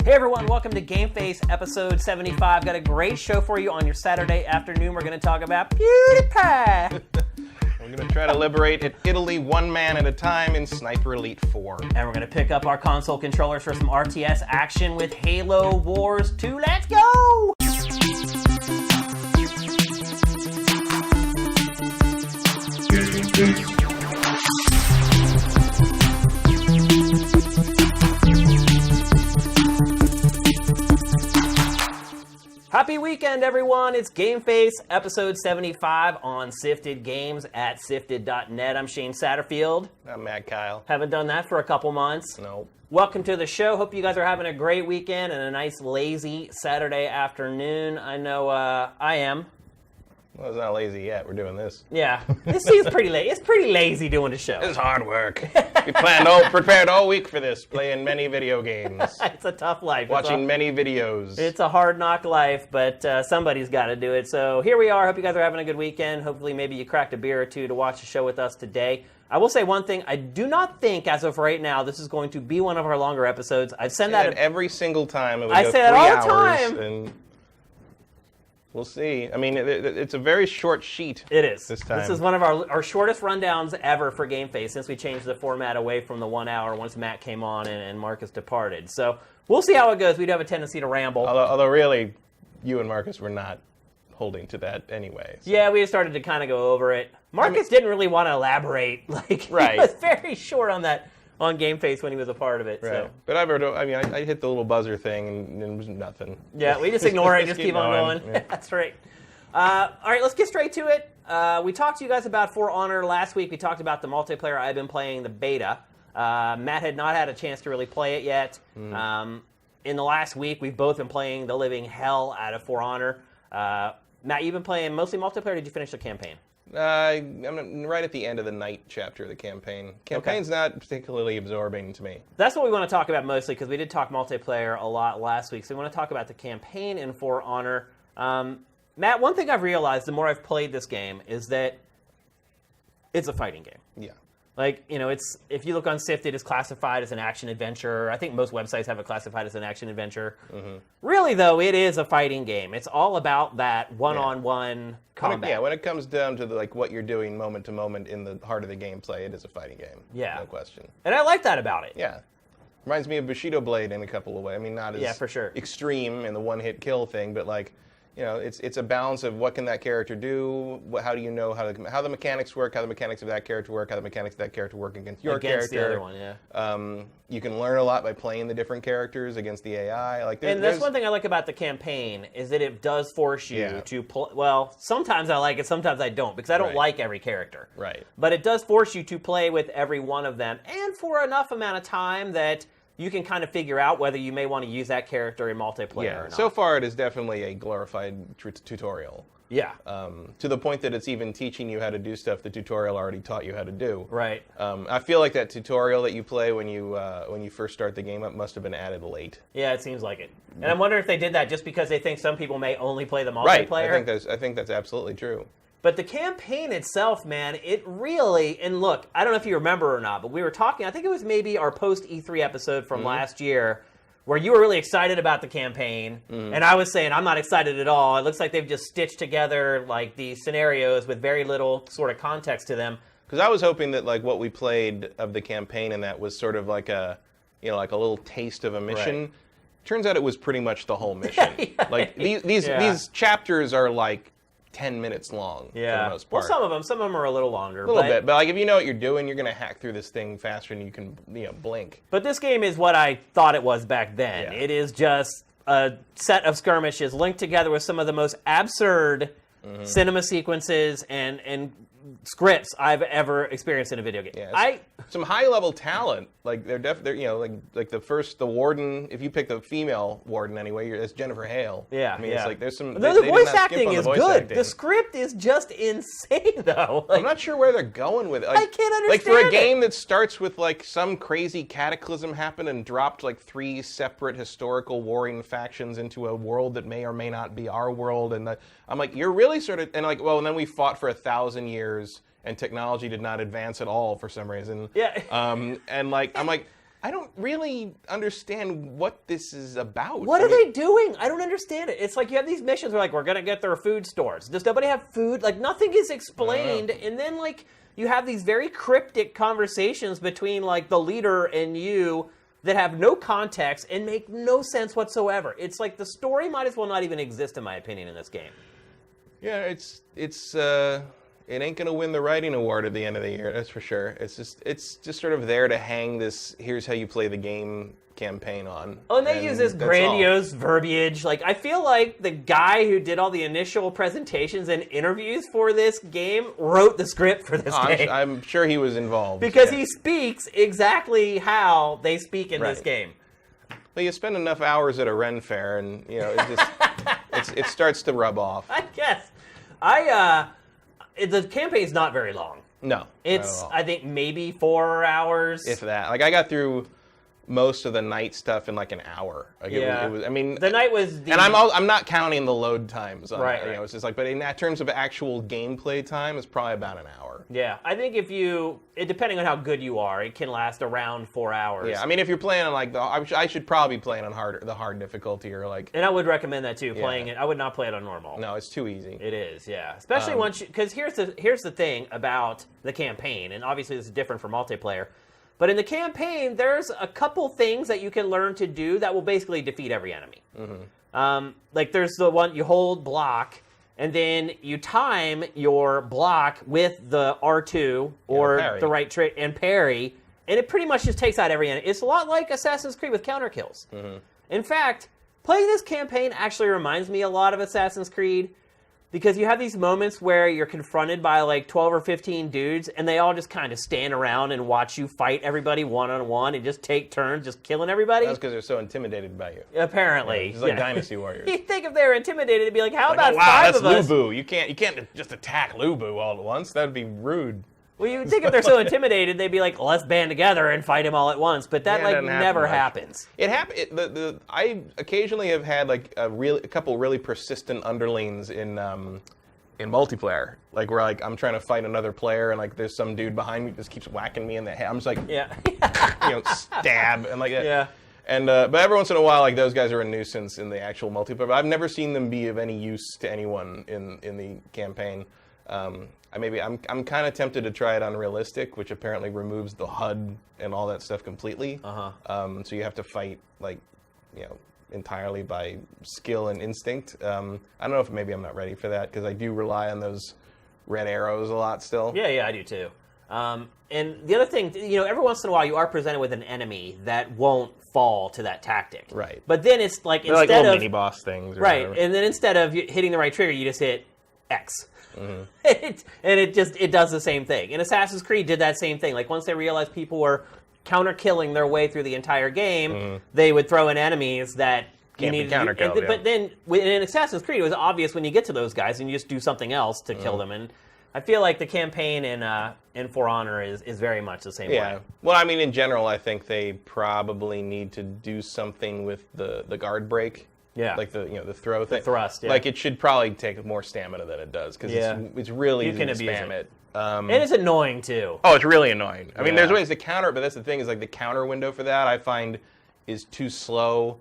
Hey everyone, welcome to GameFace episode 75. Got a great show for you on your Saturday afternoon. We're going to talk about PewDiePie. We're going to try to liberate Italy one man at a time in Sniper Elite 4. And we're going to pick up our console controllers for some RTS action with Halo Wars 2. Let's go! Happy weekend, everyone. It's GameFace, episode 75 on Sifted Games at sifted.net. I'm Shane Satterfield. I'm Matt Kyle. Haven't done that for a couple months. No. Welcome to the show. Hope you guys are having a great weekend and a nice, lazy Saturday afternoon. I know I am. Well, it's not lazy yet. We're doing this. Yeah. This is pretty late. It's pretty lazy doing the show. It's hard work. We prepared all week for this, playing many video games. It's a tough life. Watching many videos. It's a hard knock life, but somebody's got to do it. So here we are. Hope you guys are having a good weekend. Hopefully maybe you cracked a beer or two to watch the show with us today. I will say one thing. I do not think, as of right now, this is going to be one of our longer episodes. I've said that every single time. It would I go say that 3 all the hours, time. and we'll see. I mean, it's a very short sheet. It is. This time. This is one of our shortest rundowns ever for GameFace since we changed the format away from the 1 hour once Matt came on and Marcus departed. So we'll see how it goes. We do have a tendency to ramble. Although really, you and Marcus were not holding to that anyway. So. Yeah, we just started to kind of go over it. Marcus didn't really want to elaborate. Like, right. He was very short on that on GameFace when he was a part of it. Right. So. But I hit the little buzzer thing and it was nothing. Yeah, we just ignore it and just keep on going. Yeah. That's right. All right, let's get straight to it. We talked to you guys about For Honor last week. We talked about the multiplayer. I've been playing the beta. Matt had not had a chance to really play it yet. In the last week, we've both been playing the living hell out of For Honor. Matt, you've been playing mostly multiplayer, or did you finish the campaign? I'm right at the end of the night chapter of the campaign. Campaign's not particularly absorbing to me. That's what we want to talk about mostly, because we did talk multiplayer a lot last week. So we want to talk about the campaign in For Honor. Matt, one thing I've realized the more I've played this game is that it's a fighting game. Yeah. Like, you know, it's if you look on Sifted, it's classified as an action-adventure. I think most websites have it classified as an action-adventure. Mm-hmm. Really, though, it is a fighting game. It's all about that one-on-one combat. When it comes down to what you're doing moment to moment in the heart of the gameplay, it is a fighting game. Yeah. No question. And I like that about it. Yeah. Reminds me of Bushido Blade in a couple of ways. I mean, not as for sure. extreme in the one-hit kill thing, but it's a balance of what can that character do, how do you know how the mechanics work, how the mechanics of that character work, how the mechanics of that character work against your character. The other one, yeah. You can learn a lot by playing the different characters against the AI. And that's one thing I like about the campaign, is that it does force you to play. Well, sometimes I like it, sometimes I don't, because I don't like every character. Right. But it does force you to play with every one of them, and for enough amount of time that you can kind of figure out whether you may want to use that character in multiplayer or not. So far it is definitely a glorified tutorial. Yeah. To the point that it's even teaching you how to do stuff the tutorial already taught you how to do. Right. I feel like that tutorial that you play when you first start the game up must have been added late. Yeah, it seems like it. And I'm wondering if they did that just because they think some people may only play the multiplayer. Right. I think that's absolutely true. But the campaign itself, man, it really, and look, I don't know if you remember or not, but we were talking, I think it was maybe our post-E3 episode from last year, where you were really excited about the campaign, and I was saying I'm not excited at all. It looks like they've just stitched together these scenarios with very little sort of context to them. Because I was hoping that what we played of the campaign and that was sort of like a little taste of a mission. Right. Turns out it was pretty much the whole mission. These chapters are 10 minutes long for the most part. Well, some of them are a little longer. A little bit, but if you know what you're doing, you're going to hack through this thing faster than you can blink. But this game is what I thought it was back then. Yeah. It is just a set of skirmishes linked together with some of the most absurd cinema sequences and scripts I've ever experienced in a video game. Yeah, some high level talent. They're the warden. If you pick the female warden anyway, it's Jennifer Hale. Yeah, I mean, it's there's some. The voice acting is good. The script is just insane, though. I'm not sure where they're going with it. I can't understand. For a game that starts with some crazy cataclysm happened and dropped 3 separate historical warring factions into a world that may or may not be our world, and I'm you're really sort of and then we fought for 1,000 years. And technology did not advance at all for some reason. Yeah. I'm I don't really understand what this is about. What are they doing? I don't understand it. It's like you have these missions where like we're gonna get their food stores. Does nobody have food? Like nothing is explained, and then like you have these very cryptic conversations between like the leader and you that have no context and make no sense whatsoever. It's like the story might as well not even exist, in my opinion, in this game. Yeah, it ain't gonna win the writing award at the end of the year, that's for sure. It's just sort of there to hang this "here's how you play the game" campaign on. Oh, and they use this grandiose verbiage. Like, I feel like the guy who did all the initial presentations and interviews for this game wrote the script for this game. I'm sure he was involved. Because he speaks exactly how they speak in this game. Well, you spend enough hours at a Ren fair, and you know it starts to rub off. I guess. The campaign's not very long. No, it's I think maybe 4 hours. If that. Like I got through most of the night stuff in like an hour. Like it was. I mean, the night was. And I'm not counting the load times. On right. That, you know, it's just like, but in terms of actual gameplay time, it's probably about an hour. Yeah, I think depending on how good you are, it can last around 4 hours. Yeah, I mean, if you're playing on like I should probably play it on the hard difficulty or like. And I would recommend that too. Playing it, I would not play it on normal. No, it's too easy. It is, yeah. Especially once because here's the thing about the campaign, and obviously this is different for multiplayer. But in the campaign, there's a couple things that you can learn to do that will basically defeat every enemy. Mm-hmm. Like there's the one you hold block, and then you time your block with the R2 or the right trick and parry, and it pretty much just takes out every enemy. It's a lot like Assassin's Creed with counter kills. Mm-hmm. In fact, playing this campaign actually reminds me a lot of Assassin's Creed. Because you have these moments where you're confronted by like 12 or 15 dudes, and they all just kind of stand around and watch you fight everybody one-on-one and just take turns just killing everybody. That's because they're so intimidated by you. Apparently. It's like Dynasty Warriors. You'd think if they were intimidated, it'd be like, how about five of us? That's Lubu. You can't just attack Lubu all at once. That'd be rude. Well, you'd think if they're so intimidated, they'd be like, let's band together and fight him all at once. But that never happens. It happens. I occasionally have had like a couple really persistent underlings in multiplayer, like where like I'm trying to fight another player and like there's some dude behind me who just keeps whacking me in the head. I'm just like, stab and like that. And but every once in a while, like those guys are a nuisance in the actual multiplayer. But I've never seen them be of any use to anyone in the campaign. I'm kind of tempted to try it on realistic, which apparently removes the HUD and all that stuff completely. So you have to fight like, entirely by skill and instinct. I don't know if maybe I'm not ready for that because I do rely on those red arrows a lot still. Yeah, I do too. And the other thing, every once in a while you are presented with an enemy that won't fall to that tactic. Right. But then it's like they're instead like of mini boss things. Or right, whatever. and then instead of hitting the right trigger, you just hit X. Mm-hmm. it does the same thing. And Assassin's Creed did that same thing. Like once they realized people were counter-killing their way through the entire game, they would throw in enemies that you needed to counter-kill. But then in Assassin's Creed, it was obvious when you get to those guys and you just do something else to kill them. And I feel like the campaign in For Honor is very much the same way. Yeah. Well, I mean, in general, I think they probably need to do something with the guard break. Yeah. Like the throw thing. The thrust, yeah. Like it should probably take more stamina than it does because it's really easy to spam it. And it's annoying too. Oh, it's really annoying. I mean, there's ways to counter it, but that's the thing is like the counter window for that I find is too slow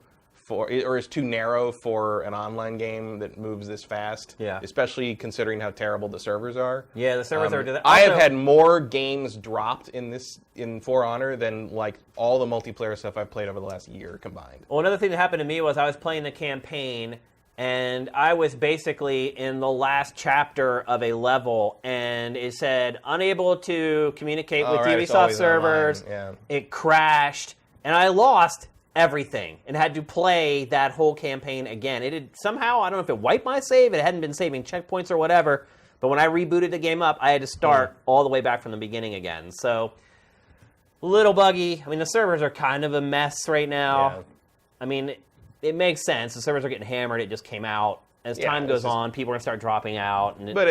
or is too narrow for an online game that moves this fast. Yeah. Especially considering how terrible the servers are. Yeah, the servers are. I have had more games dropped in For Honor than like all the multiplayer stuff I've played over the last year combined. Well, another thing that happened to me was I was playing the campaign and I was basically in the last chapter of a level and it said unable to communicate with Ubisoft servers. Yeah. It crashed and I lost everything and had to play that whole campaign again. It had somehow, I don't know if it wiped my save, it hadn't been saving checkpoints or whatever, but when I rebooted the game up, I had to start all the way back from the beginning again. So, a little buggy. I mean, the servers are kind of a mess right now. Yeah. I mean, it makes sense. The servers are getting hammered. It just came out. As time goes on, people are going to start dropping out. But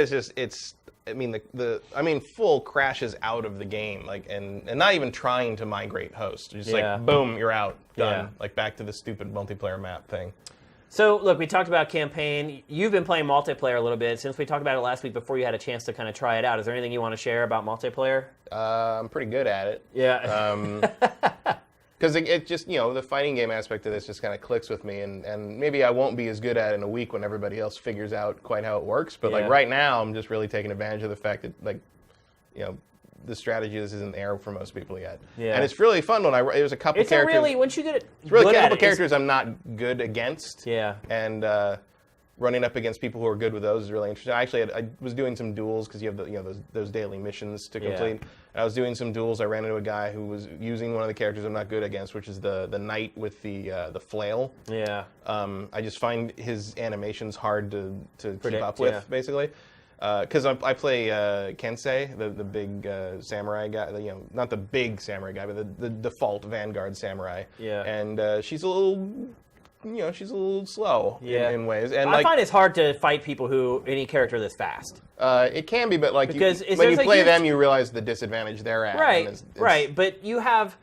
full crashes out of the game, like, and not even trying to migrate host. Just like, boom, you're out, done. Yeah. Like back to the stupid multiplayer map thing. So, look, we talked about campaign. You've been playing multiplayer a little bit. Since we talked about it last week before you had a chance to kind of try it out, is there anything you want to share about multiplayer? I'm pretty good at it. Yeah. Because it just, the fighting game aspect of this just kind of clicks with me, and maybe I won't be as good at it in a week when everybody else figures out quite how it works. But like right now, I'm just really taking advantage of the fact that the strategy this isn't there for most people yet. Yeah. And it's really fun when there's a couple characters. Once you get it, it's really a couple characters I'm not good against. Yeah. And running up against people who are good with those is really interesting. I was doing some duels because you have those daily missions to complete. Yeah. And I was doing some duels. I ran into a guy who was using one of the characters I'm not good against, which is the knight with the flail. Yeah. I just find his animations hard to keep up with, basically. Because I play Kensei, the big samurai guy. Not the big samurai guy, but the default Vanguard samurai. Yeah. And she's a little. She's a little slow in ways. And I find it's hard to fight people any character this fast. It can be, but when you play them, you realize the disadvantage they're at. Right, right. But you have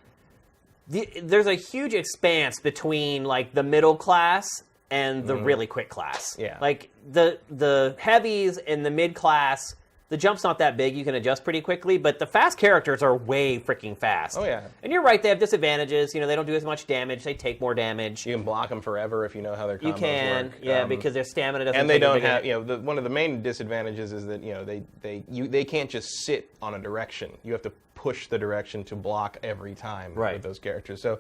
there's a huge expanse between like the middle class and the really quick class. Yeah. Like the heavies and the mid class. The jump's not that big. You can adjust pretty quickly, but the fast characters are way freaking fast. Oh, yeah. And you're right, they have disadvantages. They don't do as much damage. They take more damage. You can block them forever if you know how their combos work. You can, yeah, because their stamina doesn't and they don't have, one of the main disadvantages is that, they can't just sit on a direction. You have to push the direction to block every time with those characters. So,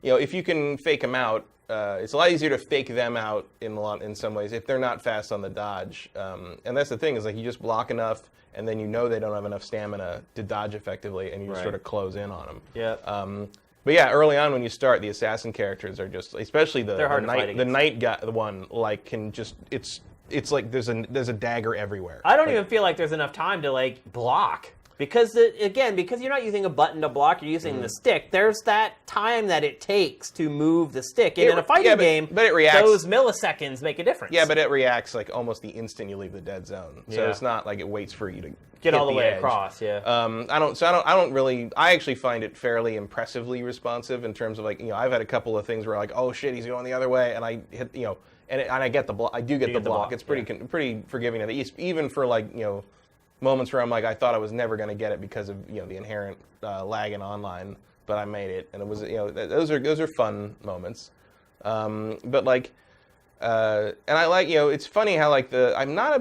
if you can fake them out, it's a lot easier to fake them out in some ways if they're not fast on the dodge. And that's the thing is like you just block enough, and then they don't have enough stamina to dodge effectively, and you just sort of close in on them. Yeah. But yeah, early on when you start, the assassin characters are just, especially the knight guy, the one like can just it's like there's a dagger everywhere. I don't even feel like there's enough time to like block. Because, because you're not using a button to block, you're using the stick, there's that time that it takes to move the stick. And in a fighting game, but it reacts, those milliseconds make a difference. Yeah, but it reacts like almost the instant you leave the dead zone. So it's not like it waits for you to get all the way across, I actually find it fairly impressively responsive in terms of like, I've had a couple of things where like, oh shit, he's going the other way, and I hit, and I get the block. I do get the block. It's pretty forgiving of the East, even for like, moments where I'm like, I thought I was never going to get it because of the inherent lag in online, but I made it, and it was those are fun moments. But like, and I like it's funny how like I'm not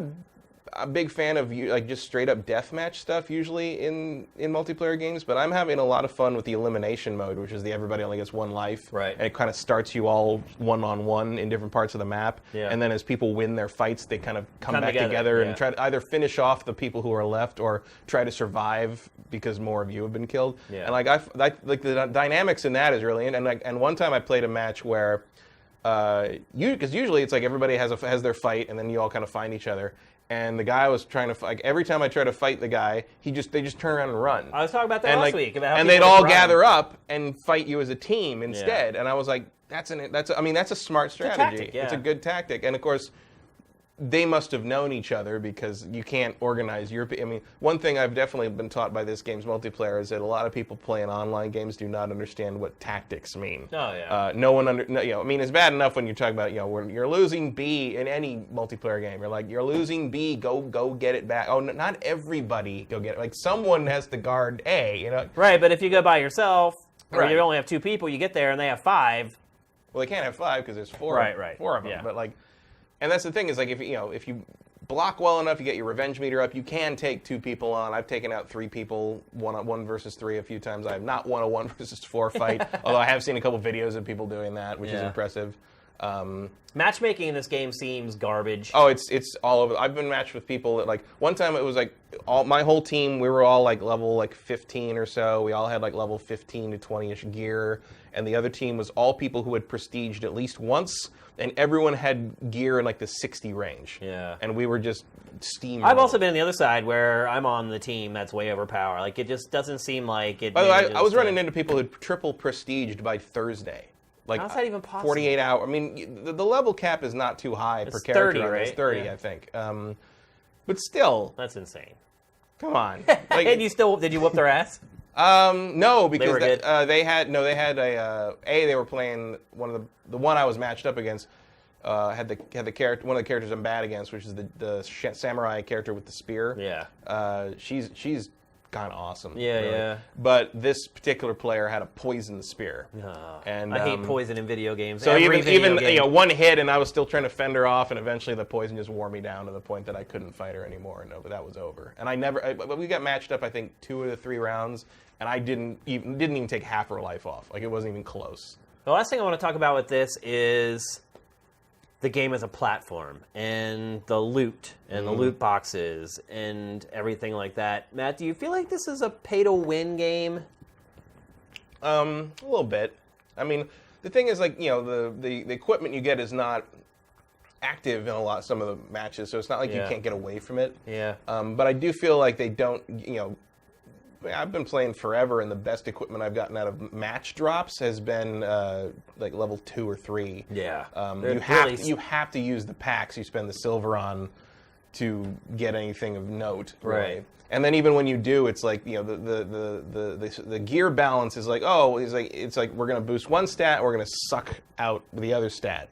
a big fan of like just straight up deathmatch stuff usually in multiplayer games, but I'm having a lot of fun with the elimination mode, which is everybody only gets one life, right? And it kind of starts you all one-on-one in different parts of the map, and then as people win their fights, they kind of come back together and try to either finish off the people who are left or try to survive because more of you have been killed. Yeah. And like like the dynamics in that is really and one time I played a match where because usually it's like everybody has their fight and then you all kind of find each other. And the guy was trying to like every time I try to fight the guy, they just turn around and run. I was talking about that last week. And they'd all gather up and fight you as a team instead. Yeah. And I was like, that's a smart strategy. It's a tactic, It's a good tactic. And of course, they must have known each other because you can't organize one thing I've definitely been taught by this game's multiplayer is that a lot of people playing online games do not understand what tactics mean. Oh yeah. It's bad enough when you're talking about when you're losing B in any multiplayer game. You're like, you're losing B, go get it back. Oh, not everybody go get it. Like someone has to guard A. Right, but if you go by yourself, or you only have 2 people, you get there and they have 5. Well, they can't have 5 because there's 4. Right. 4 of them. Yeah. But like. And that's the thing is like if you block well enough, you get your revenge meter up. You can take 2 people on. I've taken out 3 people, 1 versus 3 a few times. I have not won a 1 versus 4 fight, although I have seen a couple videos of people doing that, which is impressive. Matchmaking in this game seems garbage. Oh, it's all over. I've been matched with people that like one time it was like my whole team. We were all like level like 15 or so. We all had like level 15 to 20ish gear, and the other team was all people who had prestiged at least once. And everyone had gear in like the 60 range. Yeah. And we were just steaming. I've also been on the other side where I'm on the team that's way overpowered. Like, it just doesn't seem like it. By the way, I was running into people who had triple prestiged by Thursday. Like, how's that even possible? 48 hours. I mean, the level cap is not too high per character. 30, right? It's 30, yeah. I think. But still. That's insane. Come on. Like, and did you whoop their ass? No, because they were playing the one I was matched up against had the character, one of the characters I'm bad against, which is the samurai character with the spear. Yeah. She's kind of awesome. Yeah, really. yeah. But this particular player had a poison spear. And I hate poison in video games. So Every even video game. one hit, and I was still trying to fend her off, and eventually the poison just wore me down to the point that I couldn't fight her anymore. And that was over. And we got matched up, I think, 2 of the 3 rounds, and I didn't even take half her life off. Like, it wasn't even close. The last thing I want to talk about with this is the game as a platform and the loot and the loot boxes and everything like that. Matt, do you feel like this is a pay-to-win game? A little bit. I mean, the thing is, like, the equipment you get is not active in some of the matches, so it's not like you can't get away from it. Yeah. But I do feel like they don't, I've been playing forever, and the best equipment I've gotten out of match drops has been like level 2 or 3. Yeah. You have to use the packs you spend the silver on to get anything of note. Really. Right. And then even when you do, it's like the gear balance is like, it's like we're gonna boost one stat, we're gonna suck out the other stat.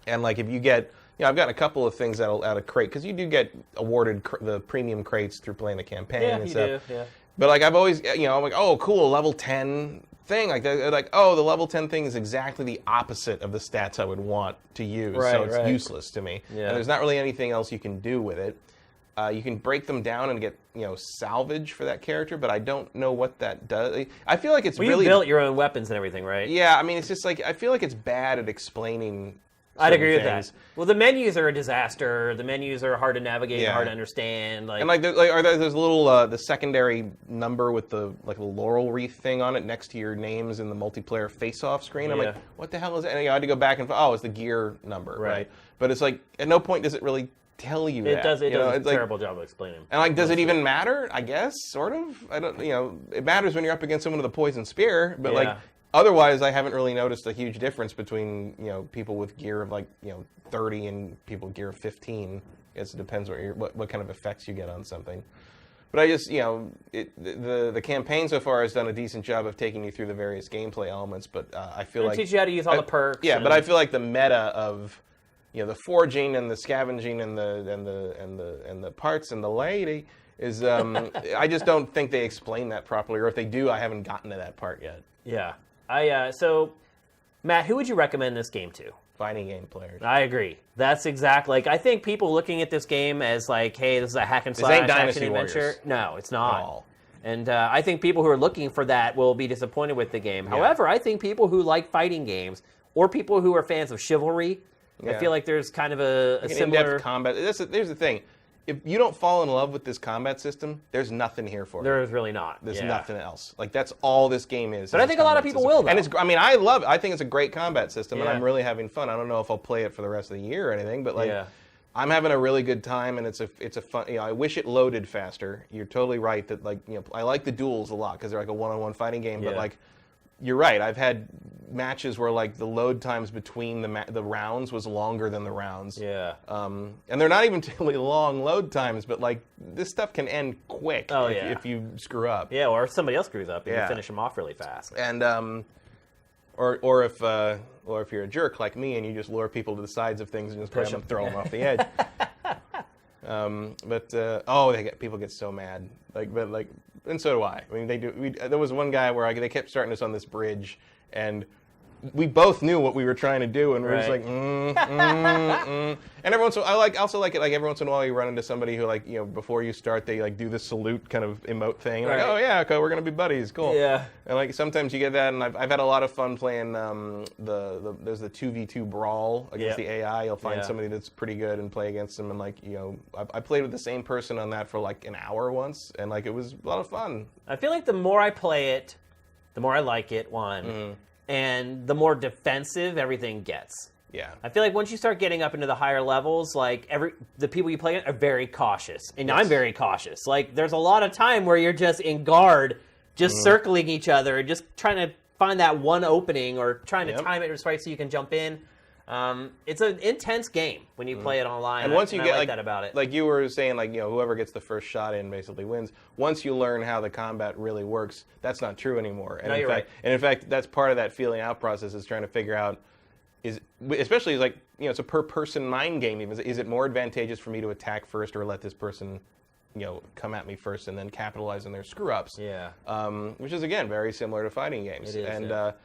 And like if you get, I've gotten a couple of things out of crate, because you do get awarded the premium crates through playing a campaign and stuff. Yeah, you do. Yeah. But like I've always, I'm like, oh, cool, level 10 thing. Like, the level 10 thing is exactly the opposite of the stats I would want to use. Right, so it's useless to me. Yeah. And there's not really anything else you can do with it. You can break them down and get, salvage for that character, but I don't know what that does. I feel like it's really... you built your own weapons and everything, right? Yeah, I mean, it's just like, I feel like it's bad at explaining I'd agree with things. that. Well, the menus are a disaster. The menus are hard to navigate, hard to understand. And there's a little the secondary number with the laurel wreath thing on it next to your names in the multiplayer face-off screen. I'm like, what the hell is that? And I had to go back and it's the gear number, right? But it's like at no point does it really tell you that. It does. It does it's a terrible job of explaining. And does it even matter? I guess sort of. I don't. It matters when you're up against someone with a poison spear, but otherwise, I haven't really noticed a huge difference between people with gear of 30 and people with gear of 15. I guess it depends what kind of effects you get on something. But I just the campaign so far has done a decent job of taking you through the various gameplay elements. But I feel like teach you how to use all the perks. Yeah, but I feel like the meta of the foraging and the scavenging and the parts and the lady is I just don't think they explain that properly, or if they do, I haven't gotten to that part yet. Yeah. So, Matt, who would you recommend this game to? Fighting game players. I agree. That's exactly I think people looking at this game as hey, this is a hack and slash action adventure. No, it's not. And I think people who are looking for that will be disappointed with the game. Yeah. However, I think people who like fighting games or people who are fans of chivalry, I feel like there's kind of a similar in-depth combat. Here's the thing. If you don't fall in love with this combat system, there's nothing here for you. There is really not. There's nothing else. That's all this game is. But I think a lot of people will, though. And I love it. I think it's a great combat system, and I'm really having fun. I don't know if I'll play it for the rest of the year or anything, but I'm having a really good time, and it's a fun. I wish it loaded faster. You're totally right that I like the duels a lot because they're like a one-on-one fighting game, but you're right. I've had matches where the load times between the rounds was longer than the rounds. Yeah. And they're not even really long load times, but this stuff can end quick if you screw up. Yeah, or if somebody else screws up, you can finish them off really fast. And or if you're a jerk like me and you just lure people to the sides of things and just push them, throw them off the edge. People get so mad. And so do I. I mean, they do. There was one guy where they kept starting us on this bridge, and we both knew what we were trying to do, and we were just like, And every once in a while, I also like it. Every once in a while, you run into somebody who, before you start, they do the salute kind of emote thing. Right. Oh yeah, okay, we're gonna be buddies. Cool. Yeah. And sometimes you get that, and I've had a lot of fun playing there's the 2v2 brawl against the AI. You'll find somebody that's pretty good and play against them, and I played with the same person on that for an hour once, and it was a lot of fun. I feel like the more I play it, the more I like it. And the more defensive everything gets. Yeah. I feel like once you start getting up into the higher levels, the people you play with are very cautious. And I'm very cautious. There's a lot of time where you're just in guard, just circling each other, and just trying to find that one opening or trying to time it just right so you can jump in. It's an intense game when you play it online. And once you get like that about it. Like you were saying, whoever gets the first shot in basically wins. Once you learn how the combat really works, that's not true anymore. And you're right. And in fact, that's part of that feeling out process is trying to figure out it's a per person mind game. Is it more advantageous for me to attack first or let this person come at me first and then capitalize on their screw ups. Yeah. Which is again very similar to fighting games. It is, and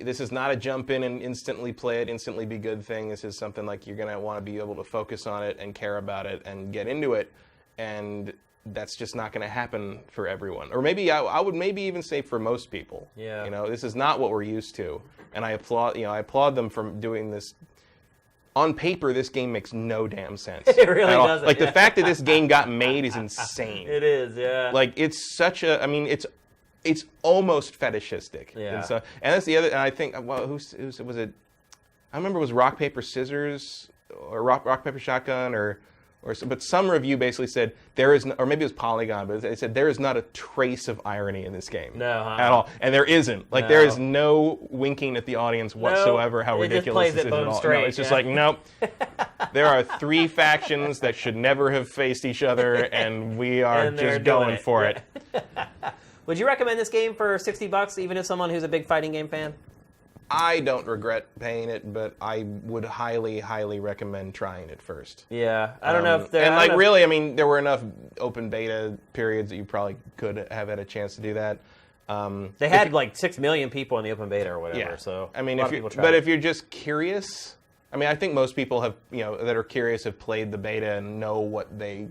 this is not a jump in and instantly play it, instantly be good thing. This is something like you're going to want to be able to focus on it and care about it and get into it. And that's just not going to happen for everyone. Or maybe I would maybe even say for most people. Yeah. This is not what we're used to. And I applaud them for doing this. On paper, this game makes no damn sense. It really doesn't. Like, the fact that this game got made is insane. It is, yeah. Like, it's such a... I mean, it's almost fetishistic. Yeah. And that's the other... And I think... Well, who was it? I remember it was Rock, Paper, Scissors, or Rock, Paper, Shotgun, but some review basically said there is... Or maybe it was Polygon, but they said there is not a trace of irony in this game. No, huh? At all. And there isn't. Like, there is no winking at the audience whatsoever how ridiculous this is at all. Straight, no, it's just like, nope. There are 3 factions that should never have faced each other, and we are just going for it. Would you recommend this game for $60, even as someone who's a big fighting game fan? I don't regret paying it, but I would highly, highly recommend trying it first. Yeah, I don't know if there... And really, I mean, there were enough open beta periods that you probably could have had a chance to do that. They had like 6 million people in the open beta or whatever. Yeah. So I mean, if you're just curious, I mean, I think most people have, that are curious have played the beta and know what they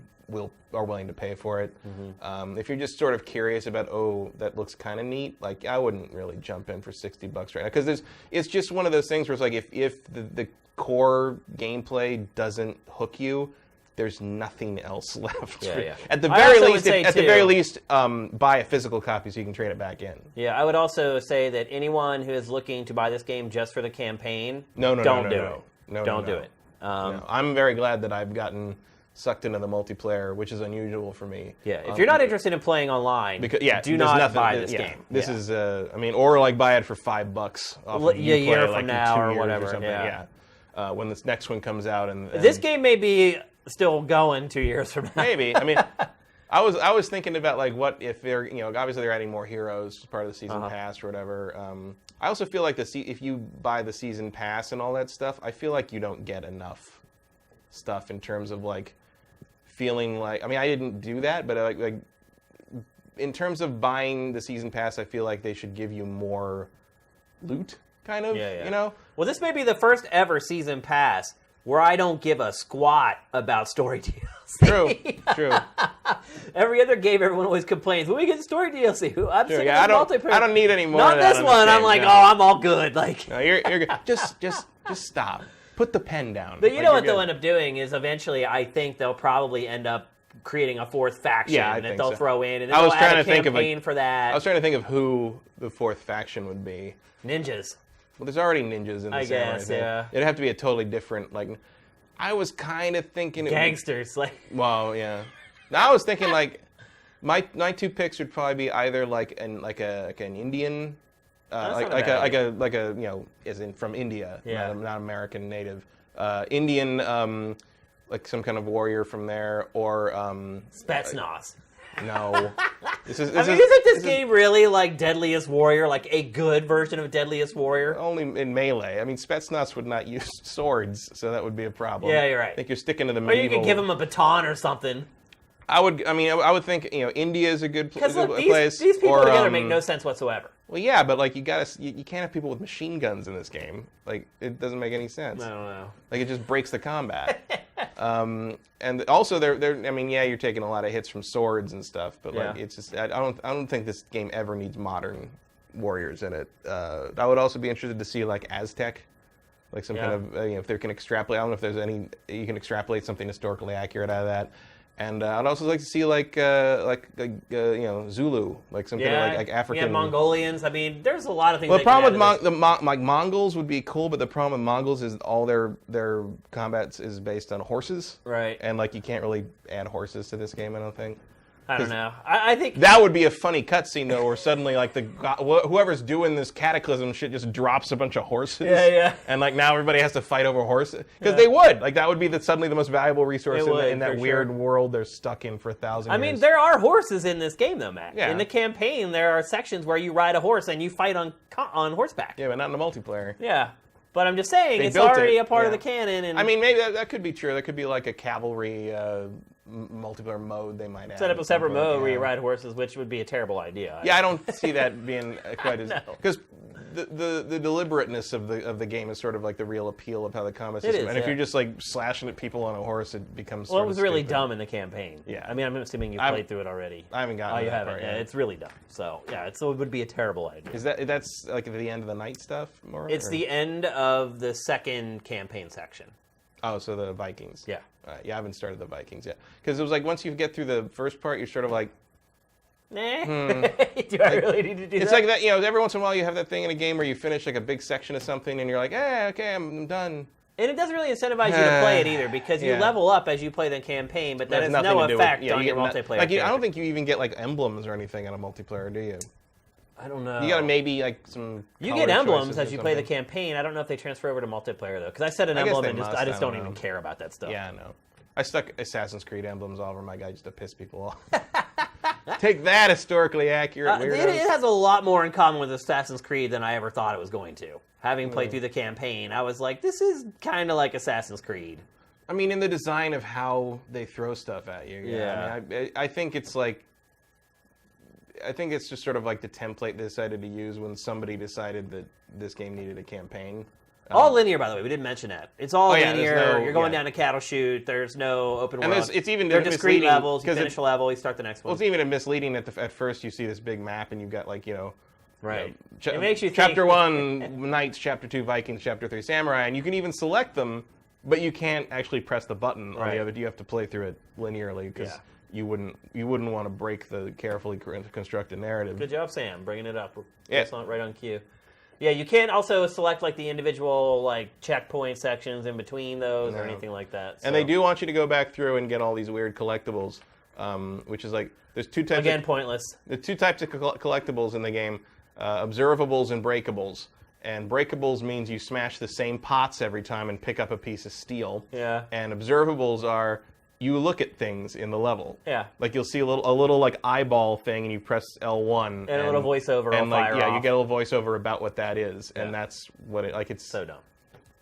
are willing to pay for it. Mm-hmm. If you're just sort of curious about, that looks kind of neat, like I wouldn't really jump in for $60 right now, because it's just one of those things where it's like if the core gameplay doesn't hook you, there's nothing else left. Yeah. At the very least, buy a physical copy so you can trade it back in. Yeah, I would also say that anyone who is looking to buy this game just for the campaign, don't do it. I'm very glad that I've gotten sucked into the multiplayer, which is unusual for me. Yeah, if you're not interested in playing online, do not buy this game. This is, or like buy it for $5 off of a year from now or whatever. When this next one comes out, and this game may be still going 2 years from now. Maybe. I mean, I was thinking about like what if they're obviously they're adding more heroes as part of the season pass or whatever. I also feel like if you buy the season pass and all that stuff, I feel like you don't get enough stuff in terms of like feeling like, I mean, I didn't do that, but like in terms of buying the season pass, I feel like they should give you more loot, kind of, Well, this may be the first ever season pass where I don't give a squat about story DLC. True. Every other game, everyone always complains, when we get story DLC, I'm sick of this multiplayer. I don't need any more Not of that this one. I'm like, I'm all good. Like, no, you're good. Just stop. Put the pen down. But you know what they'll end up doing is eventually, I think they'll probably end up creating a 4th faction that they'll throw in, and then they'll add a campaign for that. I was trying to think of who the 4th faction would be. Ninjas. Well, there's already ninjas in the samurai thing. Yeah. It'd have to be a totally different, like, I was kind of thinking... Gangsters, like... Well, yeah. Now I was thinking, like, my 2 picks would probably be either, like an Indian... as in from India, not American native. Indian, like some kind of warrior from there, or... Spetsnaz. No. Isn't this game really like Deadliest Warrior, like a good version of Deadliest Warrior? Only in melee. I mean, Spetsnaz would not use swords, so that would be a problem. Yeah, you're right. I think you're sticking to the medieval... Or you could give him a baton or something. I would think, India is a good place. Because these people together make no sense whatsoever. Well, yeah, but like you can't have people with machine guns in this game. Like, it doesn't make any sense. I don't know. Like, it just breaks the combat. And also, I mean, you're taking a lot of hits from swords and stuff, but like, it's just I don't think this game ever needs modern warriors in it. I would also be interested to see like Aztec, like some kind of if they can extrapolate. I don't know if there's any you can extrapolate something historically accurate out of that. And I'd also like to see like Zulu, like some kind of like African. Yeah, Mongolians. I mean, there's a lot of things. Well, the problem with Mongols would be cool, but the problem with Mongols is all their combats is based on horses, right? And like you can't really add horses to this game, I don't think. I don't know. I think that would be a funny cutscene though, where suddenly like whoever's doing this cataclysm shit just drops a bunch of horses. Yeah. And like now everybody has to fight over horses because they would like that would be suddenly the most valuable resource in that weird world they're stuck in for 1,000 years. I mean, there are horses in this game though, Matt. Yeah. In the campaign, there are sections where you ride a horse and you fight on horseback. Yeah, but not in the multiplayer. Yeah. But I'm just saying, it's already a part of the canon. And I mean, maybe that could be true. There could be like a cavalry multiplayer mode they might add. Set up a separate mode where you ride horses, which would be a terrible idea. Yeah, I don't see that being quite as... Because the deliberateness of the game is sort of like the real appeal of how the combat system... And if you're just like slashing at people on a horse, it becomes Well, it was really dumb in the campaign. Yeah. I mean, I'm assuming you played through it already. I haven't gotten to that part yet. Yeah, it's really dumb. So, yeah, it would be a terrible idea. That's like at the end of the night stuff? More? It's the end of the second campaign section. Oh, so the Vikings. Yeah. Yeah, I haven't started the Vikings yet. Because it was like once you get through the first part, you're sort of like, nah. Do I really need to do that? It's like that, every once in a while you have that thing in a game where you finish like a big section of something and you're like, okay, I'm done. And it doesn't really incentivize you to play it either, because you level up as you play the campaign, but that has no effect on your multiplayer. I don't think you even get like emblems or anything on a multiplayer, do you? I don't know. You got maybe like some. You get emblems as you play the campaign. I don't know if they transfer over to multiplayer though, because I set an emblem and I just don't even care about that stuff. Yeah, I know. I stuck Assassin's Creed emblems all over my guy just to piss people off. Take that, historically accurate weirdos. It has a lot more in common with Assassin's Creed than I ever thought it was going to. Having played through the campaign, I was like, this is kind of like Assassin's Creed. I mean, in the design of how they throw stuff at you. Yeah. I mean, I think it's like. I think it's just sort of like the template they decided to use when somebody decided that this game needed a campaign. All linear, by the way. We didn't mention that. It's all linear. You're going down a cattle chute. There's no open world. And it's even they're discrete levels. You finish a level, you start the next one. Well, it's even misleading at first. You see this big map, and you've got like right. It makes you Chapter 1 Knights, Chapter 2 Vikings, Chapter 3 Samurai, and you can even select them, but you can't actually press the button on the other. You have to play through it linearly because. You wouldn't want to break the carefully constructed narrative. Good job, Sam, bringing it up. It's not right on cue. Yeah, you can't also select like the individual like checkpoint sections in between those or anything like that. So. And they do want you to go back through and get all these weird collectibles, which is like there's two types. Again, pointless. There's two types of collectibles in the game: observables and breakables. And breakables means you smash the same pots every time and pick up a piece of steel. Yeah. And observables are you look at things in the level. Yeah. Like you'll see a little like eyeball thing, and you press L1. And a little voiceover. And like you get a little voiceover about what that is, and that's what it's so dumb.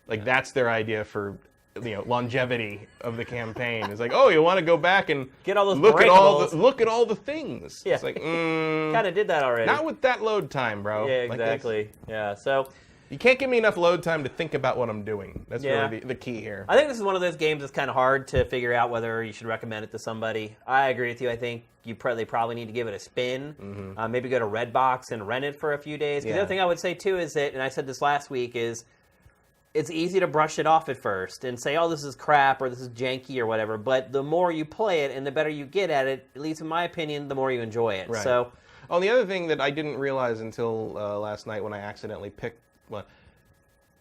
Like that's their idea for longevity of the campaign. It's like, oh, you want to go back and get all those look at all the things. Yeah. It's like kind of did that already. Not with that load time, bro. Yeah, exactly. So. You can't give me enough load time to think about what I'm doing. That's really the key here. I think this is one of those games that's kind of hard to figure out whether you should recommend it to somebody. I agree with you. I think they probably need to give it a spin. Mm-hmm. Maybe go to Redbox and rent it for a few days. The other thing I would say, too, is that, and I said this last week, is it's easy to brush it off at first and say, oh, this is crap or this is janky or whatever. But the more you play it and the better you get at it, at least in my opinion, the more you enjoy it. Right. So, the other thing that I didn't realize until last night when I accidentally picked one,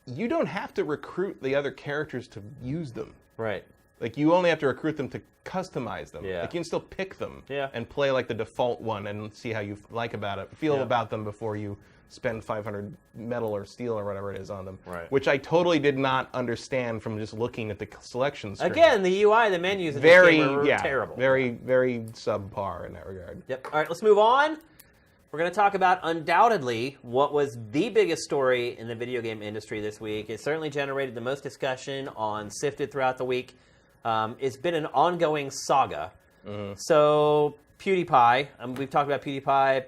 you don't have to recruit the other characters to use them. Right. Like, you only have to recruit them to customize them. Yeah. Like, you can still pick them and play, like, the default one and see how you feel about them before you spend 500 metal or steel or whatever it is on them. Right. Which I totally did not understand from just looking at the selection screen. Again, the UI, the menus in this game are terrible. Very, very subpar in that regard. Yep. All right, let's move on. We're going to talk about, undoubtedly, what was the biggest story in the video game industry this week. It certainly generated the most discussion on Sifted throughout the week. It's been an ongoing saga. Mm-hmm. So, PewDiePie, we've talked about PewDiePie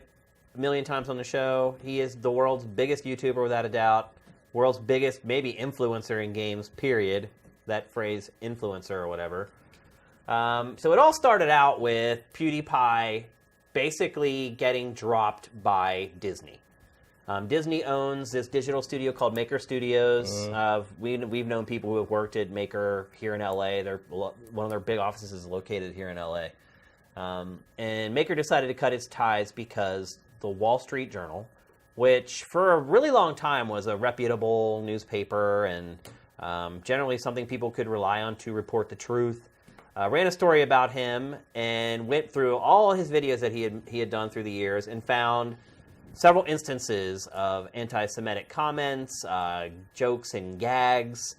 a million times on the show. He is the world's biggest YouTuber, without a doubt. World's biggest, maybe, influencer in games, period. That phrase, influencer or whatever. So it all started out with PewDiePie basically getting dropped by Disney. Disney owns this digital studio called Maker Studios. We've known people who have worked at Maker here in LA. One of their big offices is located here in LA. And Maker decided to cut its ties because the Wall Street Journal, which for a really long time was a reputable newspaper and generally something people could rely on to report the truth, ran a story about him and went through all his videos that he had done through the years and found several instances of anti-Semitic comments, jokes and gags.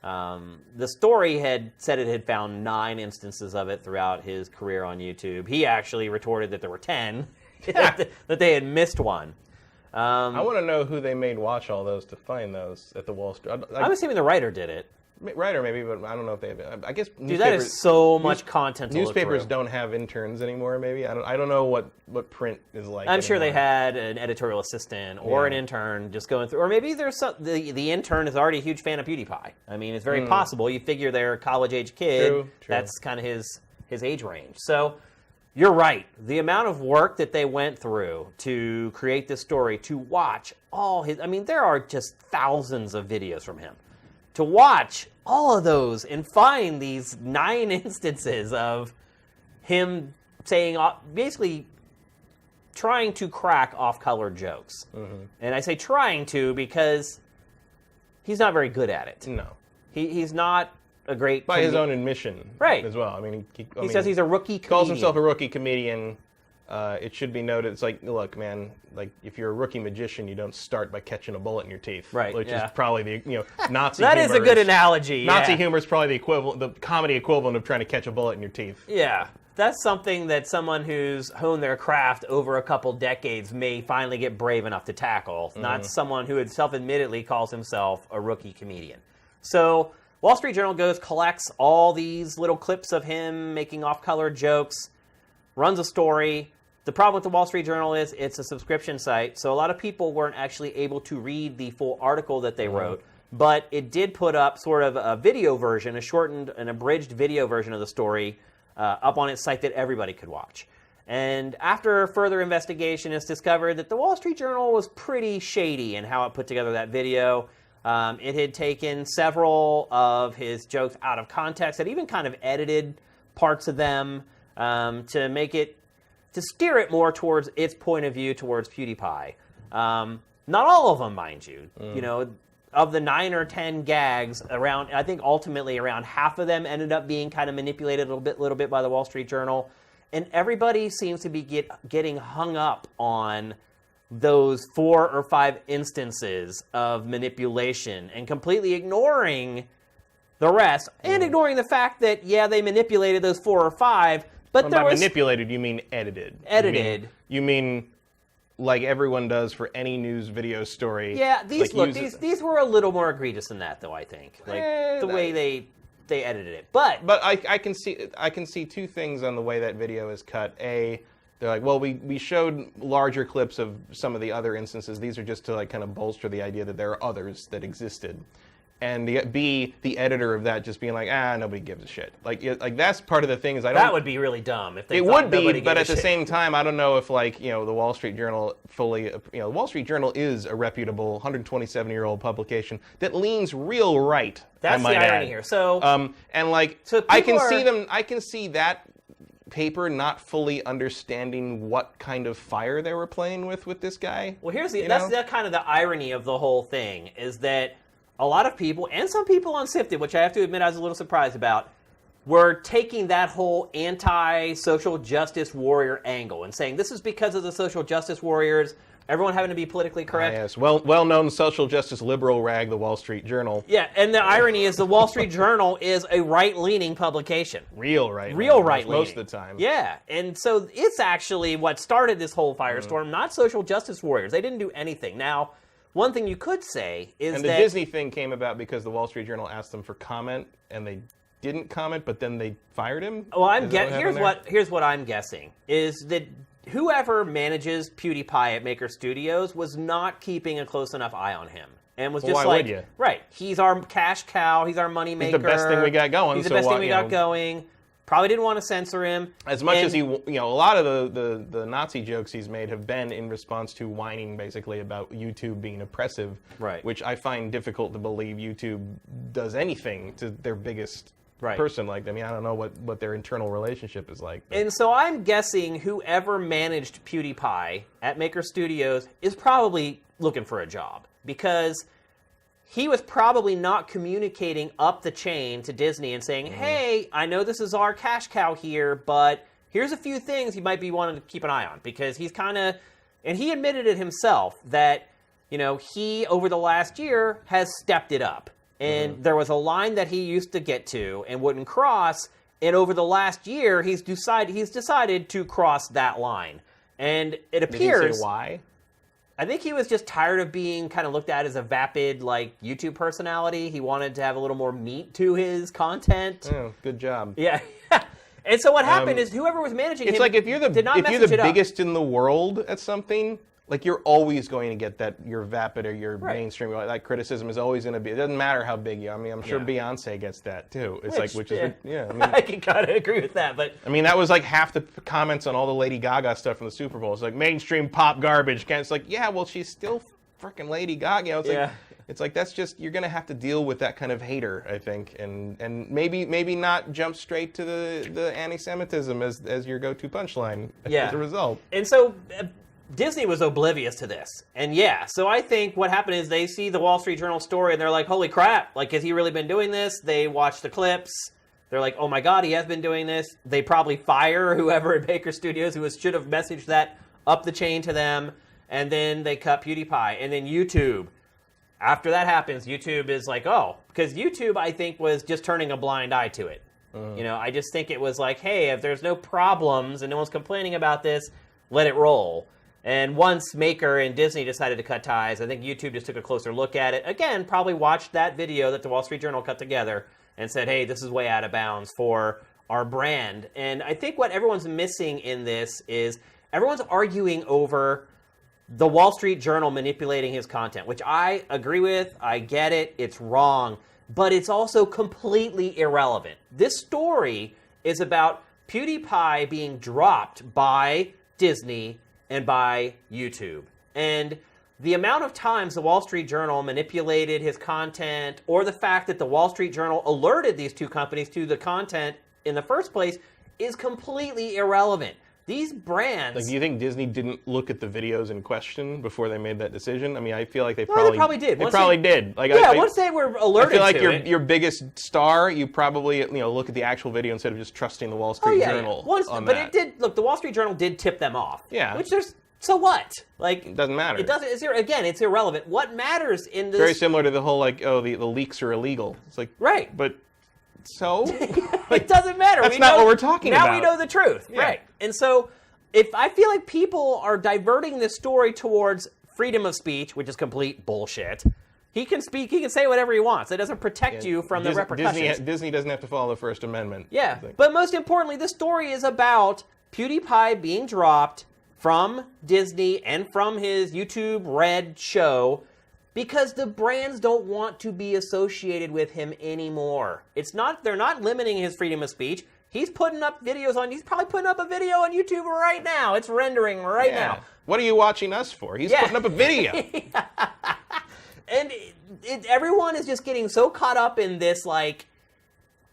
The story had said it had found 9 instances of it throughout his career on YouTube. He actually retorted that there were 10, that they had missed one. I want to know who they made watch all those to find those at the Wall Street. I'm assuming the writer did it. Right, or maybe, but I don't know if they have. I guess Dude, that is so much content to newspapers look through. don't have interns anymore. Maybe I don't know what print is like. I'm sure they anymore. had an editorial assistant or an intern just going through, or maybe there's the intern is already a huge fan of PewDiePie. I mean, it's very possible. You figure they're a college-age kid. True. That's kind of his age range. So you're right. The amount of work that they went through to create this story, to watch all his, I mean, there are just thousands of videos from him. To watch all of those and find these 9 instances of him saying, basically trying to crack off-color jokes. And I say trying to because he's not very good at it. No. He's not a great... By his own admission. Right. As well. I mean, he says he's a rookie comedian. Calls himself a rookie comedian. It should be noted, it's like, look, man, like if you're a rookie magician, you don't start by catching a bullet in your teeth, right? Which is probably the Nazi. That is a good analogy. Nazi humor is probably the comedy equivalent of trying to catch a bullet in your teeth. Yeah, that's something that someone who's honed their craft over a couple decades may finally get brave enough to tackle. Not someone who self-admittedly calls himself a rookie comedian. So Wall Street Journal collects all these little clips of him making off-color jokes, runs a story. The problem with the Wall Street Journal is it's a subscription site, so a lot of people weren't actually able to read the full article that they wrote, but it did put up sort of a video version, a shortened, an abridged video version of the story up on its site that everybody could watch. And after further investigation, it's discovered that the Wall Street Journal was pretty shady in how it put together that video. It had taken several of his jokes out of context. It even kind of edited parts of them to make it, to steer it more towards its point of view towards PewDiePie. Not all of them, mind you. You know, of the 9 or 10 gags, around, I think ultimately around half of them ended up being kind of manipulated a little bit by the Wall Street Journal. And everybody seems to be getting hung up on those 4 or 5 instances of manipulation and completely ignoring the rest, and ignoring the fact that, yeah, they manipulated those 4 or 5, but by manipulated, you mean edited. Edited. You mean like everyone does for any news video story. Yeah, these were a little more egregious than that, though, I think. Like the way they edited it. But I can see 2 things on the way that video is cut. A, they're like, well, we showed larger clips of some of the other instances. These are just to like kind of bolster the idea that there are others that existed. And B, the editor of that just being like, nobody gives a shit. Like that's part of the thing is I don't. That would be really dumb if they. It thought would be, nobody but gave at a the shit. same time, I don't know if the Wall Street Journal fully. The Wall Street Journal is a reputable 127-year-old publication that leans real right. That's the irony here. So I can see that paper not fully understanding what kind of fire they were playing with this guy. Well, that's kind of the irony of the whole thing is that a lot of people, and some people on Sifted, which I have to admit I was a little surprised about, were taking that whole anti-social justice warrior angle and saying this is because of the social justice warriors, everyone having to be politically correct. Yes, well-known social justice liberal rag, the Wall Street Journal. Yeah, and the irony is the Wall Street Journal is a right-leaning publication. Real right-leaning. Real right-leaning. Most of the time. Yeah, and so it's actually what started this whole firestorm, not social justice warriors. They didn't do anything. Now, one thing you could say is and the Disney thing came about because the Wall Street Journal asked them for comment, and they didn't comment, but then they fired him? Well, here's what I'm guessing, is that whoever manages PewDiePie at Maker Studios was not keeping a close enough eye on him. And was just why would you? Right, he's our cash cow, he's our money maker. He's the best thing we got going. He's the best thing we got going. Probably didn't want to censor him. As much as a lot of the Nazi jokes he's made have been in response to whining basically about YouTube being oppressive, right? Which I find difficult to believe YouTube does anything to their biggest person like them. I mean, I don't know what their internal relationship is like. And so I'm guessing whoever managed PewDiePie at Maker Studios is probably looking for a job because he was probably not communicating up the chain to Disney and saying, hey, I know this is our cash cow here, but here's a few things you might be wanting to keep an eye on. Because he's kind of, and he admitted it himself, that, he, over the last year, has stepped it up. And there was a line that he used to get to and wouldn't cross, and over the last year, he's decided to cross that line. And it appears... Did he say why? I think he was just tired of being kind of looked at as a vapid, like, YouTube personality. He wanted to have a little more meat to his content. Oh, good job. Yeah. And so what happened is whoever was managing him It's like if you're the it up. biggest in the world at something, like you're always going to get that your vapid or your Right. mainstream, like that criticism is always going to be. It doesn't matter how big you are. I mean, I'm sure Beyonce gets that too. It's which is I mean, I can kind of agree with that, but I mean, that was like half the comments on all the Lady Gaga stuff from the Super Bowl. It's like mainstream pop garbage. It's like, yeah, well, she's still freaking Lady Gaga. You know, it's like that's just you're gonna have to deal with that kind of hater, I think, and maybe not jump straight to the anti-Semitism as your go-to punchline as a result. And so Disney was oblivious to this. And so I think what happened is they see the Wall Street Journal story and they're like, holy crap, like, has he really been doing this? They watch the clips. They're like, oh my God, he has been doing this. They probably fire whoever at Baker Studios who should have messaged that up the chain to them. And then they cut PewDiePie. And then YouTube. After that happens, YouTube is like, oh, because YouTube, I think, was just turning a blind eye to it. You know, I just think it was like, hey, if there's no problems and no one's complaining about this, let it roll. And once Maker and Disney decided to cut ties, I think YouTube just took a closer look at it. Again, probably watched that video that the Wall Street Journal cut together and said, hey, this is way out of bounds for our brand. And I think what everyone's missing in this is everyone's arguing over the Wall Street Journal manipulating his content, which I agree with. I get it. It's wrong. But it's also completely irrelevant. This story is about PewDiePie being dropped by Disney and by YouTube. And the amount of times the Wall Street Journal manipulated his content, or the fact that the Wall Street Journal alerted these two companies to the content in the first place, is completely irrelevant. These brands... Like, do you think Disney didn't look at the videos in question before they made that decision? I mean, I feel like they probably did. They probably did. Like, once they were alerted to I feel like your biggest star, you probably look at the actual video instead of just trusting the Wall Street Journal on but that. It did... Look, the Wall Street Journal did tip them off. Yeah. Which there's... So what? Like, it doesn't matter. It doesn't... Again, it's irrelevant. What matters in this... Very similar to the whole, like, the leaks are illegal. It's like... Right. But... So? It doesn't matter. That's not what we're talking about. Now we know the truth. Yeah. Right. And so... I feel like people are diverting this story towards freedom of speech, which is complete bullshit. He can speak, he can say whatever he wants. It doesn't protect you from the repercussions. Disney doesn't have to follow the First Amendment. Yeah, but most importantly, this story is about PewDiePie being dropped from Disney and from his YouTube Red show because the brands don't want to be associated with him anymore. They're not limiting his freedom of speech. He's putting up videos he's probably putting up a video on YouTube right now. It's rendering right now. What are you watching us for? He's putting up a video. And everyone is just getting so caught up in this, like,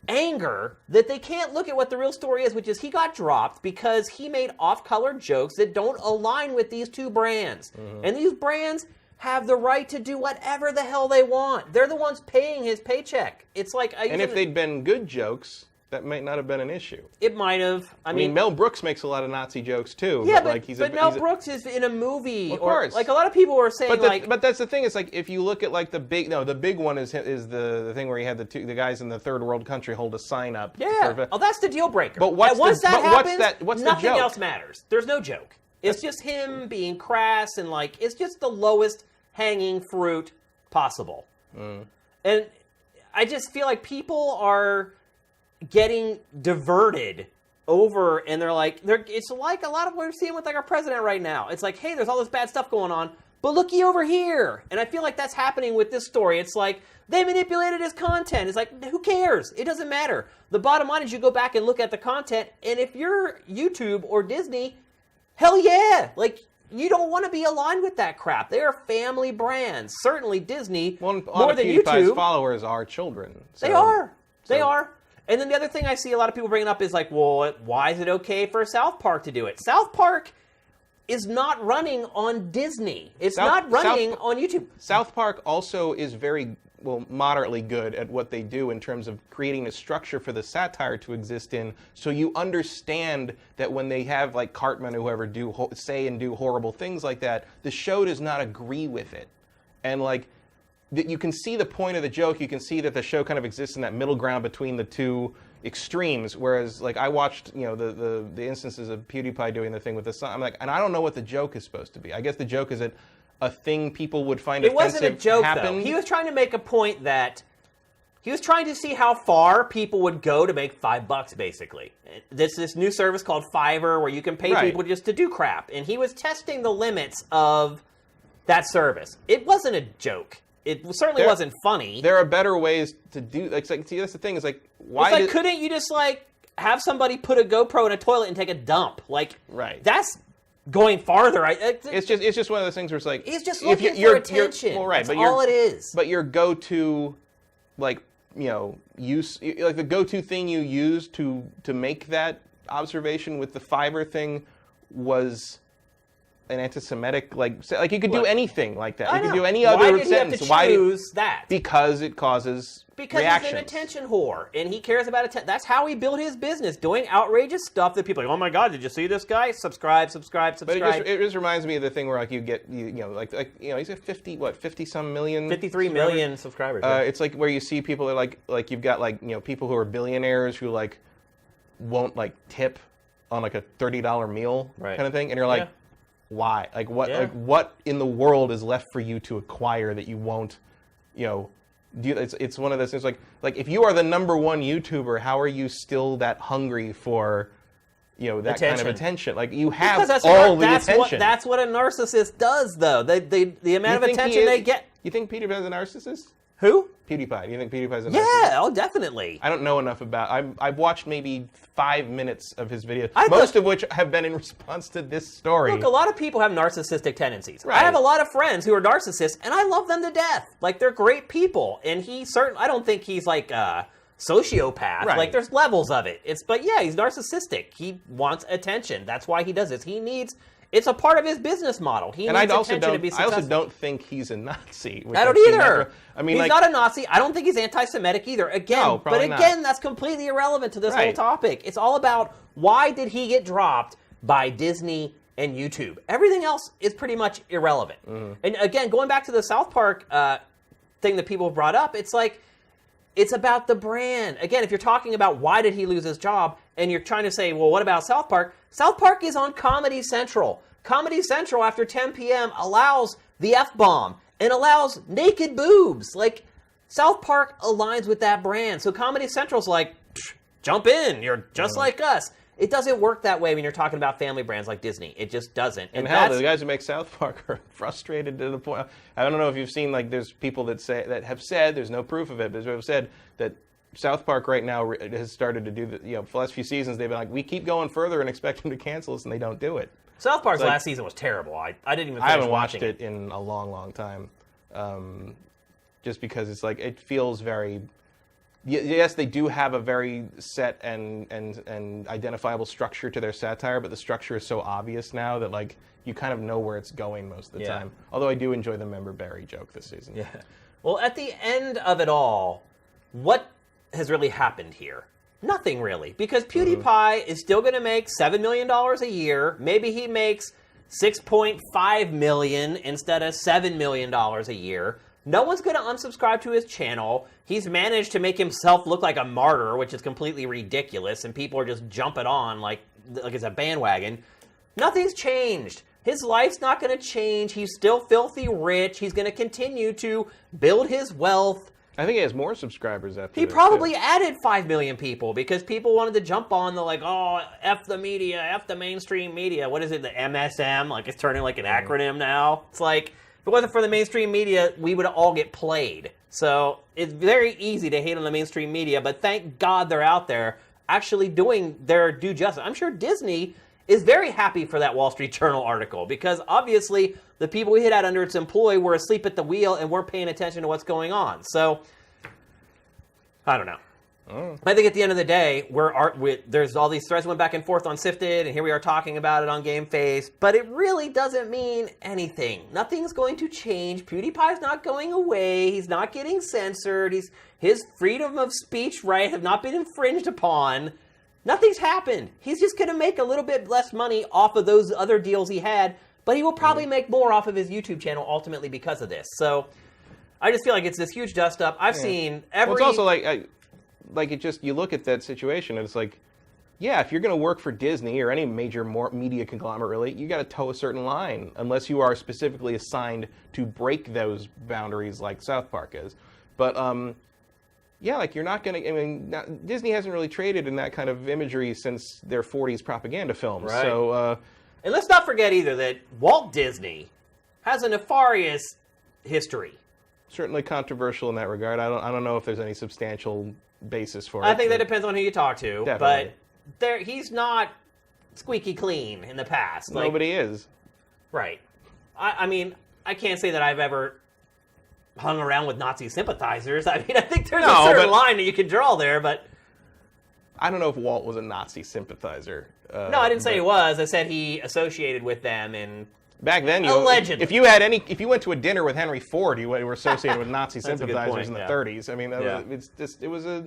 anger that they can't look at what the real story is, which is he got dropped because he made off-color jokes that don't align with these two brands. And these brands have the right to do whatever the hell they want. They're the ones paying his paycheck. It's like... And if they'd been good jokes... that might not have been an issue. It might have. I mean, Mel Brooks makes a lot of Nazi jokes too. Yeah, but Mel Brooks is in a movie. Of course. Like a lot of people were saying, but that's the thing. It's like if you look at like the big one is the thing where he had the guys in the third world country hold a sign up. Yeah. That's the deal breaker. But once that happens, nothing else matters. There's no joke. It's just him being crass and like it's just the lowest hanging fruit possible. And I just feel like people are getting diverted over, and it's like a lot of what we're seeing with like our president right now. It's like, hey, there's all this bad stuff going on, but looky over here. And I feel like that's happening with this story. It's like they manipulated his content. It's like, who cares? It doesn't matter. The bottom line is you go back and look at the content, and if you're YouTube or Disney, hell yeah, like you don't want to be aligned with that crap. They are family brands. Certainly Disney, more than YouTube. Followers are children. So, they are. And then the other thing I see a lot of people bringing up is like, well, why is it okay for South Park to do it? South Park is not running on Disney. It's not running on YouTube. South Park also is moderately good at what they do in terms of creating a structure for the satire to exist in, so you understand that when they have like Cartman or whoever do horrible things like that, the show does not agree with it. And like, you can see the point of the joke. You can see that the show kind of exists in that middle ground between the two extremes. Whereas, like, I watched, the instances of PewDiePie doing the thing with the son. I'm like, and I don't know what the joke is supposed to be. I guess the joke is that a thing people would find it offensive wasn't a joke, happened. though. He was trying to make a point that he was trying to see how far people would go to make $5, basically. There's this new service called Fiverr where you can pay people just to do crap. And he was testing the limits of that service. It wasn't a joke. It certainly wasn't funny. There are better ways to do. Like, see, that's the thing. Is like, why? It's like, couldn't you just like have somebody put a GoPro in a toilet and take a dump? Like, that's going farther. It's just one of those things where it's like he's just looking for attention. Well, right, that's but all it is. But your go-to, like, use, like the go-to thing you used to make that observation with the Fiverr thing was an anti-Semitic, like you could do anything like that. You could do any other sentence. Why did he have to choose that? Because it causes reactions. He's an attention whore, and he cares about attention. That's how he built his business, doing outrageous stuff that people are like, oh my god, did you see this guy? Subscribe. But it just reminds me of the thing where like you get he's at 50-some million, 53 million subscribers. It's like where you see people that like you've got like people who are billionaires who like won't like tip on like a $30 meal kind of thing, and you're like. Why? Like what? Like what in the world is left for you to acquire that you won't, do? It's one of those things. Like if you are the #1 YouTuber, how are you still that hungry for, that kind of attention? Like you have all the attention. That's what a narcissist does, though. The amount of attention they get. You think PewDiePie is a narcissist? Who? PewDiePie. Do you think PewDiePie is a narcissist? Yeah, oh, definitely. I don't know enough about. I've watched maybe 5 minutes of his videos, most of which have been in response to this story. Look, a lot of people have narcissistic tendencies. Right. I have a lot of friends who are narcissists, and I love them to death. Like they're great people, and I don't think he's like a sociopath. Right. Like there's levels of it. But yeah, he's narcissistic. He wants attention. That's why he does this. It's a part of his business model. He needs attention to be successful. I also don't think he's a Nazi. I don't either. He's not a Nazi. I don't think he's anti-Semitic either. That's completely irrelevant to this whole topic. It's all about why did he get dropped by Disney and YouTube. Everything else is pretty much irrelevant. Mm-hmm. And again, going back to the South Park thing that people brought up, it's like, it's about the brand. Again, if you're talking about why did he lose his job, and you're trying to say, well, what about South Park? South Park is on Comedy Central. Comedy Central after 10 p.m. allows the F-bomb and allows naked boobs. Like, South Park aligns with that brand. So Comedy Central's like, jump in. You're just like us. It doesn't work that way when you're talking about family brands like Disney. It just doesn't. And hell, the guys who make South Park are frustrated to the point. I don't know if you've seen, like, there's people that have said, there's no proof of it, but have said that South Park right now has started to do for the last few seasons, they've been like, we keep going further and expect them to cancel us, and they don't do it. South Park's last season was terrible. I didn't even. I haven't watched it in a long, long time, just because it's like it feels very. Yes, they do have a very set and identifiable structure to their satire, but the structure is so obvious now that like you kind of know where it's going most of the time. Although I do enjoy the Member Berry joke this season. Yeah. Well, at the end of it all, what has really happened here? Nothing really, because PewDiePie is still going to make $7 million a year. Maybe he makes $6.5 million instead of $7 million a year. No one's going to unsubscribe to his channel. He's managed to make himself look like a martyr, which is completely ridiculous, and people are just jumping on like it's a bandwagon. Nothing's changed. His life's not going to change. He's still filthy rich. He's going to continue to build his wealth. I think he has more subscribers after He probably added 5 million people because people wanted to jump on the like, oh, F the media, F the mainstream media. What is it, the MSM? Like it's turning like an acronym now. It's like, if it wasn't for the mainstream media, we would all get played. So it's very easy to hate on the mainstream media, but thank God they're out there actually doing their due justice. I'm sure Disney is very happy for that Wall Street Journal article because obviously the people we had under its employ were asleep at the wheel and weren't paying attention to what's going on. So, I don't know. I think at the end of the day, there's all these threads went back and forth on Sifted, and here we are talking about it on GameFace, but it really doesn't mean anything. Nothing's going to change. PewDiePie's not going away. He's not getting censored. His freedom of speech rights have not been infringed upon. Nothing's happened. He's just going to make a little bit less money off of those other deals he had, but he will probably make more off of his YouTube channel ultimately because of this. So I just feel like it's this huge dust-up. I've seen every... Well, it's also like it just, you look at that situation and it's like, yeah, if you're going to work for Disney or any major media conglomerate, really, you got to toe a certain line, unless you are specifically assigned to break those boundaries, like South Park is. But yeah, like you're not going to. I mean, Disney hasn't really traded in that kind of imagery since their '40s propaganda films. Right. So, and let's not forget either that Walt Disney has a nefarious history. Certainly controversial in that regard. I don't know if there's any substantial basis for it. I think that depends on who you talk to. Definitely. But he's not squeaky clean in the past. Nobody is. Right. I mean, I can't say that I've ever hung around with Nazi sympathizers. I mean, I think there's a certain line that you can draw there, but... I don't know if Walt was a Nazi sympathizer. No, I didn't say he was. I said he associated with them and... Back then, allegedly. If you went to a dinner with Henry Ford, you were associated with Nazi sympathizers in the 30s. I mean, it was a,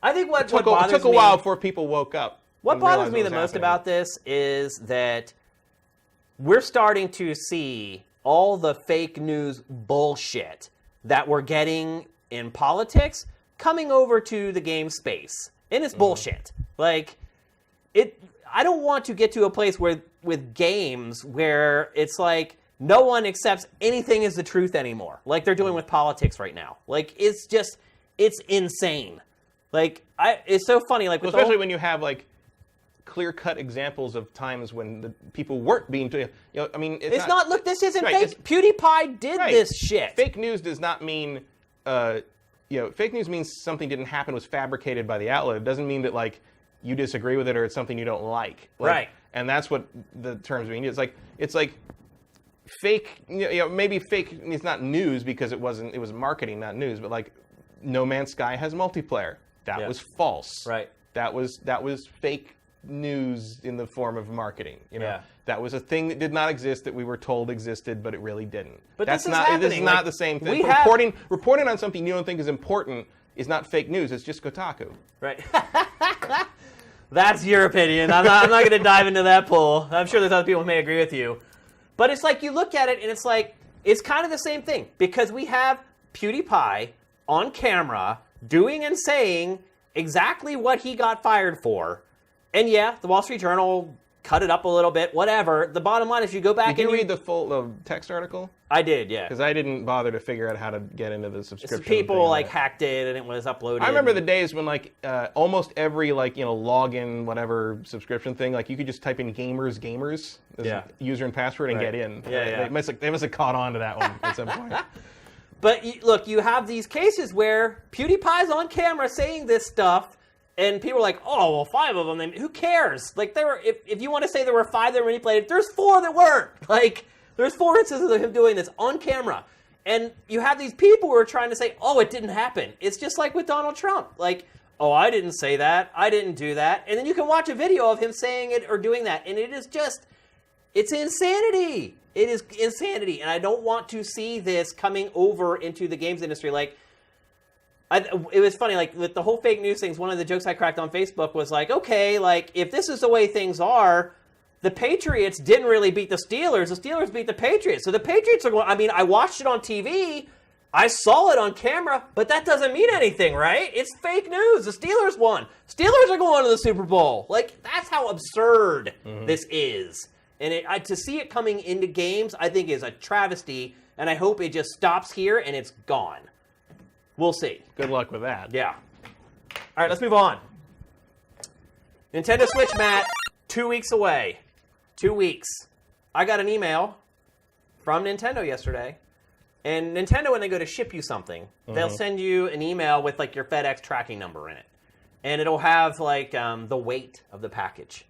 I think what took a while before people woke up. What bothers me the most about this is that we're starting to see all the fake news bullshit that we're getting in politics coming over to the game space, and it's bullshit. Like I don't want to get to a place where with games where it's like no one accepts anything as the truth anymore, like they're doing with politics right now. Like it's insane. Like it's so funny. Like especially when you have like clear-cut examples of times when the people weren't being. I mean, it's not. Look, this isn't fake. PewDiePie did this shit. Fake news does not mean. Fake news means something didn't happen, was fabricated by the outlet. It doesn't mean that like you disagree with it or it's something you don't like. Right. And that's what the terms mean. It's like fake. Maybe fake. It's not news because it was marketing, not news. But like, No Man's Sky has multiplayer. That was false. Right. That was fake news in the form of marketing. That was a thing that did not exist that we were told existed, but it really didn't. But this is happening. not the same thing. Reporting on something you don't think is important is not fake news. It's just Kotaku. Right. That's your opinion. I'm not going to dive into that pool. I'm sure there's other people who may agree with you. But it's like you look at it and it's like, it's kind of the same thing. Because we have PewDiePie on camera doing and saying exactly what he got fired for. And yeah, the Wall Street Journal cut it up a little bit, whatever. The bottom line is you go back Did you read the full text article? I did, yeah. Because I didn't bother to figure out how to get into the subscription. People hacked it and it was uploaded. I remember the days when almost every login whatever subscription thing, like you could just type in gamers as user and password and get in. Yeah. They must have caught on to that one at some point. But look, you have these cases where PewDiePie's on camera saying this stuff. And people are like, oh, well, 5 of them, who cares? Like, if you want to say there were 5 that were manipulated, there's 4 that weren't. Like, there's 4 instances of him doing this on camera. And you have these people who are trying to say, oh, it didn't happen. It's just like with Donald Trump. Like, oh, I didn't say that. I didn't do that. And then you can watch a video of him saying it or doing that. And it is just, it's insanity. It is insanity. And I don't want to see this coming over into the games industry. Like, it was funny, like, with the whole fake news things, one of the jokes I cracked on Facebook was like, okay, like, if this is the way things are, the Patriots didn't really beat the Steelers. The Steelers beat the Patriots. So the Patriots are going, I mean, I watched it on TV. I saw it on camera, but that doesn't mean anything, right? It's fake news. The Steelers won. Steelers are going to the Super Bowl. Like, that's how absurd this is. And to see it coming into games, I think is a travesty, and I hope it just stops here and it's gone. We'll see. Good luck with that. Yeah. All right, let's move on. Nintendo Switch, Matt, 2 weeks away. 2 weeks. I got an email from Nintendo yesterday. And Nintendo, when they go to ship you something, they'll send you an email with, like, your FedEx tracking number in it. And it'll have, like, the weight of the package.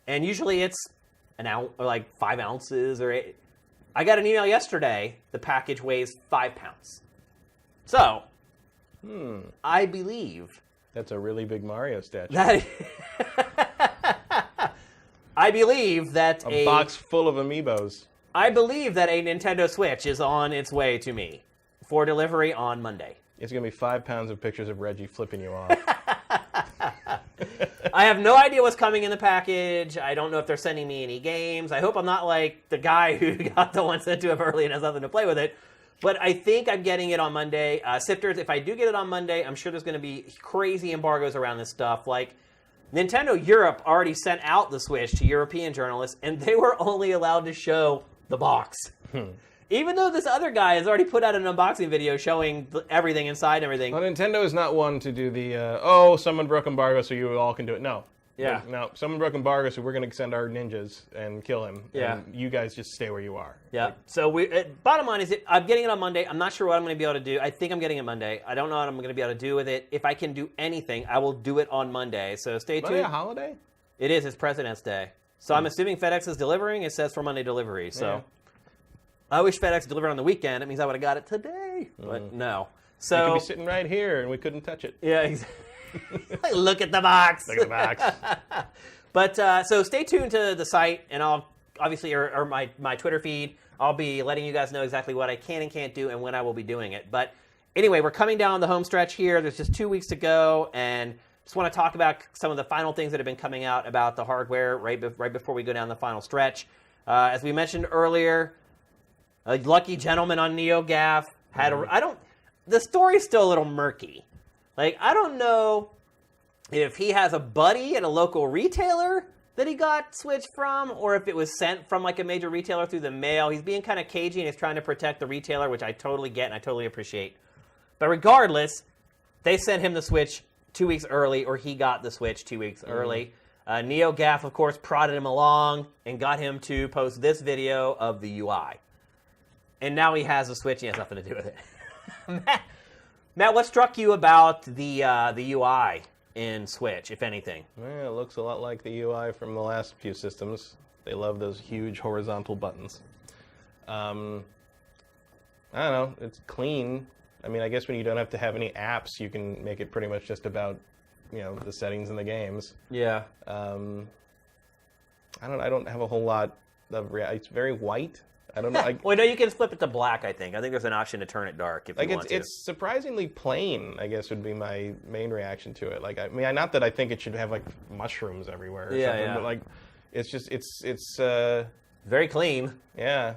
And usually it's an ounce, or like 5 ounces. I got an email yesterday. The package weighs 5 pounds. So... I believe... That's a really big Mario statue. I believe that a box full of amiibos. I believe that a Nintendo Switch is on its way to me for delivery on Monday. It's going to be 5 pounds of pictures of Reggie flipping you off. I have no idea what's coming in the package. I don't know if they're sending me any games. I hope I'm not like the guy who got the one sent to him early and has nothing to play with it. But I think I'm getting it on Monday. Sifters, if I do get it on Monday, I'm sure there's going to be crazy embargoes around this stuff. Like, Nintendo Europe already sent out the Switch to European journalists, and they were only allowed to show the box. Even though this other guy has already put out an unboxing video showing everything inside and everything. Well, Nintendo is not one to do the, someone broke embargo so you all can do it. No. Yeah. No, someone broke embargo so we're going to send our ninjas and kill him. Yeah. And you guys just stay where you are. Yeah. So bottom line is I'm getting it on Monday. I'm not sure what I'm going to be able to do. I think I'm getting it Monday. I don't know what I'm going to be able to do with it. If I can do anything, I will do it on Monday. So stay tuned. Monday a holiday? It is. It's President's Day. So I'm assuming FedEx is delivering. It says for Monday delivery. So. Yeah. I wish FedEx delivered on the weekend. It means I would have got it today, but no. So you could be sitting right here, and we couldn't touch it. Yeah, exactly. Look at the box. Look at the box. But so stay tuned to the site, and I'll obviously or my Twitter feed. I'll be letting you guys know exactly what I can and can't do, and when I will be doing it. But anyway, we're coming down the home stretch here. There's just 2 weeks to go, and just want to talk about some of the final things that have been coming out about the hardware right before we go down the final stretch. As we mentioned earlier. A lucky gentleman on NeoGAF had the story's still a little murky. Like, I don't know if he has a buddy at a local retailer that he got Switch from, or if it was sent from like a major retailer through the mail. He's being kind of cagey and he's trying to protect the retailer, which I totally get and I totally appreciate. But regardless, they sent him the Switch 2 weeks early, or he got the Switch 2 weeks early. NeoGAF, of course, prodded him along and got him to post this video of the UI. And now he has a Switch, and he has nothing to do with it. Matt, what struck you about the UI in Switch, if anything? Well, it looks a lot like the UI from the last few systems. They love those huge horizontal buttons. I don't know. It's clean. I mean, I guess when you don't have to have any apps, you can make it pretty much just about, the settings in the games. Yeah. I don't have a whole lot of. It's very white. I don't know. Well, no, you can flip it to black, I think. I think there's an option to turn it dark if you want to. It's surprisingly plain, I guess, would be my main reaction to it. Like, I mean, not that I think it should have, like, mushrooms everywhere or something, but, like, it's just, it's very clean. Yeah.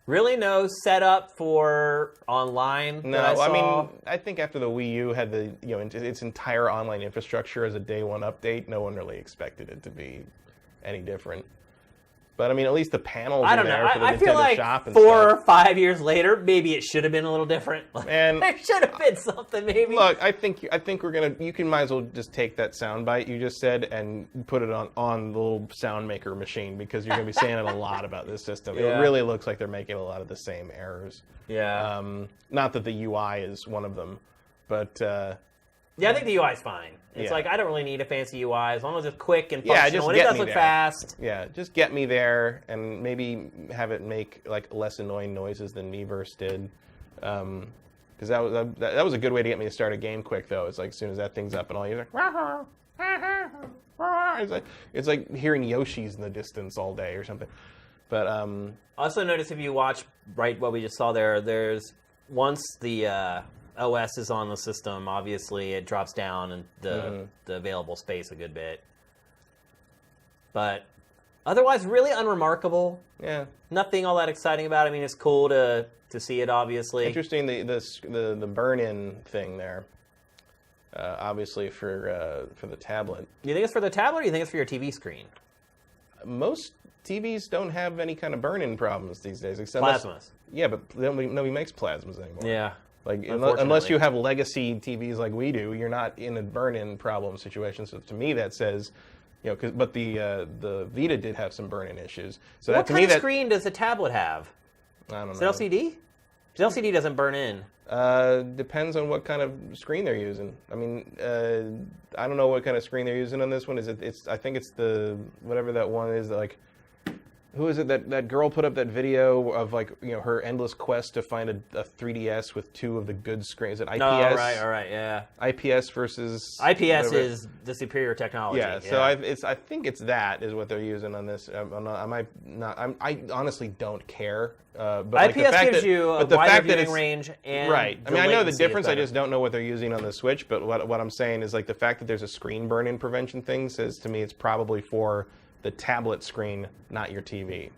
Really no setup for online? No, I mean, I think after the Wii U had the, its entire online infrastructure as a day one update, no one really expected it to be any different. But I mean, at least the panels are there for the I feel Nintendo like Shop and 4 or 5 years later, maybe it should have been a little different. And there should have been something, maybe. Look, I think we're gonna. You might as well just take that soundbite you just said and put it on the little sound maker machine, because you're gonna be saying it a lot about this system. Yeah. It really looks like they're making a lot of the same errors. Yeah. Not that the UI is one of them, but. Yeah, I think the UI is fine. It's like, I don't really need a fancy UI as long as it's quick and functional. Yeah, just and it does look fast. Yeah, just get me there and maybe have it make like less annoying noises than Miiverse did. Because that was a good way to get me to start a game quick, though. It's like as soon as that thing's up and all, you're like, it's like hearing Yoshi's in the distance all day or something. But also notice if you watch what we just saw there's once the OS is on the system, obviously it drops down and the available space a good bit. But otherwise, really unremarkable. Yeah. Nothing all that exciting about it. I mean, it's cool to see it, obviously. Interesting, the burn-in thing there. Obviously for the tablet. Do you think it's for the tablet, or do you think it's for your TV screen? Most TVs don't have any kind of burn-in problems these days. Except Plasmas. Yeah, but nobody makes plasmas anymore. Yeah. Like, unless you have legacy TVs like we do, you're not in a burn-in problem situation. So to me, that says, but the Vita did have some burn-in issues. So what kind of screen does the tablet have? I don't know. Is it LCD? The LCD doesn't burn in. Depends on what kind of screen they're using. I mean, I don't know what kind of screen they're using on this one. I think it's the whatever that one is. Like, who is it that girl put up that video of her endless quest to find a 3DS with two of the good screens? Is it IPS? Oh, all right, yeah. IPS versus IPS whatever. Is the superior technology. Yeah, so I think it's that is what they're using on this. I honestly don't care. But IPS gives you a wider viewing range and right. I mean, I know the difference. I just don't know what they're using on the Switch. But what I'm saying is the fact that there's a screen burn-in prevention thing says to me it's probably for the tablet screen, not your TV,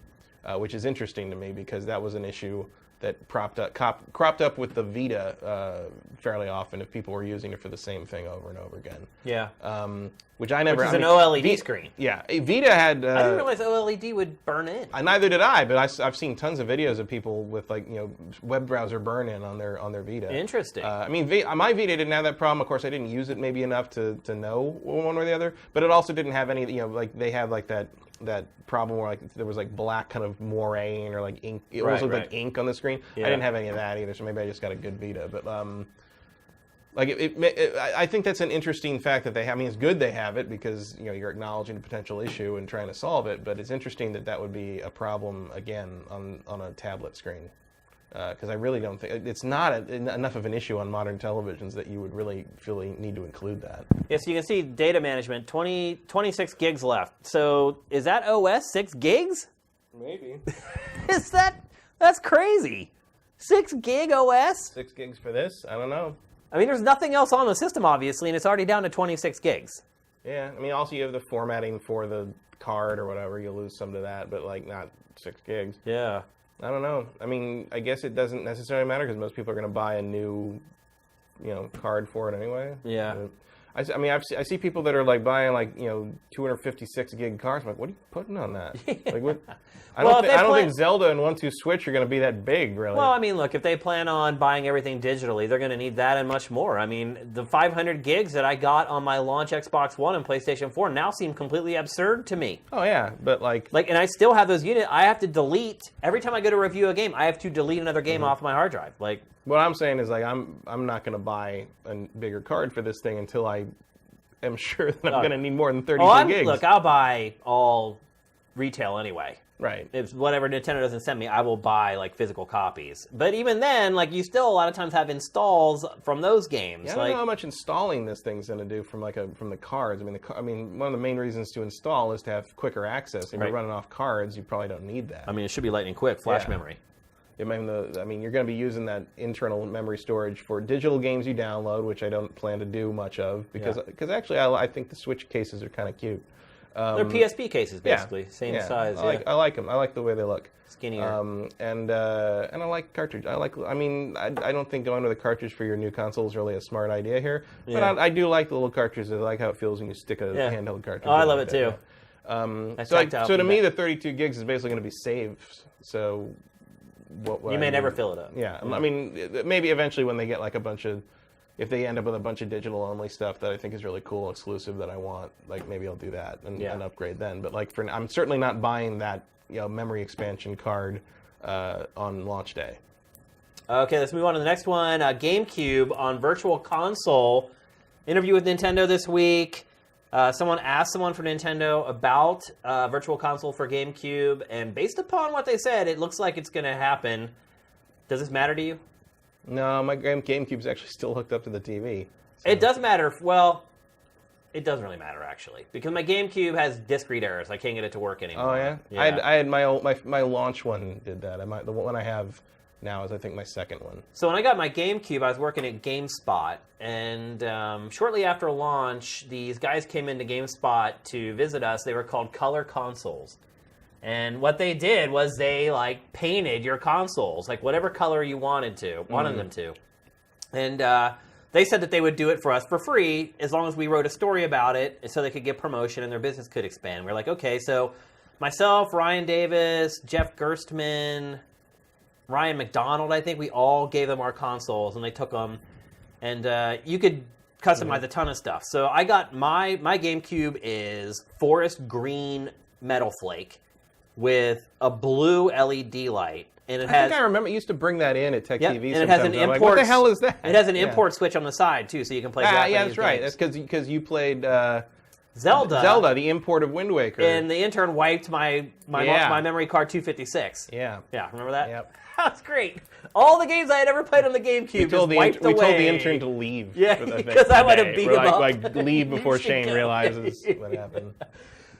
which is interesting to me because that was an issue that cropped up with the Vita fairly often if people were using it for the same thing over and over again. Yeah. Which I never. Which is an OLED screen. Yeah, Vita had. I didn't realize OLED would burn in. Neither did I, but I've seen tons of videos of people with web browser burn in on their Vita. Interesting. I mean, my Vita didn't have that problem. Of course, I didn't use it maybe enough to know one or the other. But it also didn't have any. They have that problem where there was black kind of moraine or ink. It almost looked like ink on the screen. Yeah. I didn't have any of that either, so maybe I just got a good Vita. But I think that's an interesting fact that they have. I mean, it's good they have it because you're acknowledging a potential issue and trying to solve it. But it's interesting that would be a problem again on a tablet screen because I really don't think it's not enough of an issue on modern televisions that you would really need to include that. Yeah, so you can see data management 26 gigs left. So is that OS 6 gigs? Maybe. That's crazy. 6 gig OS? 6 gigs for this? I don't know. I mean, there's nothing else on the system, obviously, and it's already down to 26 gigs. Yeah, I mean, also you have the formatting for the card or whatever. You'll lose some to that, but not 6 gigs. Yeah. I don't know. I mean, I guess it doesn't necessarily matter because most people are going to buy a new, card for it anyway. Yeah. I see people that are buying 256 gig cards. I'm like, what are you putting on that? What? I don't think Zelda and 1-2 Switch are going to be that big, really. Well, I mean, look, if they plan on buying everything digitally, they're going to need that and much more. I mean, the 500 gigs that I got on my launch Xbox One and PlayStation 4 now seem completely absurd to me. Oh yeah, but and I still have those units. I have to delete every time I go to review a game. I have to delete another game off my hard drive. What I'm saying is I'm not going to buy a bigger card for this thing until I am sure that I'm going to need more than 32 gigs. Look, I'll buy all retail anyway. Right. If whatever Nintendo doesn't send me, I will buy physical copies. But even then, you still a lot of times have installs from those games. Yeah, I don't know how much installing this thing's going to do from the cards. I mean, one of the main reasons to install is to have quicker access. If you're running off cards, you probably don't need that. I mean, it should be lightning quick, flash memory. I mean, you're going to be using that internal memory storage for digital games you download, which I don't plan to do much of because actually I think the Switch cases are kind of cute. They're PSP cases, basically, same size. I like them. I like the way they look. Skinnier. And I like cartridge. I don't think going to the cartridge for your new console is really a smart idea here. But I do like the little cartridges. I like how it feels when you stick a handheld cartridge. Oh, I love it too. So to me, the 32 gigs is basically going to be saved. So you may never fill it up. Yeah, I mean, maybe eventually when they get a bunch of. If they end up with a bunch of digital-only stuff that I think is really cool, exclusive that I want, maybe I'll do that and upgrade then. But I'm certainly not buying that memory expansion card on launch day. Okay, let's move on to the next one. GameCube on Virtual Console. Interview with Nintendo this week. Someone asked someone from Nintendo about Virtual Console for GameCube, and based upon what they said, it looks like it's going to happen. Does this matter to you? No, my GameCube's actually still hooked up to the TV. So. It does matter. Well, it doesn't really matter, actually, because my GameCube has disk read errors. I can't get it to work anymore. Oh, yeah? I had my launch one did that. The one I have now is, I think, my second one. So when I got my GameCube, I was working at GameSpot, and shortly after launch, these guys came into GameSpot to visit us. They were called Color Consoles. And what they did was they painted your consoles whatever color you wanted them to, and they said that they would do it for us for free as long as we wrote a story about it, so they could get promotion and their business could expand. We're like, okay, so myself, Ryan Davis, Jeff Gerstmann, Ryan McDonald, I think we all gave them our consoles and they took them, and you could customize a ton of stuff. So I got my GameCube is forest green metal flake with a blue LED light, and I think I remember it used to bring that in at Tech TV. And it has an import. What the hell is that? It has an import switch on the side too, so you can play. Yeah, that's right. That's because you played Zelda, the import of Wind Waker, and the intern wiped my memory card 256. Yeah, remember that? Yep. That's great. All the games I had ever played on the GameCube just wiped away. We told the intern to leave. Yeah, because I might have beat him up. Leave before Shane realizes what happened.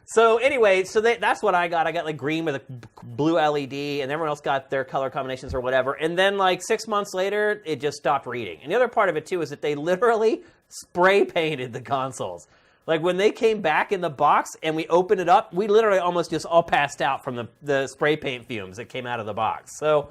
So anyway, that's what I got. I got green with a blue LED, and everyone else got their color combinations or whatever. And then 6 months later, it just stopped reading. And the other part of it too is that they literally spray painted the consoles. When they came back in the box and we opened it up, we literally almost just all passed out from the spray paint fumes that came out of the box. So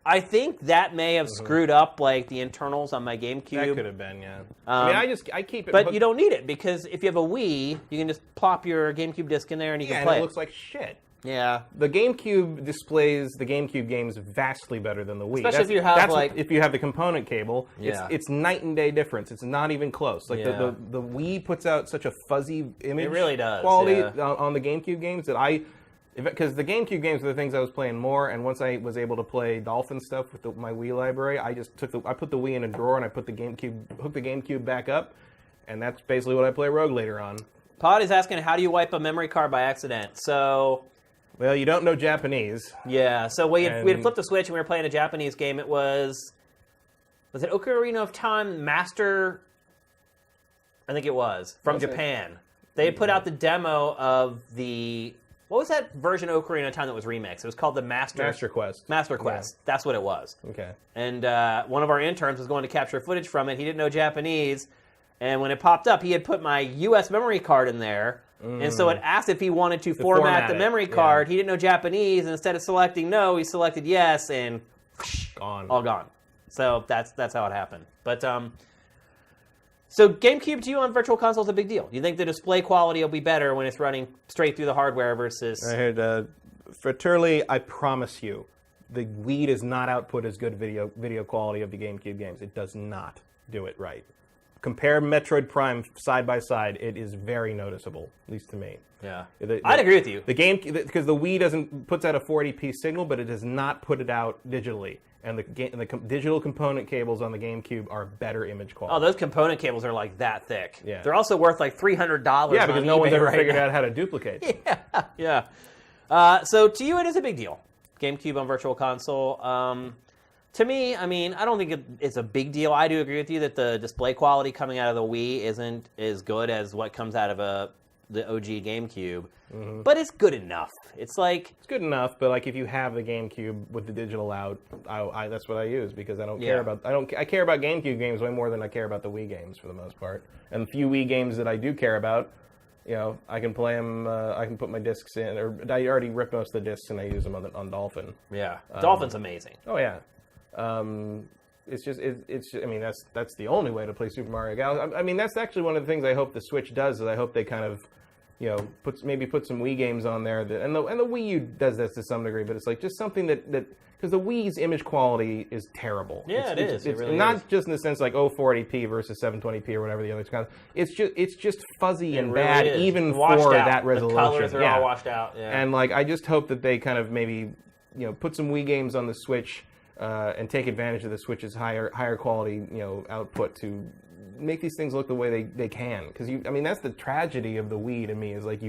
I think that may have screwed up like the internals on my GameCube. That could have been, yeah. I mean, I keep it. But you don't need it because if you have a Wii, you can just plop your GameCube disc in there and you can play and it looks like shit. Yeah. The GameCube displays the GameCube games vastly better than the Wii. Especially if you have if you have the component cable, it's night and day difference. It's not even close. Like the Wii puts out such a fuzzy image quality on the GameCube games that because the GameCube games are the things I was playing more, and once I was able to play Dolphin stuff with my Wii library, I put the Wii in a drawer and I put hooked the GameCube back up, and that's basically what I play Rogue later on. Pod is asking, how do you wipe a memory card by accident? So... Well, you don't know Japanese. Yeah, so we had flipped the switch and we were playing a Japanese game. It was it Ocarina of Time Master? I think it was, from Japan. They had put out the demo of what was that version of Ocarina of Time that was remixed? It was called the Master Quest. Master Quest. Yeah. That's what it was. Okay. And one of our interns was going to capture footage from it. He didn't know Japanese. And when it popped up, he had put my U.S. memory card in there. And so it asked if he wanted to format the memory card. He didn't know Japanese, and instead of selecting no, he selected yes, and all gone. So that's how it happened. But so GameCube to you on Virtual Console is a big deal. You think the display quality will be better when it's running straight through the hardware versus... I heard, for Turley, I promise you, the Wii does not output as good video quality of the GameCube games. It does not do it right. Compare Metroid Prime side by side; it is very noticeable, at least to me. Yeah, I'd agree with you. Because the Wii puts out a 480p signal, but it does not put it out digitally, and the digital component cables on the GameCube are better image quality. Oh, those component cables are like that thick. Yeah, they're also worth like $300. Yeah, because no one's ever figured out how to duplicate. Yeah. So to you, it is a big deal. GameCube on Virtual Console. To me, I mean, I don't think it's a big deal. I do agree with you that the display quality coming out of the Wii isn't as good as what comes out of the OG GameCube, but it's good enough. It's good enough, but like if you have the GameCube with the digital out, that's what I use because I don't care about I care about GameCube games way more than I care about the Wii games for the most part. And the few Wii games that I do care about, I can play them. I can put my discs in, or I already ripped most of the discs and I use them on Dolphin. Yeah, Dolphin's amazing. Oh yeah. It's I mean, that's the only way to play Super Mario Galaxy. I mean, that's actually one of the things I hope the Switch does. Is I hope they kind of, put some Wii games on there. And the Wii U does this to some degree, but it's like just something that because the Wii's image quality is terrible. Yeah, it is. It's really not just in the sense like 480p versus 720p or whatever the other kind of. It's just fuzzy and really bad even for that resolution. The colors are all washed out. Yeah. And like I just hope that they kind of maybe put some Wii games on the Switch. And take advantage of the Switch's higher quality output to make these things look the way they can. Because I mean that's the tragedy of the Wii to me is like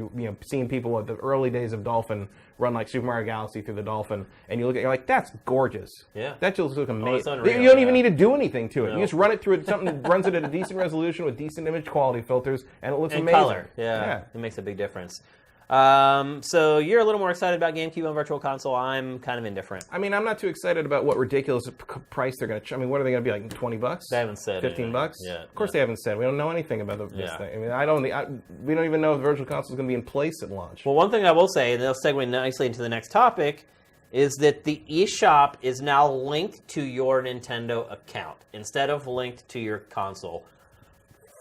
seeing people at the early days of Dolphin run like Super Mario Galaxy through the Dolphin, and you're like that's gorgeous. Yeah, that just looks amazing. Unreal, you don't even need to do anything to it. No. You just run it through something that runs it at a decent resolution with decent image quality filters, and it looks amazing. Color, yeah, it makes a big difference. So you're a little more excited about GameCube on Virtual Console. I'm kind of indifferent. I mean, I'm not too excited about what ridiculous price they're going to. I mean, what are they going to be like? $20? They haven't said. $15? Yeah. Of course, they haven't said. We don't know anything about this thing. I mean, we don't even know if the Virtual Console is going to be in place at launch. Well, one thing I will say, and they'll segue nicely into the next topic, is that the eShop is now linked to your Nintendo account instead of linked to your console.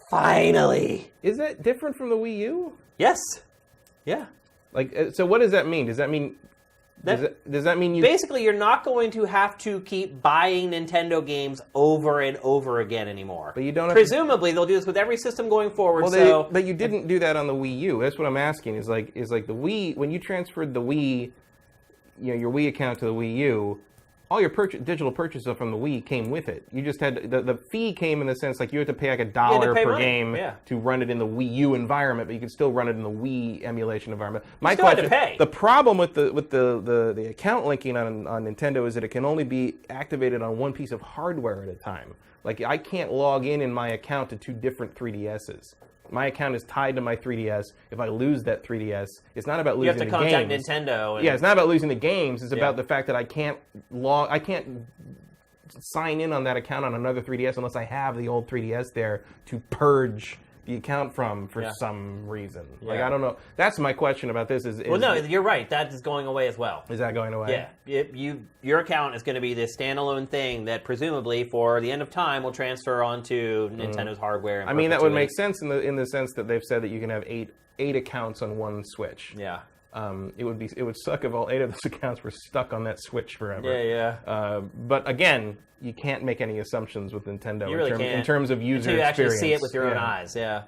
Finally, is that different from the Wii U? Yes. Yeah. Like, so what does that mean? Does that mean does that mean you basically you're not going to have to keep buying Nintendo games over and over again anymore? But you don't. Presumably, they'll do this with every system going forward. Well, but you didn't do that on the Wii U. That's what I'm asking. Is like the Wii when you transferred the Wii, your Wii account to the Wii U. All your digital purchases from the Wii came with it. You just had the fee came in the sense like you had to pay like $1 per game to run it in the Wii U environment, but you could still run it in the Wii emulation environment. My question: the problem with the account linking on Nintendo is that it can only be activated on one piece of hardware at a time. Like I can't log in my account to two different 3DSs. My account is tied to my 3DS. If I lose that 3DS, it's not about losing the games. You have to contact Nintendo. Yeah, it's not about losing the games. It's about the fact that I can't sign in on that account on another 3DS unless I have the old 3DS there to purge the account from for some reason. Like, Yeah. I don't know. That's my question about this is Well, no, you're right. That is going away as well. Is that going away? Yeah. Your account is going to be this standalone thing that presumably for the end of time will transfer onto Nintendo's hardware. And I mean, that would make sense in the sense that they've said that you can have eight accounts on one Switch. Yeah. It would suck if all 8 of those accounts were stuck on that Switch forever. Yeah. But again, you can't make any assumptions with Nintendo You really can't. in terms of user Until you experience. actually see it with your own eyes. Yeah.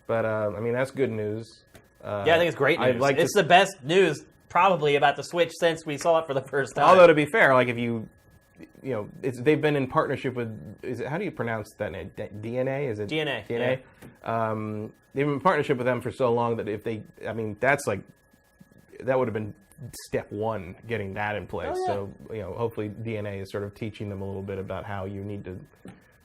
But I mean, that's good news. Yeah, I think it's great news. It's the best news probably about the Switch since we saw it for the first time. Although to be fair, like if they've been in partnership with. How do you pronounce that name? DNA? Is it DNA? DNA. Yeah. They've been in partnership with them for so long that that would have been step one, getting that in place. Oh, yeah. So hopefully DNA is sort of teaching them a little bit about how you need to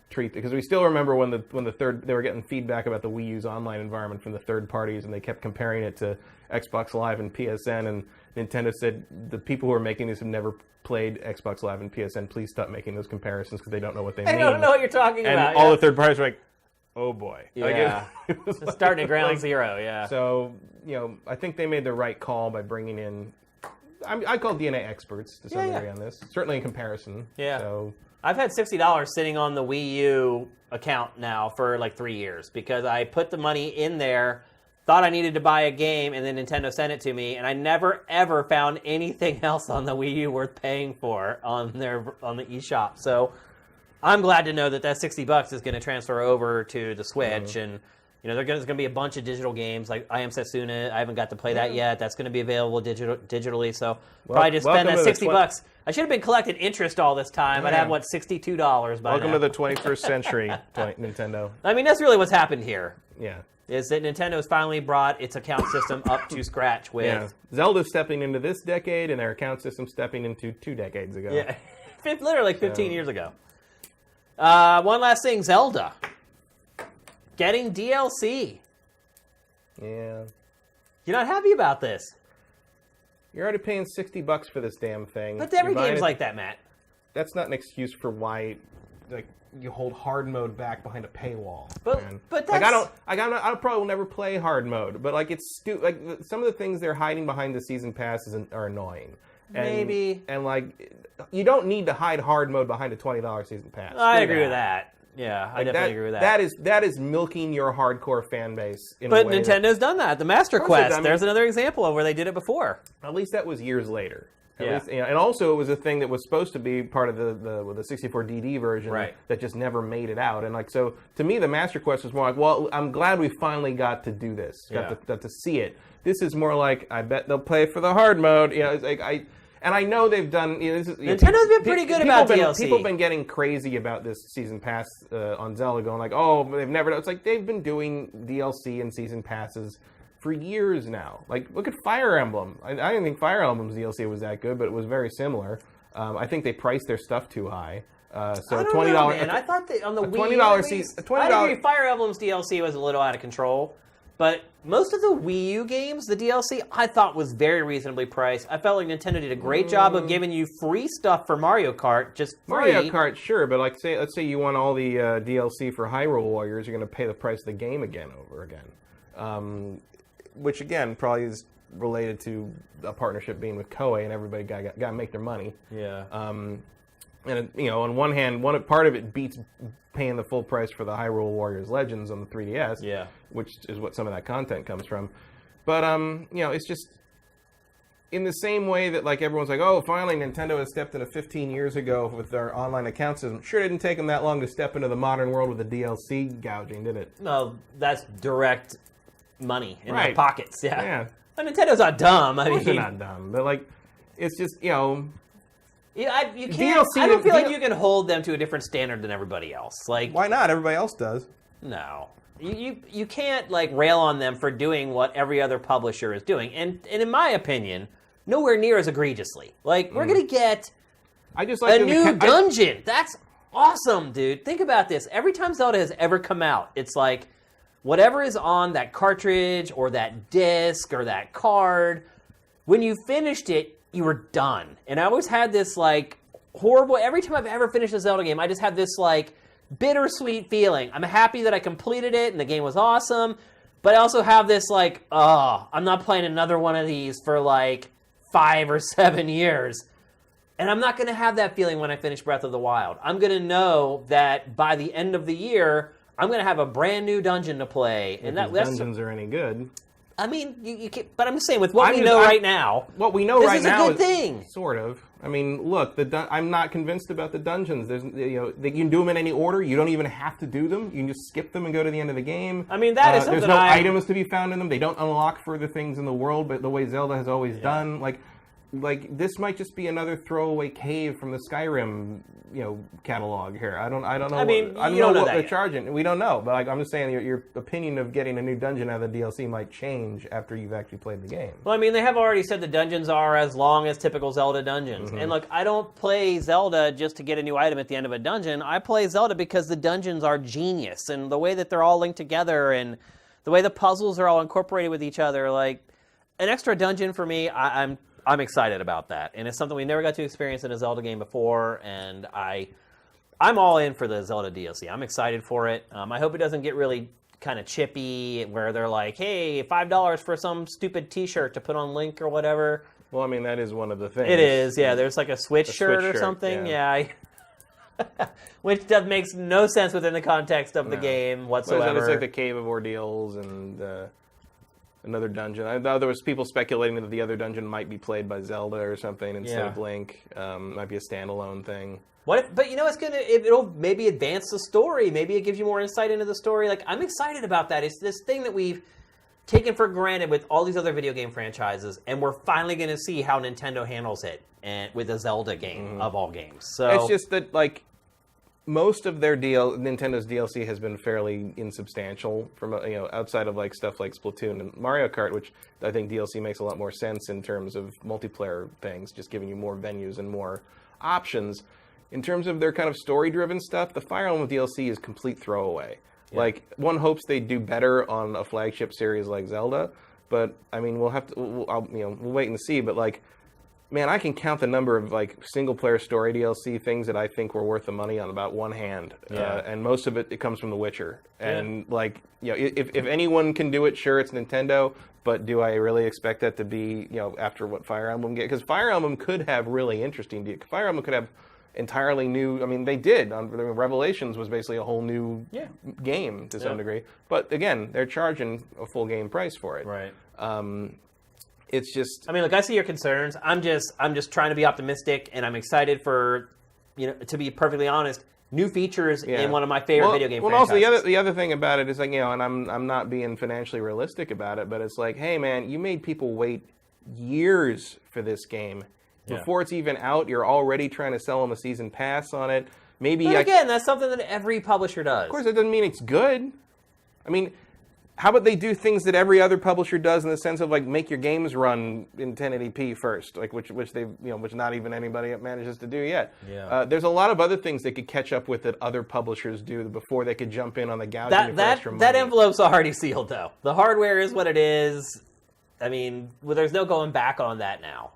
treat, because we still remember when they were getting feedback about the Wii U's online environment from the third parties, and they kept comparing it to Xbox Live and PSN, and Nintendo said the people who are making this have never played Xbox Live and PSN. Please stop making those comparisons because they don't know what they mean. I don't know what you're talking and about. all the third parties were like, oh boy. Yeah. It's starting at ground zero, yeah. So, I think they made the right call by bringing in, I call DNA experts to some degree on this, certainly in comparison. Yeah. So I've had $60 sitting on the Wii U account now for like 3 years because I put the money in there, thought I needed to buy a game, and then Nintendo sent it to me, and I never ever found anything else on the Wii U worth paying for on the eShop. So I'm glad to know that $60 is going to transfer over to the Switch, and there's going to be a bunch of digital games like I Am Setsuna. I haven't got to play that yet. That's going to be available digitally. So probably just spend that $60. I should have been collecting interest all this time. I'd have $62 by welcome now. to the 21st century, Nintendo. I mean, that's really what's happened here. Yeah. Is that Nintendo's finally brought its account system up to scratch with. Yeah. Zelda's stepping into this decade, and their account system stepping into 2 decades ago. Yeah, literally 15 years ago. One last thing, Zelda. Getting DLC. Yeah. You're not happy about this. You're already paying $60 for this damn thing. But every game's like that, Matt. That's not an excuse for why, you hold hard mode back behind a paywall. But that's... I probably will never play hard mode, but it's stupid. Some of the things they're hiding behind the season passes are annoying. Maybe. And you don't need to hide hard mode behind a $20 season pass. I agree with that. Yeah, I definitely agree with that. That is milking your hardcore fan base. But Nintendo's done that. The Master Quest. There's another example of where they did it before. At least that was years later. At least, and also it was a thing that was supposed to be part of the 64DD version that just never made it out. And so to me, the Master Quest was more like, well, I'm glad we finally got to do this, got to see it. This is more like, I bet they'll play for the hard mode. It's like and I know they've done. Nintendo been pretty good about DLC. People have been getting crazy about this season pass on Zelda, going like, "Oh, they've never." It's like they've been doing DLC and season passes for years now. Look at Fire Emblem. I didn't think Fire Emblem's DLC was that good, but it was very similar. I think they priced their stuff too high. So $20. Man, I thought that on the Wii $20 season. I agree. Fire Emblem's DLC was a little out of control. But most of the Wii U games, the DLC, I thought was very reasonably priced. I felt like Nintendo did a great job of giving you free stuff for Mario Kart, just free. Mario Kart, sure, but let's say you want all the DLC for Hyrule Warriors, you're going to pay the price of the game over again. Which, again, probably is related to a partnership being with Koei, and everybody got to make their money. Yeah. And on one hand, part of it beats paying the full price for the Hyrule Warriors Legends on the 3DS, which is what some of that content comes from. But it's just in the same way that everyone's like, oh, finally Nintendo has stepped into 15 years ago with their online account system. Sure, it didn't take them that long to step into the modern world with the DLC gouging, did it? No, that's direct money in their Right. pockets. Yeah. But Nintendo's not dumb. I mean, They're not dumb, but it's just you can't. DLC I don't feel like you can hold them to a different standard than everybody else. Why not? Everybody else does. No. You can't rail on them for doing what every other publisher is doing, and in my opinion, nowhere near as egregiously. We're gonna get I just like a new dungeon. That's awesome, dude. Think about this. Every time Zelda has ever come out, it's like whatever is on that cartridge or that disc or that card, when you finished it, you were done. And I always had this horrible. Every time I've ever finished a Zelda game, I just have this bittersweet feeling. I'm happy that I completed it and the game was awesome, but I also have this like, I'm not playing another one of these for like 5 or 7 years. And I'm not going to have that feeling when I finish Breath of the Wild. I'm going to know that by the end of the year, I'm going to have a brand new dungeon to play. And if dungeons are any good. I mean, you can, but I'm just saying, with what we know right now, what we know right now is a good thing. Sort of. I mean, look, I'm not convinced about the dungeons. There's, you can do them in any order. You don't even have to do them. You can just skip them and go to the end of the game. I mean, that is something. There's no items to be found in them. They don't unlock further things in the world, but the way Zelda has always done. Like this might just be another throwaway cave from the Skyrim, catalog here. I don't know. I mean, I don't know what they're charging. We don't know, but I'm just saying your opinion of getting a new dungeon out of the DLC might change after you've actually played the game. Well, I mean, they have already said the dungeons are as long as typical Zelda dungeons. And look, I don't play Zelda just to get a new item at the end of a dungeon. I play Zelda because the dungeons are genius, and the way that they're all linked together, and the way the puzzles are all incorporated with each other. Like an extra dungeon for me, I'm excited about that, and it's something we never got to experience in a Zelda game before, and I'm all in for the Zelda DLC. I'm excited for it. I hope it doesn't get really kind of chippy, where they're like, hey, $5 for some stupid t-shirt to put on Link or whatever. Well, I mean, that is one of the things. It is, yeah. There's like a Switch shirt or something, yeah. Which makes no sense within the context of the game whatsoever. It's like the Cave of Ordeals and... another dungeon. I know there was people speculating that the other dungeon might be played by Zelda or something instead of Link. Might be a standalone thing. But it'll maybe advance the story. Maybe it gives you more insight into the story. Like, I'm excited about that. It's this thing that we've taken for granted with all these other video game franchises, and we're finally going to see how Nintendo handles it and with a Zelda game of all games. So it's just that, like, most of their Nintendo's DLC has been fairly insubstantial from outside of like stuff like Splatoon and Mario Kart, which I think DLC makes a lot more sense in terms of multiplayer things, just giving you more venues and more options. In terms of their kind of story-driven stuff, the Fire Emblem DLC is complete throwaway. Yeah. Like, one hopes they do better on a flagship series like Zelda, but I mean, we'll wait and see. But like, man, I can count the number of like single-player story DLC things that I think were worth the money on about one hand, and most of it comes from The Witcher. And like, if anyone can do it, sure, it's Nintendo. But do I really expect that to be after what Fire Emblem get? Because Fire Emblem could have really interesting. Fire Emblem could have entirely new. I mean, they did. Revelations was basically a whole new game to some degree. But again, they're charging a full game price for it. Right. It's just... I mean, look, I see your concerns. I'm just trying to be optimistic, and I'm excited for, to be perfectly honest, new features in one of my favorite video game franchises. Well, also the other thing about it is like, and I'm not being financially realistic about it, but it's like, hey man, you made people wait years for this game. Before it's even out, you're already trying to sell them a season pass on it. Maybe again, that's something that every publisher does. Of course, it doesn't mean it's good. I mean, how about they do things that every other publisher does in the sense of like make your games run in 1080p first, like which they which not even anybody manages to do yet. Yeah. There's a lot of other things they could catch up with that other publishers do before they could jump in on the gouging for extra money. That envelope's already sealed though. The hardware is what it is. I mean, there's no going back on that now.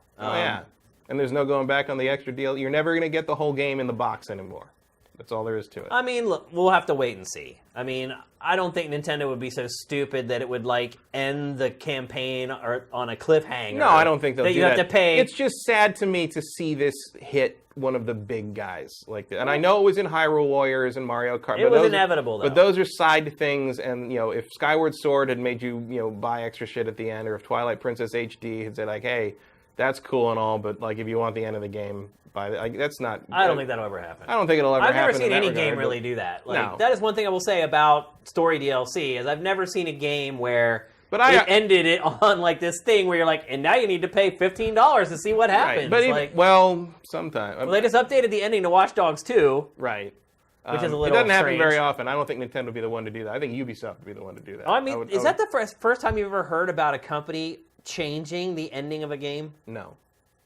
And there's no going back on the extra deal. You're never going to get the whole game in the box anymore. That's all there is to it. I mean, look, we'll have to wait and see. I mean, I don't think Nintendo would be so stupid that it would like end the campaign or on a cliffhanger. No, I don't think they'll do that. You have to pay. It's just sad to me to see this hit one of the big guys like that. And I know it was in Hyrule Warriors and Mario Kart. It was inevitable, though. But those are side things, and if Skyward Sword had made you buy extra shit at the end, or if Twilight Princess HD had said like, hey, that's cool and all, but like if you want the end of the game, that's not. I don't think that'll ever happen. I don't think it'll ever happen. I've never seen any game really do that. Like, that is one thing I will say about story DLC is I've never seen a game where it ended it on like this thing where you're like, and now you need to pay $15 to see what happens. Right. But sometimes. Well, they just updated the ending to Watch Dogs 2. Right. Which is a little It doesn't happen strange. very often. I don't think Nintendo would be the one to do that. I think Ubisoft would be the one to do that. Oh, I mean, is that the first time you've ever heard about a company changing the ending of a game? No.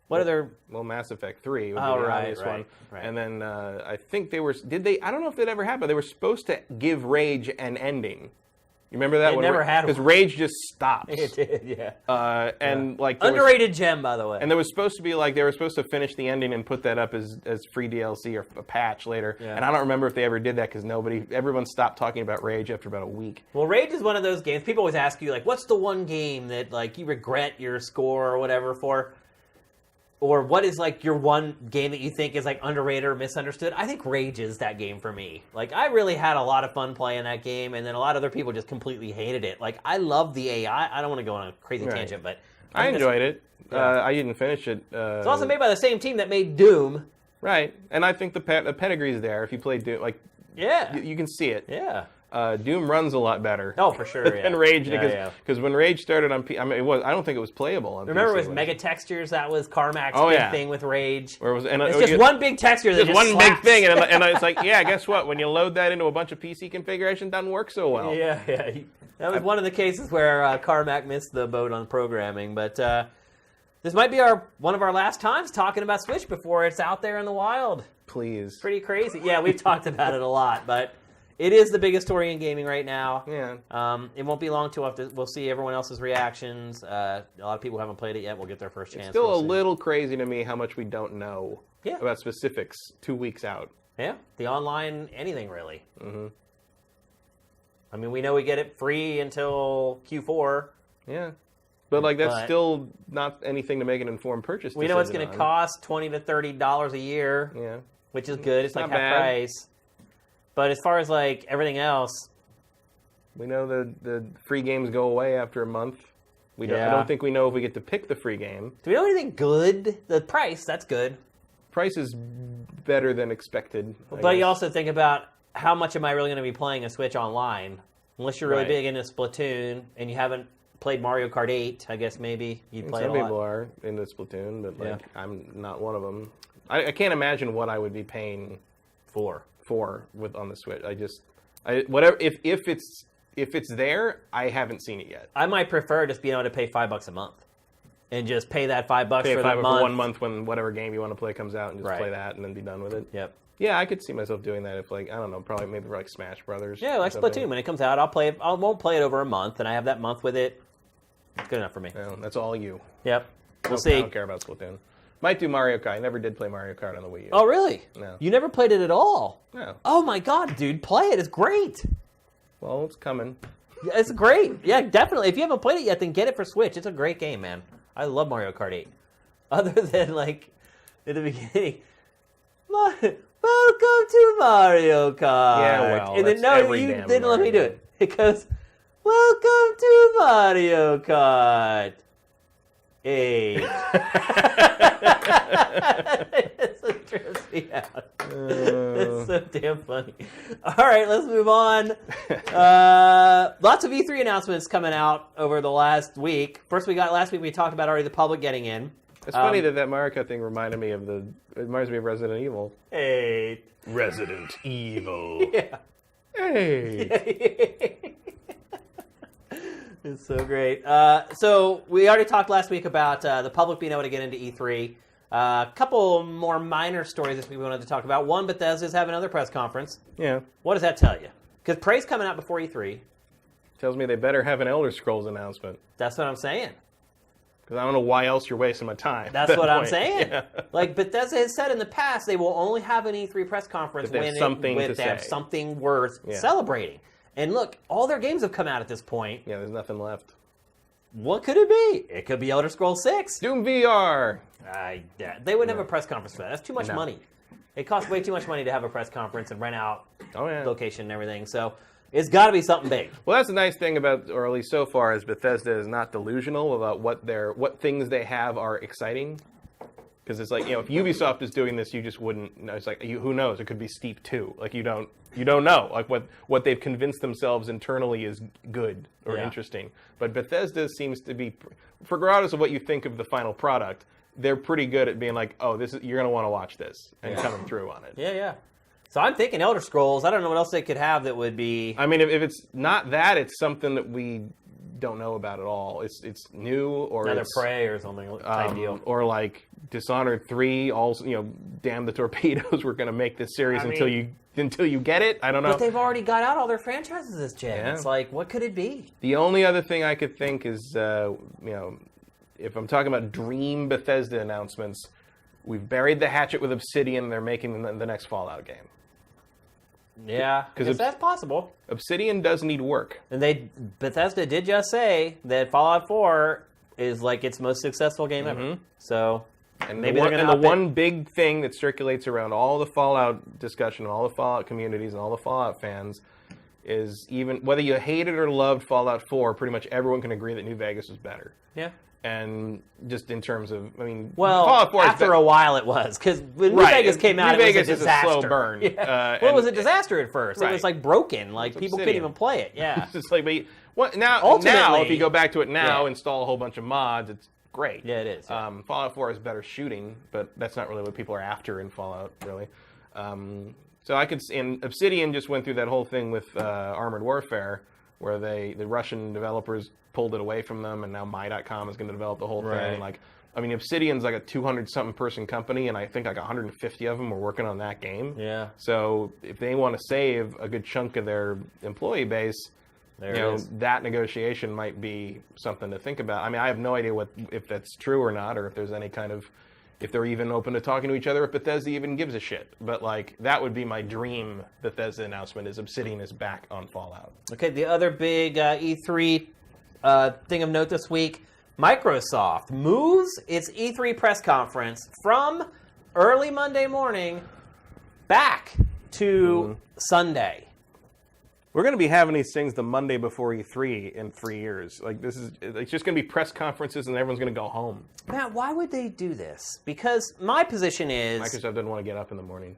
What other? Well, Mass Effect 3 would be the obvious one. Right. And then I think they were... I don't know if that ever happened. They were supposed to give Rage an ending. You remember that? It never had because one. Rage just stops. It did, yeah. And like underrated gem, by the way. And there was supposed to be like they were supposed to finish the ending and put that up as free DLC or a patch later. Yeah. And I don't remember if they ever did that because everyone stopped talking about Rage after about a week. Well, Rage is one of those games. People always ask you like, "What's the one game that like you regret your score or whatever for?" Or what is like your one game that you think is like underrated or misunderstood? I think Rage is that game for me. Like I really had a lot of fun playing that game, and then a lot of other people just completely hated it. Like I love the AI. I don't want to go on a crazy tangent, but I enjoyed it. Yeah. I didn't finish it. It's also made by the same team that made Doom. Right, and I think the pedigree's there. If you play Doom, like you can see it. Yeah. Doom runs a lot better. Oh, for sure. Yeah. than Rage because when Rage started on, I don't think it was playable on. Remember, PC, it was Mega Textures. That was Carmack's big thing with Rage. Or it's just one big texture that just one slaps. big thing, and it's like, yeah, guess what? When you load that into a bunch of PC configuration, it doesn't work so well. Yeah. That was one of the cases where Carmack missed the boat on programming, but. This might be one of our last times talking about Switch before it's out there in the wild. Please. Pretty crazy. Yeah, we've talked about it a lot, but it is the biggest story in gaming right now. Yeah. It won't be long till we'll see everyone else's reactions. A lot of people haven't played it yet. We'll get their first chance. It's still a little crazy to me how much we don't know Yeah. about specifics 2 weeks out. Yeah, the online anything really. Mm-hmm. I mean, we know we get it free until Q4. Yeah. But like that's still not anything to make an informed purchase decision. We know it's going to cost $20 to $30 a year. Yeah. Which is good. It's like not half bad. price. But as far as like everything else, we know the free games go away after a month. I don't think we know if we get to pick the free game. Do we know anything good? The price, that's good. Price is better than expected. But you also think about how much am I really going to be playing a Switch online? Unless you're really big into Splatoon and you haven't played Mario Kart 8, I guess maybe you'd play it a lot. Some people are into Splatoon, but I'm not one of them. I can't imagine what I would be paying for on the Switch. Whatever if it's there, I haven't seen it yet. I might prefer just being able to pay $5 a month and just pay that $5 pay for $5 the month. for 1 month when whatever game you want to play comes out and just play that and then be done with it. Yep. Yeah, I could see myself doing that if, like, I don't know, probably maybe like Smash Brothers. Yeah, like Splatoon. When it comes out, I'll play it. I won't play it over a month, and I have that month with it. It's good enough for me. Yeah, that's all you. Yep. We'll see. I don't care about Splatoon. Might do Mario Kart. I never did play Mario Kart on the Wii U. Oh, really? No. You never played it at all? No. Oh, my God, dude. Play it. It's great. Well, it's coming. Yeah, it's great. Yeah, definitely. If you haven't played it yet, then get it for Switch. It's a great game, man. I love Mario Kart 8. Other than, like, at the beginning, welcome to Mario Kart. Yeah, well, and then, that's no, every you damn didn't let me do Mario. it. It goes, welcome to Mario Kart 8. It's so trips me out. It's so damn funny. All right, let's move on. Lots of E3 announcements coming out over the last week. Last week we talked about already the public getting in. It's funny that Mario Kart thing reminded me of Resident Evil. Hey. Resident Evil. Yeah. Hey. It's so great. So we already talked last week about the public being able to get into E3. A couple more minor stories this week we wanted to talk about. One, Bethesda's having another press conference. Yeah. What does that tell you? Because Prey's coming out before E3. Tells me they better have an Elder Scrolls announcement. That's what I'm saying. Because I don't know why else you're wasting my time. That's what I'm saying. Yeah. Like Bethesda has said in the past, they will only have an E3 press conference when they have something worth celebrating. And look, all their games have come out at this point. Yeah, there's nothing left. What could it be? It could be Elder Scrolls 6. Doom VR. They wouldn't have a press conference for that. That's too much money. It costs way too much money to have a press conference and rent out location and everything. So it's got to be something big. Well, that's the nice thing about, or at least so far, is Bethesda is not delusional about what things they have are exciting. Because it's like, if Ubisoft is doing this, you just wouldn't know. It's like, who knows? It could be Steep 2. Like, you don't know. Like, what they've convinced themselves internally is good or interesting. But Bethesda seems to be, regardless of what you think of the final product, they're pretty good at being like, you're going to want to watch this, and coming through on it. Yeah. So I'm thinking Elder Scrolls. I don't know what else they could have that would be... I mean, if it's not that, it's something that we don't know about at all. It's new, or another Prey or something type deal. Or like Dishonored 3, also, damn the torpedoes, we're going to make this series until you until you get it. I don't know. But they've already got out all their franchises this gen. Yeah. It's like, what could it be? The only other thing I could think is, if I'm talking about dream Bethesda announcements, we've buried the hatchet with Obsidian. They're making the next Fallout game. Yeah, because that's possible. Obsidian does need work. And Bethesda did just say that Fallout 4 is like its most successful game ever. So and maybe the one big thing that circulates around all the Fallout discussion, all the Fallout communities, and all the Fallout fans is even whether you hated or loved Fallout 4, pretty much everyone can agree that New Vegas is better. Yeah. And just in terms of, Fallout 4 after a while it was, because when New Vegas came out, it was a disaster. Is a slow burn. Yeah. It was a disaster at first. Right. It was like broken. Like people couldn't even play it. Yeah. It's just like, now, if you go back to it now, install a whole bunch of mods, it's great. Yeah, it is. Yeah. Fallout 4 is better shooting, but that's not really what people are after in Fallout, really. So and Obsidian just went through that whole thing with Armored Warfare, where the Russian developers pulled it away from them, and now My.com is going to develop the whole thing. Obsidian's like a 200-something person company, and I think like 150 of them were working on that game. Yeah. So if they want to save a good chunk of their employee base, that negotiation might be something to think about. I have no idea if that's true or not, or if there's any kind of, if they're even open to talking to each other, if Bethesda even gives a shit. But that would be my dream Bethesda announcement: is Obsidian is back on Fallout. Okay, the other big E3 thing of note this week: Microsoft moves its E3 press conference from early Monday morning back to Sunday. We're going to be having these things the Monday before E3 in 3 years. It's just going to be press conferences and everyone's going to go home. Matt, why would they do this? Because my position is... Microsoft doesn't want to get up in the morning.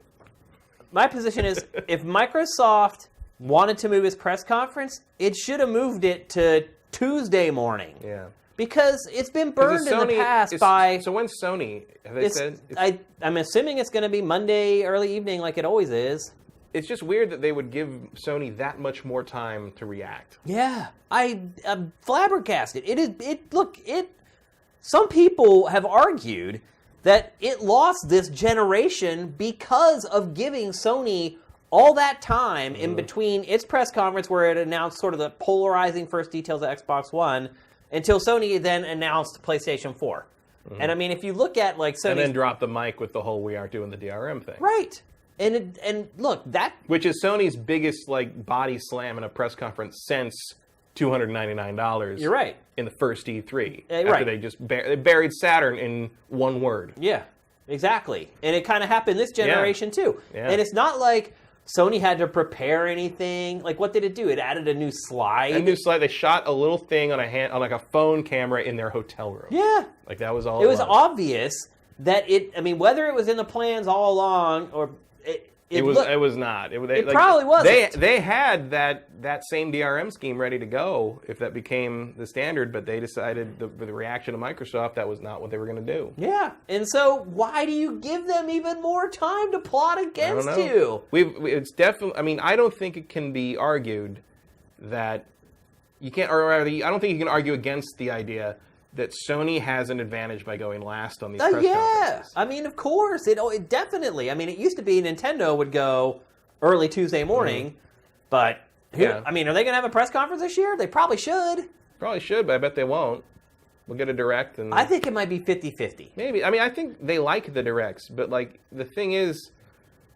My position is, if Microsoft wanted to move its press conference, it should have moved it to Tuesday morning. Yeah. Because it's been burned in the past by... So when's Sony? Have they said? I'm assuming it's going to be Monday early evening like it always is. It's just weird that they would give Sony that much more time to react. Yeah, I'm flabbergasted. Some people have argued that it lost this generation because of giving Sony all that time in between its press conference where it announced sort of the polarizing first details of Xbox One until Sony then announced PlayStation 4. And if you look at Sony... And then drop the mic with the whole "we aren't doing the DRM" thing. Right. And look, that... Which is Sony's biggest body slam in a press conference since $299. You're right. In the first E3. Right. They just they buried Saturn in one word. Yeah, exactly. And it kind of happened this generation too. Yeah. And it's not like Sony had to prepare anything. What did it do? It added a new slide. They shot a little thing on a phone camera in their hotel room. Yeah. That was all it was. Obvious that whether it was in the plans all along or... It was not. It probably wasn't. They had that same DRM scheme ready to go if that became the standard, but they decided the reaction of Microsoft, that was not what they were going to do. Yeah, and so why do you give them even more time to plot against you? It's definitely. I don't think it can be argued that you can't, or rather, I don't think you can argue against the idea that Sony has an advantage by going last on these press conferences. Of course. It definitely. It used to be Nintendo would go early Tuesday morning, but, are they going to have a press conference this year? They probably should. Probably should, but I bet they won't. We'll get a direct. And I think it might be 50-50. Maybe. I think they like the directs, but, the thing is...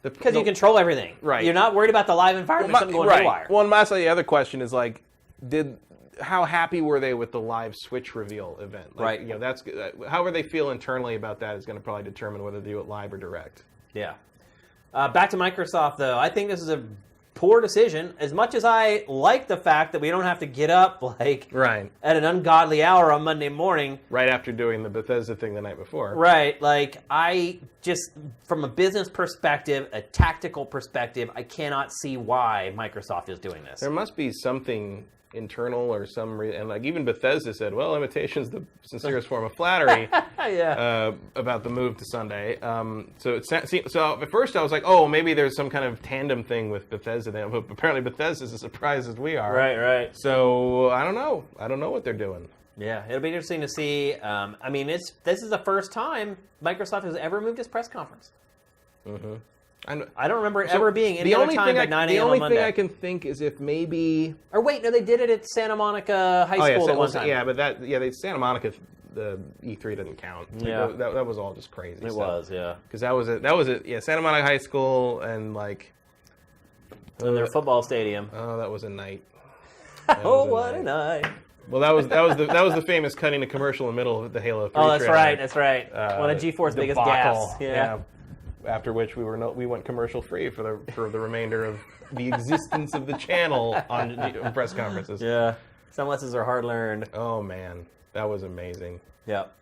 Because you control everything. Right. You're not worried about the live environment, something going haywire. Well, and the other question is, how happy were they with the live Switch reveal event? Right. That's however they feel internally about that is going to probably determine whether they do it live or direct. Yeah. Back to Microsoft, though. I think this is a poor decision. As much as I like the fact that we don't have to get up right at an ungodly hour on Monday morning, right after doing the Bethesda thing the night before. Right. I just, from a business perspective, a tactical perspective, I cannot see why Microsoft is doing this. There must be something internal or some reason, and even Bethesda said, well, imitation's the sincerest form of flattery. About the move to Sunday. So at first I was like, oh, maybe there's some kind of tandem thing with Bethesda. But apparently Bethesda's as surprised as we are. Right. So I don't know what they're doing. Yeah, it'll be interesting to see. This is the first time Microsoft has ever moved its press conference. I don't remember it ever being any other time but 9 a.m. on Monday. The only thing I can think is if maybe... Or wait, no, they did it at Santa Monica High School at one time. Yeah, but Santa Monica, the E3 didn't count. Yeah. That was all just crazy. It was, yeah. Because that was it. Yeah, Santa Monica High School and like... in their football stadium. Oh, that was a night. What a night. Well, that was the famous cutting a commercial in the middle of the Halo 3 Oh, trailer. That's right. One of G4's biggest gaffes. Yeah. After which we went commercial free for the remainder of the existence of the channel on press conferences. Yeah. Some lessons are hard learned. Oh man, that was amazing. Yep.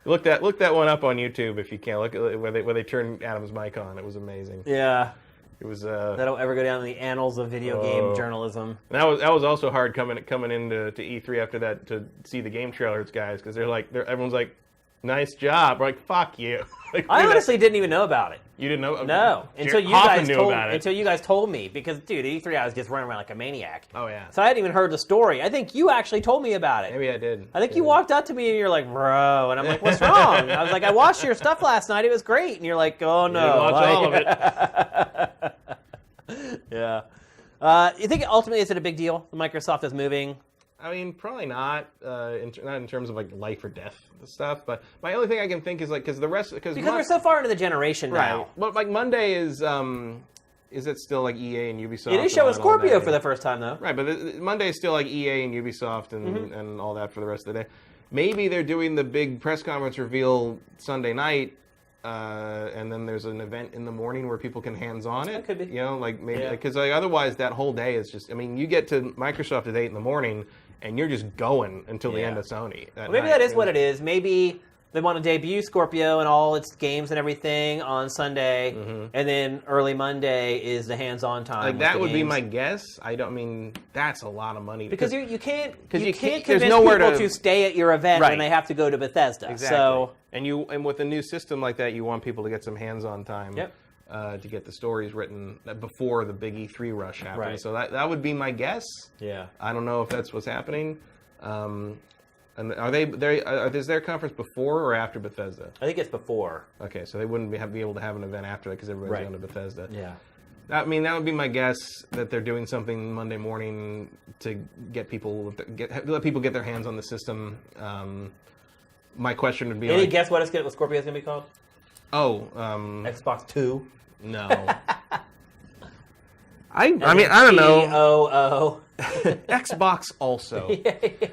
Look that one up on YouTube if you can. Look at where they turned Adam's mic on. It was amazing. Yeah. It was. That'll ever go down in the annals of video game journalism. And that was also hard coming into E3 after that to see the game trailers, guys, because everyone's like, "Nice job." We're like, "Fuck you." I honestly didn't even know about it. You didn't know? No, until you guys told me. Because, dude, at E3 I was just running around like a maniac. Oh yeah. So I hadn't even heard the story. I think you actually told me about it. Maybe I did. I think you walked up to me and you're like, "Bro," and I'm like, "What's wrong?" I was like, "I watched your stuff last night. It was great." And you're like, "Oh no." You watch all of it. Yeah. You think ultimately is it a big deal? Microsoft is moving. I mean, probably not. Not in terms of like life or death stuff. But my only thing I can think is like because we're so far into the generation now. Right. But like Monday is it still like EA and Ubisoft? It is showing Scorpio for the first time though. Right, but Monday is still like EA and Ubisoft and all that for the rest of the day. Maybe they're doing the big press conference reveal Sunday night. And then there's an event in the morning where people can hands-on it. That could be. You know, like maybe because otherwise that whole day is just. I mean, you get to Microsoft at 8 in the morning, and you're just going until the end of Sony. Maybe that is what it is. Maybe they want to debut Scorpio and all its games and everything on Sunday, and then early Monday is the hands-on time. Like that would be my guess. I mean, that's a lot of money because you can't convince there's nowhere people to stay at your event when they have to go to Bethesda. Exactly. So. And with a new system like that, you want people to get some hands-on time to get the stories written before the big E3 rush happens. Right. So that would be my guess. Yeah. I don't know if that's what's happening. And is their conference before or after Bethesda? I think it's before. Okay, so they wouldn't be able to have an event after that because everybody's going to Bethesda. Yeah. I mean, that would be my guess that they're doing something Monday morning to let people get their hands on the system. My question would be any guess what Scorpio is going to be called? Oh, Xbox 2? No. I mean, I don't know. T-O-O. Xbox also.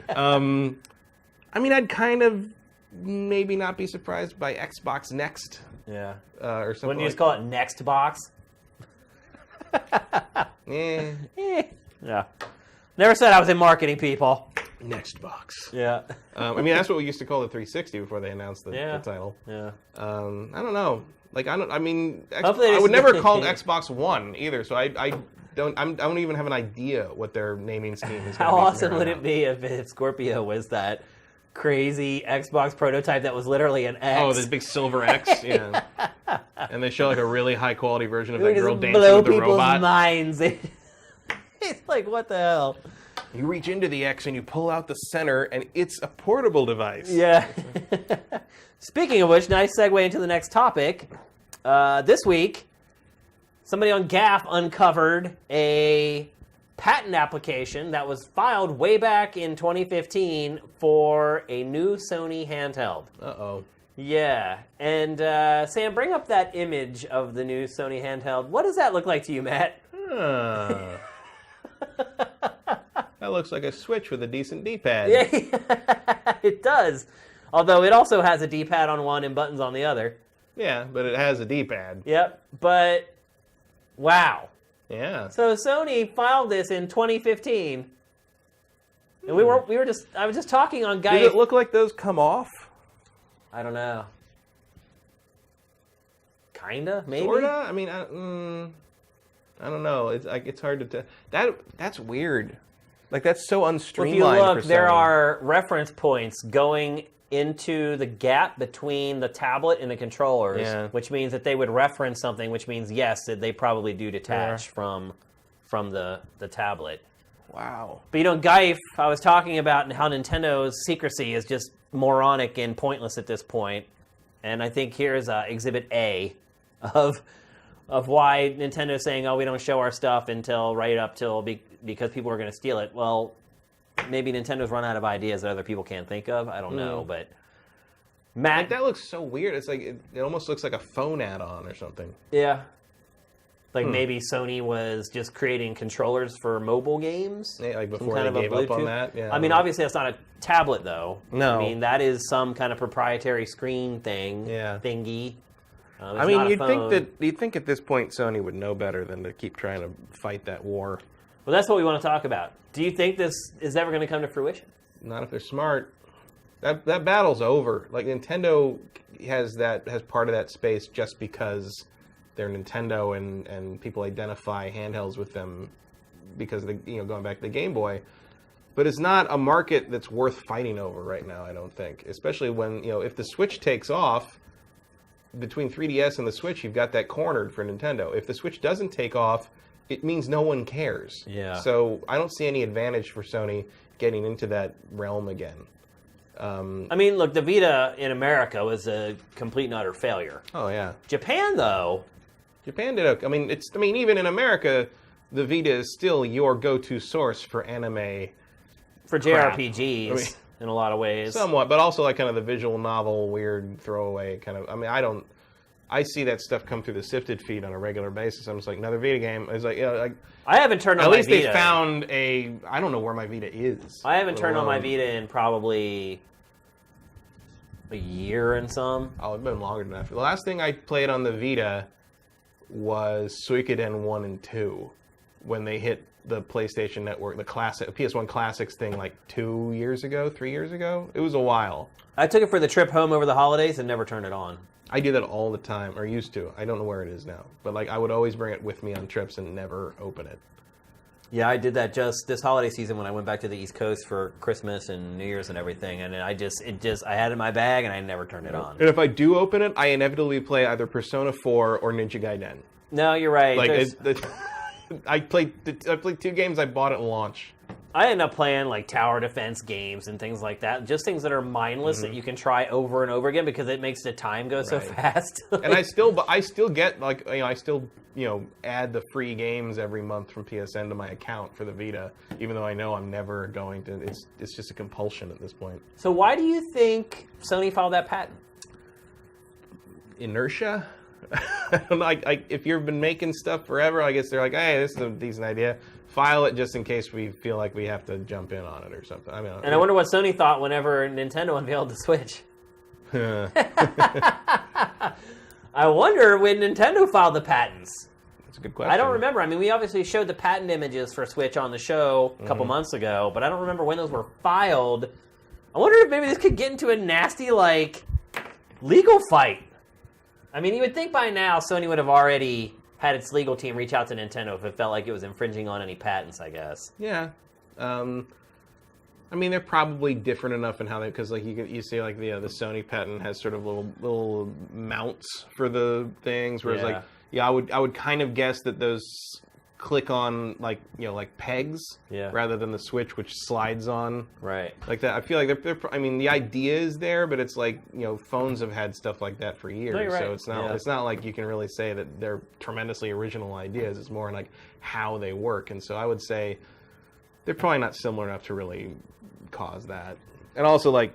I mean, I'd kind of maybe not be surprised by Xbox Next. Yeah. Or something. Wouldn't you just call it Next Box? Yeah. Never said I was in marketing, people. Next box. Yeah. I mean, that's what we used to call the 360 before they announced the title. Yeah. I don't know. Like, I would never call it Xbox One either. So I don't even have an idea what their naming scheme is. How awesome would it be if Scorpio was that crazy Xbox prototype that was literally an X? Oh, this big silver X. Yeah. And they show like a really high quality version of that girl dancing blow with the people's robot. minds. It's like, what the hell? You reach into the X and you pull out the center, and it's a portable device. Yeah. Speaking of which, nice segue into the next topic. This week, somebody on GAF uncovered a patent application that was filed way back in 2015 for a new Sony handheld. Uh-oh. Yeah. And Sam, bring up that image of the new Sony handheld. What does that look like to you, Matt? That looks like a Switch with a decent D-pad. Yeah, it does. Although it also has a D-pad on one and buttons on the other. Yeah, but it has a D-pad. Yep, but wow. Yeah. So Sony filed this in 2015. And I was just talking on guys. Does it look like those come off? I don't know. Kinda, maybe. Sorta. I mean, I don't know. It's hard to tell. That's weird. Like that's so unstreamlined. Well, if you look, for there Sony. are reference points going into the gap between the tablet and the controllers, which means that they would reference something, which means yes, that they probably do detach from the tablet. Wow. But Geif, I was talking about how Nintendo's secrecy is just moronic and pointless at this point. And I think here's Exhibit A of of why Nintendo's saying, "Oh, we don't show our stuff until because people are going to steal it." Well, maybe Nintendo's run out of ideas that other people can't think of. I don't know, but Matt, that looks so weird. It's like it almost looks like a phone add-on or something. Yeah. Like maybe Sony was just creating controllers for mobile games. Yeah, like before they gave up on that. Yeah. I mean, obviously that's not a tablet though. No. I mean that is some kind of proprietary screen thing. Yeah. Thingy. I mean, you'd think at this point Sony would know better than to keep trying to fight that war. Well, that's what we want to talk about. Do you think this is ever going to come to fruition? Not if they're smart. That battle's over. Like Nintendo has part of that space just because they're Nintendo and people identify handhelds with them because of going back to the Game Boy. But it's not a market that's worth fighting over right now, I don't think. Especially when, if the Switch takes off, between 3DS and the Switch, you've got that cornered for Nintendo. If the Switch doesn't take off, it means no one cares. Yeah. So I don't see any advantage for Sony getting into that realm again. I mean, look, the Vita in America was a complete and utter failure. Oh, yeah. Japan, though... Japan did even in America, the Vita is still your go-to source for anime. For JRPGs, in a lot of ways. Somewhat, but also like kind of the visual novel, weird throwaway kind of... I see that stuff come through the Sifted feed on a regular basis. I'm just like, another Vita game. It's like, I haven't turned on my Vita. At least they found I don't know where my Vita is. I haven't turned on my Vita in probably a year and some. Oh, it's been longer than that. The last thing I played on the Vita was Suikoden 1 and 2 when they hit the PlayStation Network, the classic PS1 Classics thing like 3 years ago. It was a while. I took it for the trip home over the holidays and never turned it on. I do that all the time, or used to. I don't know where it is now. But I would always bring it with me on trips and never open it. Yeah, I did that just this holiday season when I went back to the East Coast for Christmas and New Year's and everything. And I had it in my bag and I never turned it on. And if I do open it, I inevitably play either Persona 4 or Ninja Gaiden. No, you're right. I played 2 games I bought at launch. I end up playing like tower defense games and things like that. Just things that are mindless that you can try over and over again because it makes the time go so fast. And I still get add the free games every month from PSN to my account for the Vita, even though I know I'm never going to. It's just a compulsion at this point. So why do you think Sony filed that patent? Inertia. I don't know. If you've been making stuff forever, I guess they're like, hey, this is a decent idea. File it just in case we feel like we have to jump in on it or something. I wonder what Sony thought whenever Nintendo unveiled the Switch. I wonder when Nintendo filed the patents. That's a good question. I don't remember. I mean, we obviously showed the patent images for Switch on the show a couple months ago, but I don't remember when those were filed. I wonder if maybe this could get into a nasty, legal fight. I mean, you would think by now Sony would have already had its legal team reach out to Nintendo if it felt like it was infringing on any patents, I guess. Yeah. They're probably different enough in how they... Because, you see, the Sony patent has sort of little mounts for the things, whereas, I would kind of guess that those click on, pegs rather than the Switch, which slides on. Right. Like that. I feel like they're the idea is there, but it's phones have had stuff like that for years. No, you're right. So it's not like you can really say that they're tremendously original ideas. It's more how they work. And so I would say they're probably not similar enough to really cause that. And also,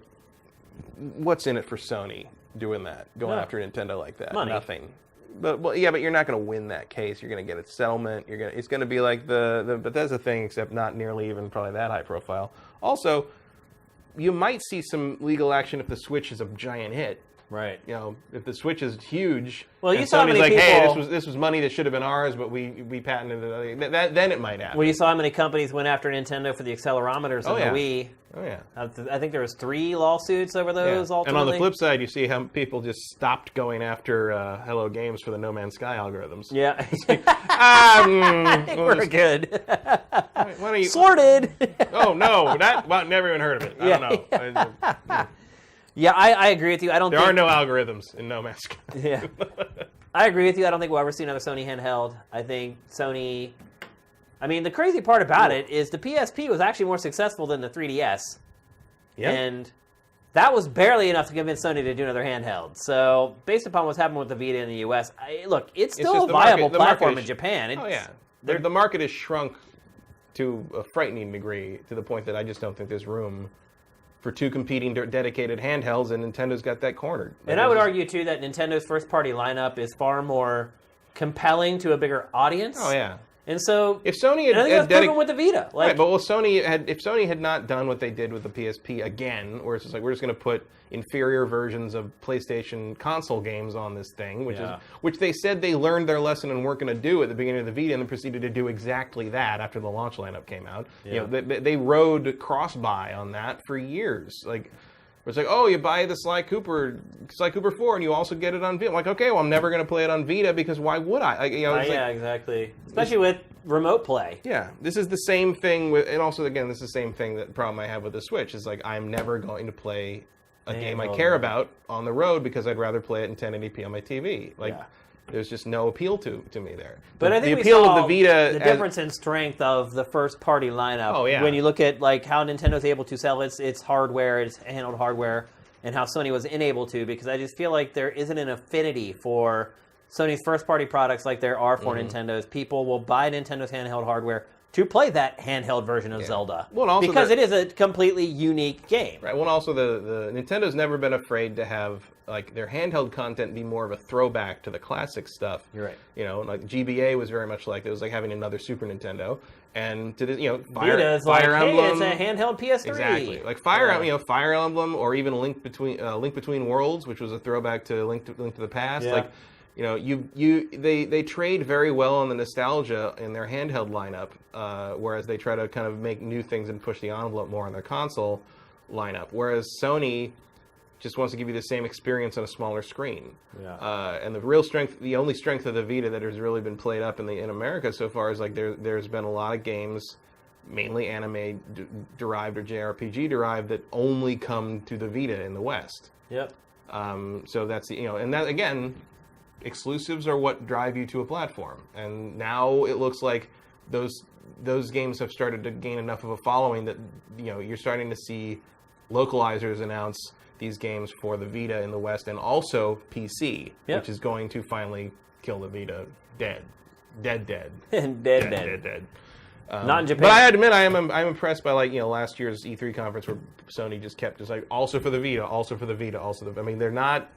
what's in it for Sony doing that? Going after Nintendo like that? Money. Nothing. But you're not going to win that case. You're going to get a settlement. It's going to be like the Bethesda thing, except not nearly even probably that high profile. Also, you might see some legal action if the Switch is a giant hit. Right. If the Switch is huge, well, you and saw Sony's many people, hey, this was money that should have been ours, but we patented it. Then it might happen. Well, you saw how many companies went after Nintendo for the accelerometers on the Wii. Oh, yeah. I think there was 3 lawsuits over those, ultimately. And on the flip side, you see how people just stopped going after Hello Games for the No Man's Sky algorithms. Yeah. I think we're good. Why don't you... Sorted! Oh, no. Never even heard of it. I don't know. Yeah, I agree with you. There are no algorithms in No Man's Sky. Yeah. I agree with you. I don't think we'll ever see another Sony handheld. I think Sony... the crazy part about it is the PSP was actually more successful than the 3DS. Yeah. And that was barely enough to convince Sony to do another handheld. So, based upon what's happened with the Vita in the US, look, it's still a viable platform in Japan. The market has shrunk to a frightening degree, to the point that I just don't think there's room for two competing dedicated handhelds, and Nintendo's got that cornered. And I would argue, too, that Nintendo's first-party lineup is far more compelling to a bigger audience. Oh, yeah. And so, if Sony had, that's proven with the Vita. Right, but if Sony had not done what they did with the PSP again, where it's just like, we're just going to put inferior versions of PlayStation console games on this thing, which they said they learned their lesson and weren't going to do at the beginning of the Vita, and then proceeded to do exactly that after the launch lineup came out. Yeah. You know, they rode cross-buy on that for years. Like, it's like, oh, you buy the Sly Cooper 4, and you also get it on Vita. I'm like, okay, well, I'm never going to play it on Vita, because why would I? Exactly. Especially with remote play. Yeah, this is the same thing with, and also, again, this is the same thing, that problem I have with the Switch, is like, I'm never going to play a game I care about on the road, because I'd rather play it in 1080p on my TV. There's just no appeal to me there. But I think the appeal of the Vita, the difference in strength of the first-party lineup. Oh, yeah. When you look at like how Nintendo's able to sell its hardware, its handheld hardware, and how Sony was unable to, because I just feel like there isn't an affinity for Sony's first-party products like there are for Nintendo's. People will buy Nintendo's handheld hardware to play that handheld version of Zelda, because it is a completely unique game. Right. Well, also the Nintendo's never been afraid to have like their handheld content be more of a throwback to the classic stuff. You're right. You know, like GBA was very much like, it was like having another Super Nintendo, and to the, Vita's Fire Emblem, hey, it's a handheld PS3. Exactly. Like Fire Emblem, or even Link Between Worlds, which was a throwback to Link to the Past. Yeah. Like, they trade very well on the nostalgia in their handheld lineup, whereas they try to kind of make new things and push the envelope more on their console lineup. Whereas Sony just wants to give you the same experience on a smaller screen. Yeah. And the only strength of the Vita that has really been played up in America so far is like there's been a lot of games, mainly anime derived or JRPG derived, that only come to the Vita in the West. Yep. So that's and that again. Exclusives are what drive you to a platform, and now it looks like those games have started to gain enough of a following that you're starting to see localizers announce these games for the Vita in the West, and also PC, which is going to finally kill the Vita dead. Dead. Not in Japan. But I admit I'm impressed by last year's E3 conference, where Sony just kept just like also for the Vita, also for the Vita, also the. I mean, they're not.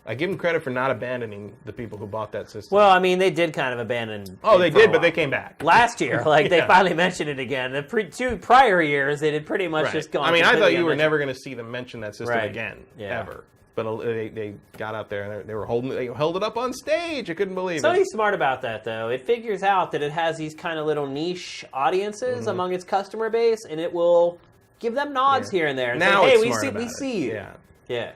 I give them credit for not abandoning the people who bought that system. Well, I mean, they did kind of abandon. Oh, they did, but they came back last year. They finally mentioned it again. The two prior years, they had pretty much just gone. I mean, I thought you were never going to see them mention that system again, ever. But they got out there and they held it up on stage. I couldn't believe it. Sony's smart about that, though. It figures out that it has these kind of little niche audiences among its customer base, and it will give them nods here and there. And now say, hey, we see you. Yeah.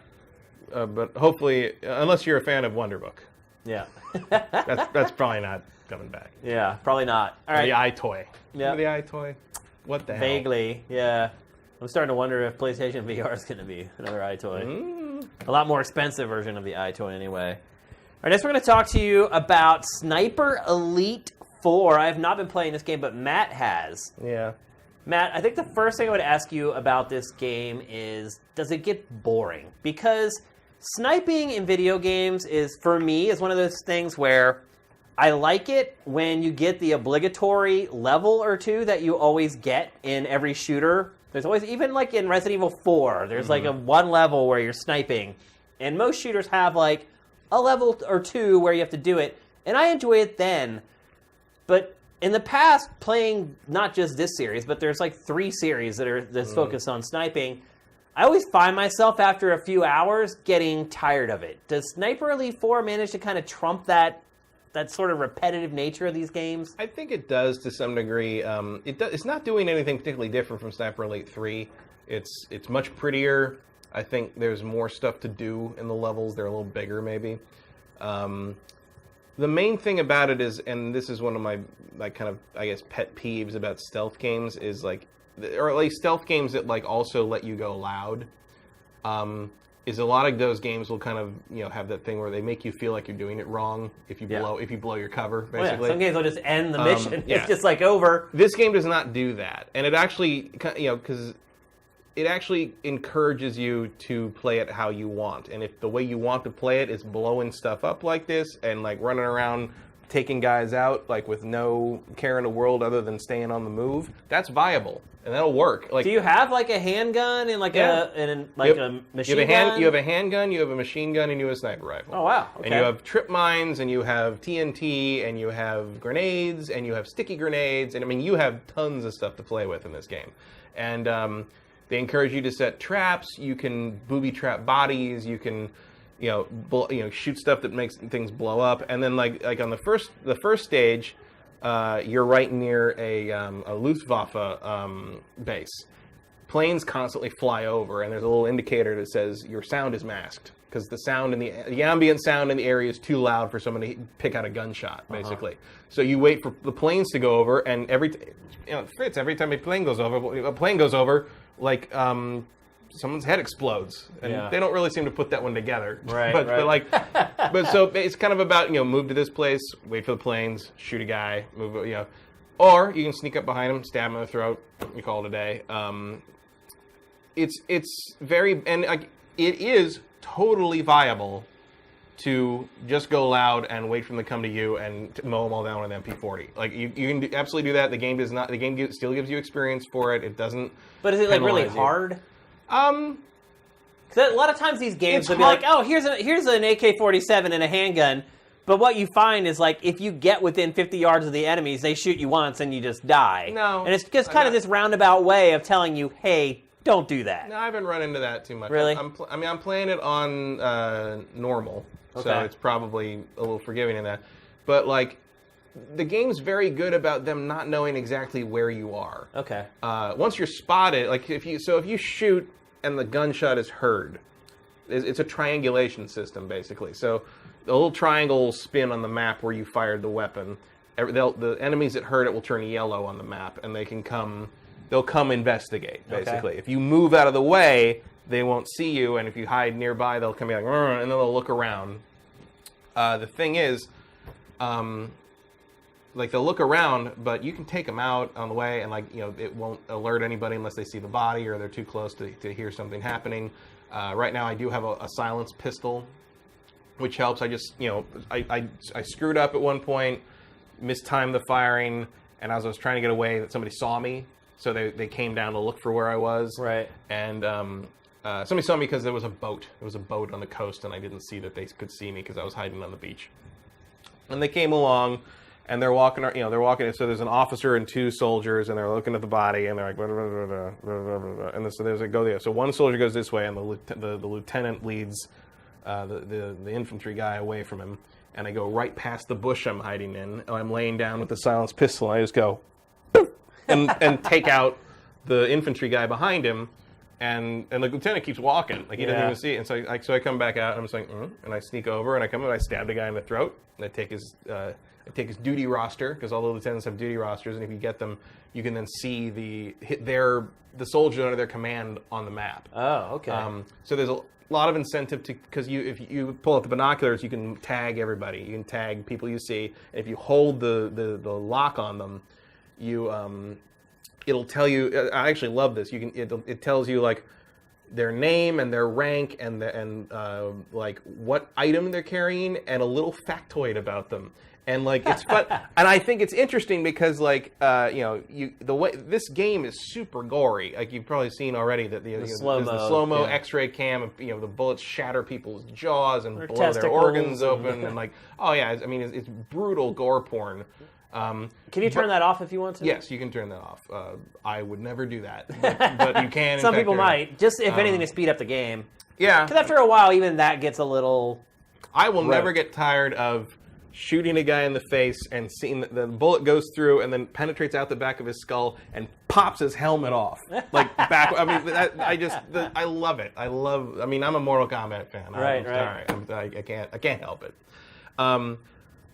But hopefully, unless you're a fan of Wonderbook. Yeah. that's probably not coming back. Yeah, probably not. All right. The iToy. Yeah. The iToy? What the hell? Vaguely, yeah. I'm starting to wonder if PlayStation VR is going to be another iToy. A lot more expensive version of the iToy anyway. All right, next we're going to talk to you about Sniper Elite 4. I have not been playing this game, but Matt has. Yeah. Matt, I think the first thing I would ask you about this game is, does it get boring? Because sniping in video games is, for me, is one of those things where I like it when you get the obligatory level or two that you always get in every shooter. There's always, even like in Resident Evil 4, there's like a one level where you're sniping. And most shooters have like a level or two where you have to do it. And I enjoy it then. But in the past, playing not just this series, but there's like 3 series that's focused on sniping, I always find myself after a few hours getting tired of it. Does Sniper Elite 4 manage to kind of trump that sort of repetitive nature of these games? I think it does to some degree. It's not doing anything particularly different from Sniper Elite 3. It's much prettier. I think there's more stuff to do in the levels. They're a little bigger, maybe. The main thing about it is, and this is one of my kind of pet peeves about stealth games, is or at least stealth games that also let you go loud. Is a lot of those games will kind of have that thing where they make you feel like you're doing it wrong if you blow your cover, basically. Some games will just end the mission. It's just over. This game does not do that, and it actually because it actually encourages you to play it how you want. And if the way you want to play it is blowing stuff up like this and like running around taking guys out like with no care in the world other than staying on the move, that's viable and that'll work. Like, do you have like a handgun and like a machine gun? You have a handgun, you have a machine gun, and you have a sniper rifle. Oh wow! Okay. And you have trip mines, and you have TNT, and you have grenades, and you have sticky grenades, and I mean you have tons of stuff to play with in this game. And they encourage you to set traps. You can booby trap bodies. You can, shoot stuff that makes things blow up. And then like on the first stage, you're right near a Luftwaffe base. Planes constantly fly over, and there's a little indicator that says your sound is masked because the sound in the ambient sound in the area is too loud for someone to pick out a gunshot, basically. So you wait for the planes to go over, and every time a plane goes over, like someone's head explodes, and they don't really seem to put that one together. Right, but so it's kind of about move to this place, wait for the planes, shoot a guy, move, or you can sneak up behind him, stab him in the throat. We call it a day. It's very it is totally viable to just go loud and wait for them to come to you and mow them all down with an MP40. Like you can absolutely do that. The game does not. The game still gives you experience for it. It doesn't. But is it like really hard? Because a lot of times these games will be like, oh, here's an AK-47 and a handgun. But what you find is like if you get within 50 yards of the enemies, they shoot you once and you just die. No, and it's just kind of this roundabout way of telling you, hey, don't do that. No, I haven't run into that too much. Really? I'm playing it on normal, so it's probably a little forgiving in that. But like, the game's very good about them not knowing exactly where you are. Okay. Once you're spotted, like if you shoot and the gunshot is heard, it's a triangulation system basically. So the little triangle will spin on the map where you fired the weapon. The enemies that heard it will turn yellow on the map, and they'll come investigate, basically. Okay. If you move out of the way, they won't see you, and if you hide nearby, they'll come like, and then they'll look around. The thing is, like they'll look around, but you can take them out on the way, and like it won't alert anybody unless they see the body or they're too close to hear something happening. Right now, I do have a silenced pistol, which helps. I just I screwed up at one point, mistimed the firing, and as I was trying to get away, somebody saw me. So they came down to look for where I was. Right. And somebody saw me because there was a boat. There was a boat on the coast, and I didn't see that they could see me because I was hiding on the beach. And they came along, and they're walking. They're walking. So there's an officer and two soldiers, and they're looking at the body, and they're like, blah, blah, blah, blah, blah, blah, blah. And so there's a go there. So one soldier goes this way, and the lieutenant leads the infantry guy away from him. And I go right past the bush I'm hiding in, and I'm laying down with the silenced pistol, and I just go. And take out the infantry guy behind him, and the lieutenant keeps walking, like he doesn't even see it. And so I come back out, and I'm just like, and I sneak over, and I come up, and I stab the guy in the throat, and I take his duty roster, because all the lieutenants have duty rosters, and if you get them, you can then see the soldiers under their command on the map. Oh, okay. So there's a lot of incentive because if you pull out the binoculars, you can tag everybody, you can tag people you see, and if you hold the lock on them. It'll tell you. I actually love this. It tells you like their name and their rank and like what item they're carrying and a little factoid about them. And like it's fun. And I think it's interesting because like the way this game is super gory. Like you've probably seen already that the slow-mo X-ray cam. The bullets shatter people's jaws and blow their organs open and like it's brutal gore porn. Can you turn that off if you want to? Yes, you can turn that off. I would never do that, but you can. Some people might, just if anything to speed up the game. Yeah. Because after a while, even that gets a little... I will never get tired of shooting a guy in the face and seeing the bullet goes through and then penetrates out the back of his skull and pops his helmet off. Like back. I mean, I love it. I'm a Mortal Kombat fan. Right. I can't help it.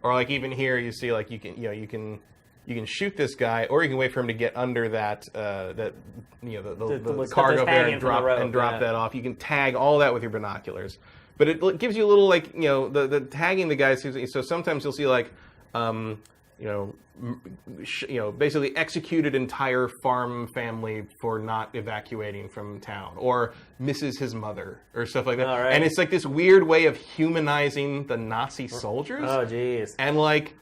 Or like even here, you see like you can shoot this guy, or you can wait for him to get under the cargo there and drop that off. You can tag all that with your binoculars, but it gives you a little like the tagging the guys. So sometimes you'll see like basically executed entire farm family for not evacuating from town, or misses his mother, or stuff like that. Right. And it's like this weird way of humanizing the Nazi soldiers. Oh, jeez. And like,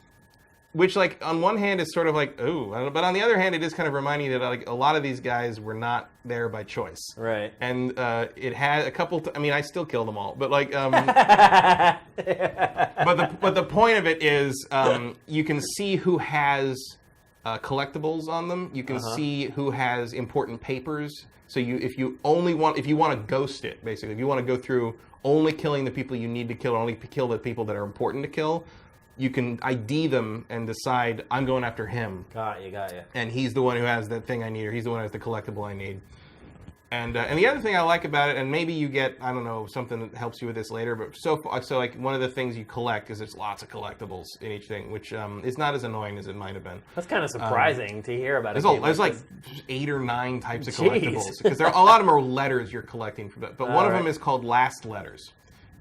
which like on one hand is sort of like, ooh, but on the other hand, it is kind of reminding you that like a lot of these guys were not there by choice. Right. And it had a couple. I mean, I still killed them all, but like, but the point of it is, you can see who has collectibles on them. You can see who has important papers. So if you want to ghost it, basically, if you want to go through only killing the people you need to kill, only kill the people that are important to kill, you can ID them and decide, I'm going after him. Got you. And he's the one who has that thing I need, or he's the one who has the collectible I need. And the other thing I like about it, and maybe you get, I don't know, something that helps you with this later, but so like one of the things you collect is there's lots of collectibles in each thing, which is not as annoying as it might have been. That's kind of surprising to hear about. There's like 8 or 9 types of collectibles, because a lot of them are letters you're collecting from it. But one of them is called Last Letters.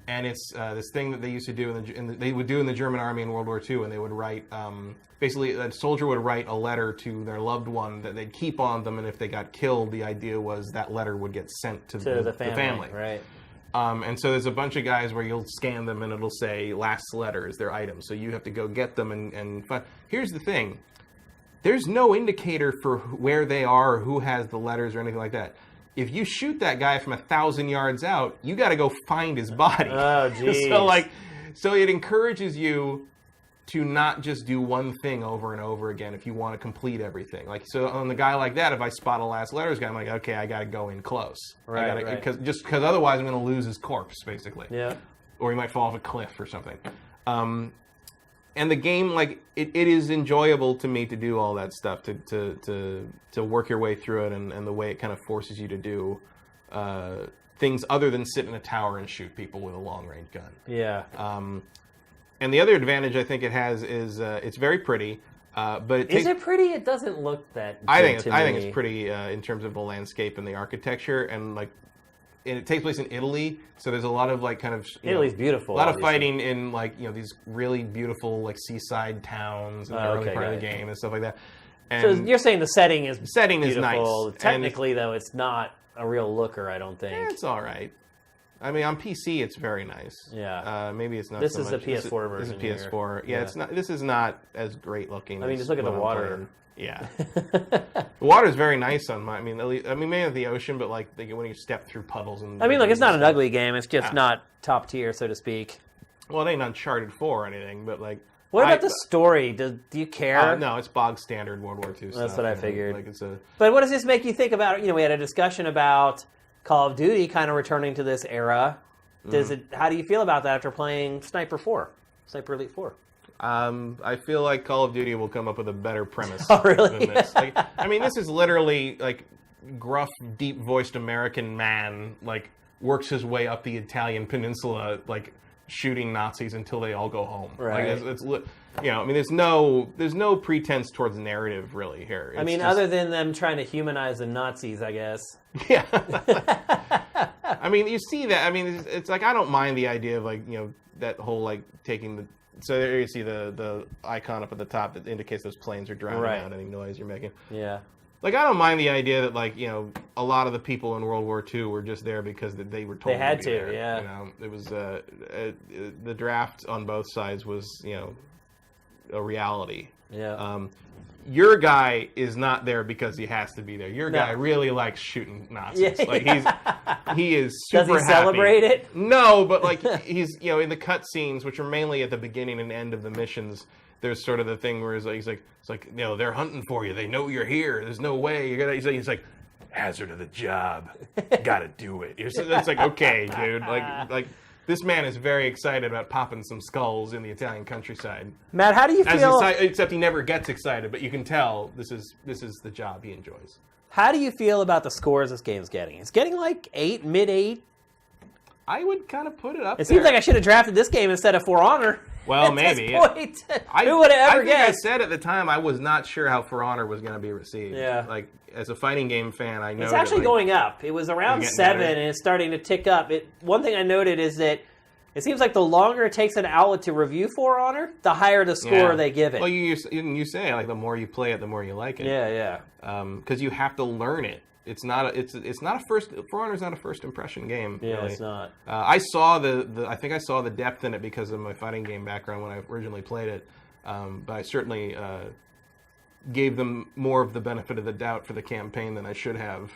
And it's this thing that they used to do they would do in the German army in World War II, and they would write, basically a soldier would write a letter to their loved one that they'd keep on them, and if they got killed, the idea was that letter would get sent to the family. Right. And so there's a bunch of guys where you'll scan them, and it'll say last letter is their item. So you have to go get them and find. Here's the thing. There's no indicator for where they are or who has the letters or anything like that. If you shoot that guy from 1,000 yards out, you got to go find his body. Oh, geez. So it encourages you to not just do one thing over and over again if you want to complete everything. Like, so on the guy like that, if I spot a Last Letters guy, I'm like, okay, I got to go in close. Right. Because otherwise I'm going to lose his corpse, basically. Yeah. Or he might fall off a cliff or something. And the game, like, it is enjoyable to me to do all that stuff, to work your way through it, and the way it kind of forces you to do things other than sit in a tower and shoot people with a long-range gun. Yeah. And the other advantage I think it has is it's very pretty. But is it pretty? It doesn't look that good I think to it's me. pretty in terms of the landscape and the architecture, and it takes place in Italy, so there's a lot of like kind of Italy's beautiful. A lot of fighting in like these really beautiful like seaside towns in the early part of the game and stuff like that. And so you're saying the setting is is nice. Technically, though, it's not a real looker. I don't think it's all right. I mean, on PC, it's very nice. Yeah. Maybe it's not. This so is much. the PS4 version. This is PS4. Yeah, it's not. This is not as great looking. I mean, just look at the water. Yeah, the water is very nice on my. I mean, maybe at the ocean, but like when you step through puddles and. I mean, look, it's not an ugly game. It's just not top tier, so to speak. Well, it ain't Uncharted 4 or anything, but like. What about the story? Do you care? No, it's bog standard World War II stuff. That's what I figured. Like it's a. But what does this make you think about? We had a discussion about Call of Duty kind of returning to this era. How do you feel about that after playing Sniper Elite 4? I feel like Call of Duty will come up with a better premise really? than this. Like, I mean, this is literally like gruff, deep-voiced American man like works his way up the Italian peninsula, like shooting Nazis until they all go home. Right. Like, I mean, there's no pretense towards narrative really here. I mean, other than them trying to humanize the Nazis, I guess. Yeah. I mean, you see that. I mean, it's like I don't mind the idea of like that whole like taking the. So there you see the icon up at the top that indicates those planes are drowning out any noise you're making. Yeah. Like I don't mind the idea that like a lot of the people in World War II were just there because they were told they had to. Be there. Yeah. It was the draft on both sides was a reality. Yeah. Your guy is not there because he has to be there. Your guy really likes shooting Nazis. Yeah. Like he is super happy. Does he happy. Celebrate it? No, but like he's in the cutscenes, which are mainly at the beginning and end of the missions. There's sort of the thing where he's like they're hunting for you. They know you're here. There's no way you're gonna. He's like hazard of the job. Gotta do it. It's like okay, dude. Like. This man is very excited about popping some skulls in the Italian countryside. Matt, how do you feel? Except he never gets excited, but you can tell this is the job he enjoys. How do you feel about the scores this game's getting? It's getting like 8, mid-8. I would kind of put it up. It seems like I should have drafted this game instead of For Honor. Well, at maybe. This point. Who would have ever guessed? I said at the time I was not sure how For Honor was going to be received. Yeah. Like as a fighting game fan, I know it's actually going up. It was around 7, and it's starting to tick up. One thing I noted is that It seems like the longer it takes an outlet to review For Honor, the higher the score they give it. Well, you say like the more you play it, the more you like it. Yeah. Because you have to learn it. It's not a first. For Honor's not a first impression game. Yeah, really. It's not. I saw I think I saw the depth in it because of my fighting game background when I originally played it. But I certainly gave them more of the benefit of the doubt for the campaign than I should have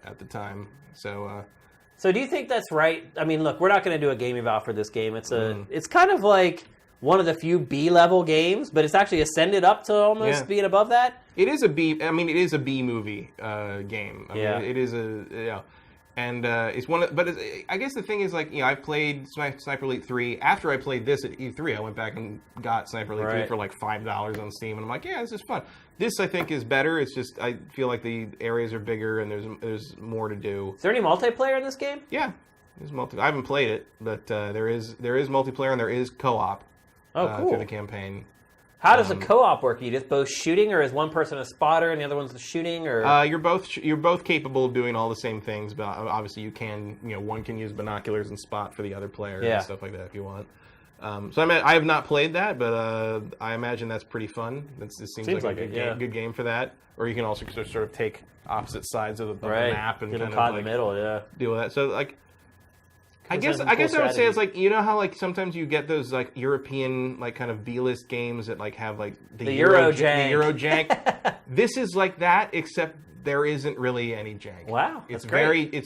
at the time. So do you think that's right? I mean, look, we're not going to do a game eval for this game. It's kind of like one of the few B-level games, but it's actually ascended up to almost being above that. It is a B. I mean, it is a B movie game. I mean, it is and it's one. But I guess the thing is, like, I've played Sniper Elite 3. After I played this at E3, I went back and got Sniper Elite 3 for like $5 on Steam, and I'm like, yeah, this is fun. This, I think, is better. It's just I feel like the areas are bigger and there's more to do. Is there any multiplayer in this game? Yeah, there's I haven't played it, but there is multiplayer and there is co-op. Cool. Through the campaign. How does a co-op work? Are you just both shooting, or is one person a spotter and the other one's shooting? Or you're both capable of doing all the same things, but obviously you can one can use binoculars and spot for the other player and stuff like that if you want. So I have not played that, but I imagine that's pretty fun. It seems like a good game for that. Or you can also sort of take opposite sides of the map and get kind them caught of in the middle. deal with that. So like. I guess I would say it's like, how like sometimes you get those like European like kind of B-list games that like have like the Eurojank. This is like that, except there isn't really any jank. Wow, it's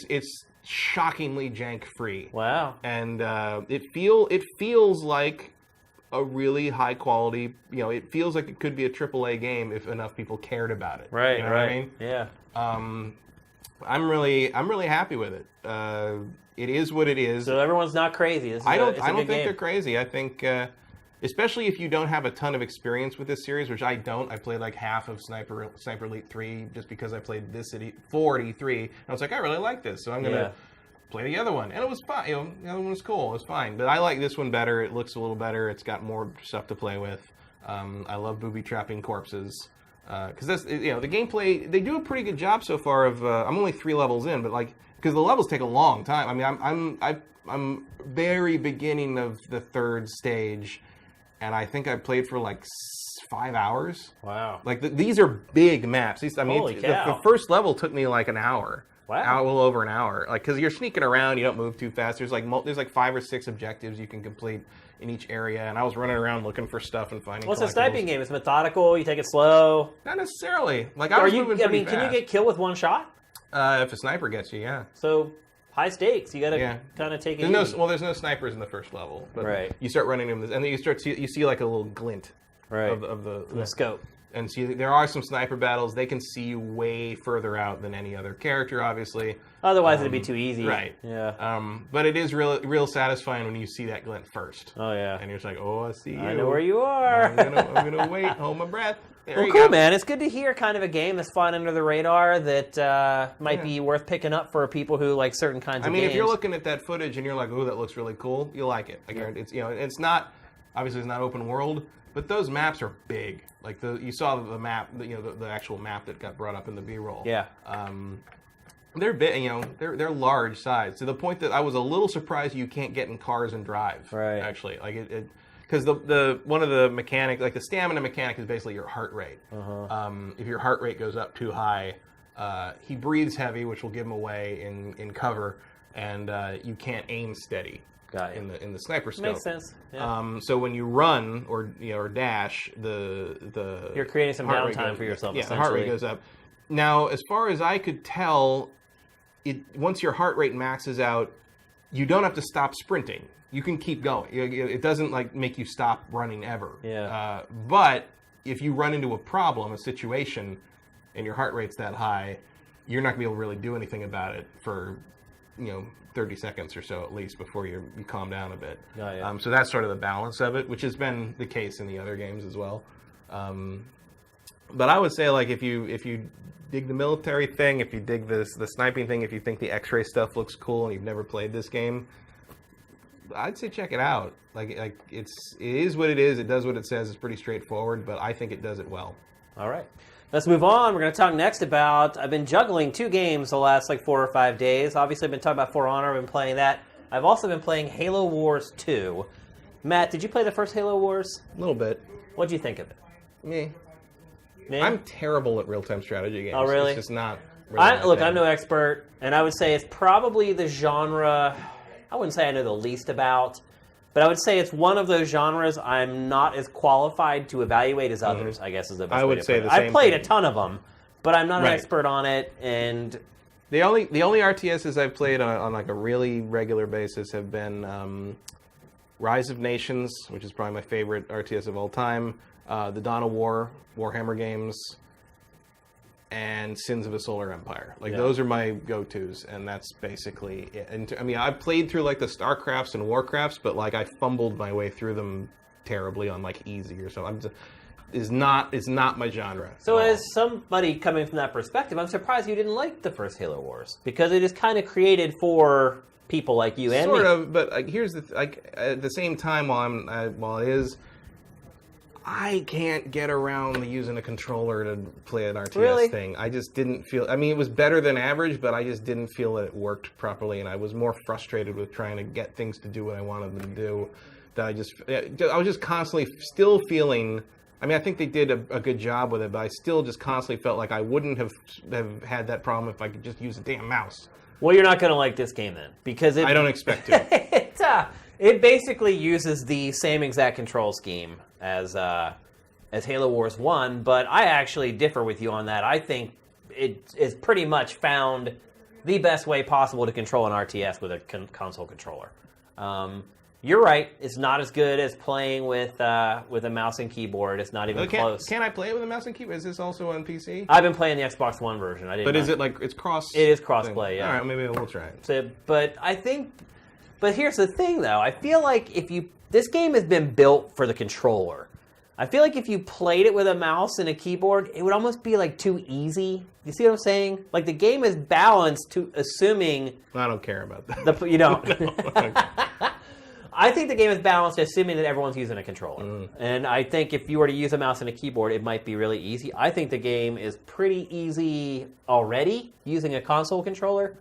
it's shockingly jank free. Wow, and it feels like a really high quality. It feels like it could be a AAA game if enough people cared about it. Right, you know what I mean? Yeah. I'm really happy with it. It is what it is. So everyone's not crazy. I don't think they're crazy. I think, especially if you don't have a ton of experience with this series, which I don't. I played like half of Sniper Elite 3 just because I played this at E3. And I was like, I really like this, so I'm gonna play the other one. And it was fine. The other one was cool. It was fine. But I like this one better. It looks a little better. It's got more stuff to play with. I love booby trapping corpses. Because that's the gameplay. They do a pretty good job so far. I'm only 3 levels in, but like because the levels take a long time. I mean, I'm very beginning of the 3rd stage, and I think I played for like 5 hours. Wow! Like these are big maps. Holy cow. The first level took me like an hour. Wow! A little over an hour. Like because you're sneaking around, you don't move too fast. There's like 5 or 6 objectives you can complete in each area, and I was running around looking for stuff and finding. What's a sniping game? It's methodical. You take it slow. Not necessarily. Like I was moving pretty fast. Can you get killed with one shot? If a sniper gets you, yeah. So high stakes. You got to kind of take it. There's no snipers in the first level, but you start running them, and then you see like a little glint of the scope. And see, there are some sniper battles. They can see you way further out than any other character, obviously. Otherwise, it'd be too easy. Right. Yeah. But it is real satisfying when you see that glint first. Oh, yeah. And you're just like, oh, I see you. I know where you are. I'm gonna wait, hold my breath. Well, cool, man. It's good to hear kind of a game that's flying under the radar that might be worth picking up for people who like certain kinds of games. If you're looking at that footage and you're like, oh, that looks really cool, you'll like it. I guarantee it's not, obviously it's not open world, but those maps are big. Like you saw the map, the actual map that got brought up in the B-roll. Yeah. They're big, they're large size to the point that I was a little surprised you can't get in cars and drive. Right. Actually, like because the one of the mechanic, like the stamina mechanic, is basically your heart rate. If your heart rate goes up too high, he breathes heavy, which will give him away in cover, and you can't aim steady. In the sniper scope. Makes sense. Yeah. So when you run or dash, the you're creating some downtime for yourself. Yeah, the heart rate goes up. Now, as far as I could tell, once your heart rate maxes out, you don't have to stop sprinting. You can keep going. It doesn't like make you stop running ever. Yeah. But if you run into a situation, and your heart rate's that high, you're not gonna be able to really do anything about it for 30 seconds or so at least before you calm down a bit. Oh, yeah. So that's sort of the balance of it, which has been the case in the other games as well. But I would say, like, if you dig the military thing, if you dig the sniping thing, if you think the X-ray stuff looks cool and you've never played this game, I'd say check it out. Like it is what it is. It does what it says. It's pretty straightforward, but I think it does it well. All right. Let's move on. We're going to talk next about, I've been juggling 2 games the last 4 or 5 days. Obviously, I've been talking about For Honor. I've been playing that I've also been playing Halo Wars 2. Matt, did you play the first Halo Wars? A little bit. What'd you think of it? Me. Me? I'm terrible at real-time strategy games. Oh, really? It's just not really Look, I'm no expert, and I would say it's probably the genre I wouldn't say I know the least about, but I would say it's one of those genres I'm not as qualified to evaluate as others, I guess is the best way to put it. I've played a ton of them, but I'm not an expert on it, and... The only RTSs I've played on like a really regular basis have been Rise of Nations, which is probably my favorite RTS of all time, the Dawn of War, Warhammer games, and Sins of a Solar Empire. Like those are my go-tos, and that's basically it. And I mean, I've played through like the StarCrafts and Warcrafts, but like I fumbled my way through them terribly on like easy or something. Is not my genre. So as somebody coming from that perspective, I'm surprised you didn't like the first Halo Wars, because it is kind of created for people like you and me. Sort of, but like, here's the at the same time, while it is, I can't get around using a controller to play an RTS thing. I just didn't feel... I mean, it was better than average, but I just didn't feel that it worked properly, and I was more frustrated with trying to get things to do what I wanted them to do. That I was just constantly still feeling... I mean, I think they did a good job with it, but I still just constantly felt like I wouldn't have had that problem if I could just use a damn mouse. Well, you're not going to like this game then, because I don't expect to. It basically uses the same exact control scheme as Halo Wars 1, but I actually differ with you on that. I think it is pretty much found the best way possible to control an RTS with a console controller. You're right. It's not as good as playing with a mouse and keyboard. It's not even close. Can I play it with a mouse and keyboard? Is this also on PC? I've been playing the Xbox One version. Is it like it's cross? It is cross-play, yeah. All right, maybe we'll try it. So, but here's the thing, though. I feel like this game has been built for the controller. I feel like if you played it with a mouse and a keyboard, it would almost be like too easy. You see what I'm saying? Like the game is balanced to assuming. I don't care about that. You don't. No. I think the game is balanced, assuming that everyone's using a controller. And I think if you were to use a mouse and a keyboard, it might be really easy. I think the game is pretty easy already using a console controller,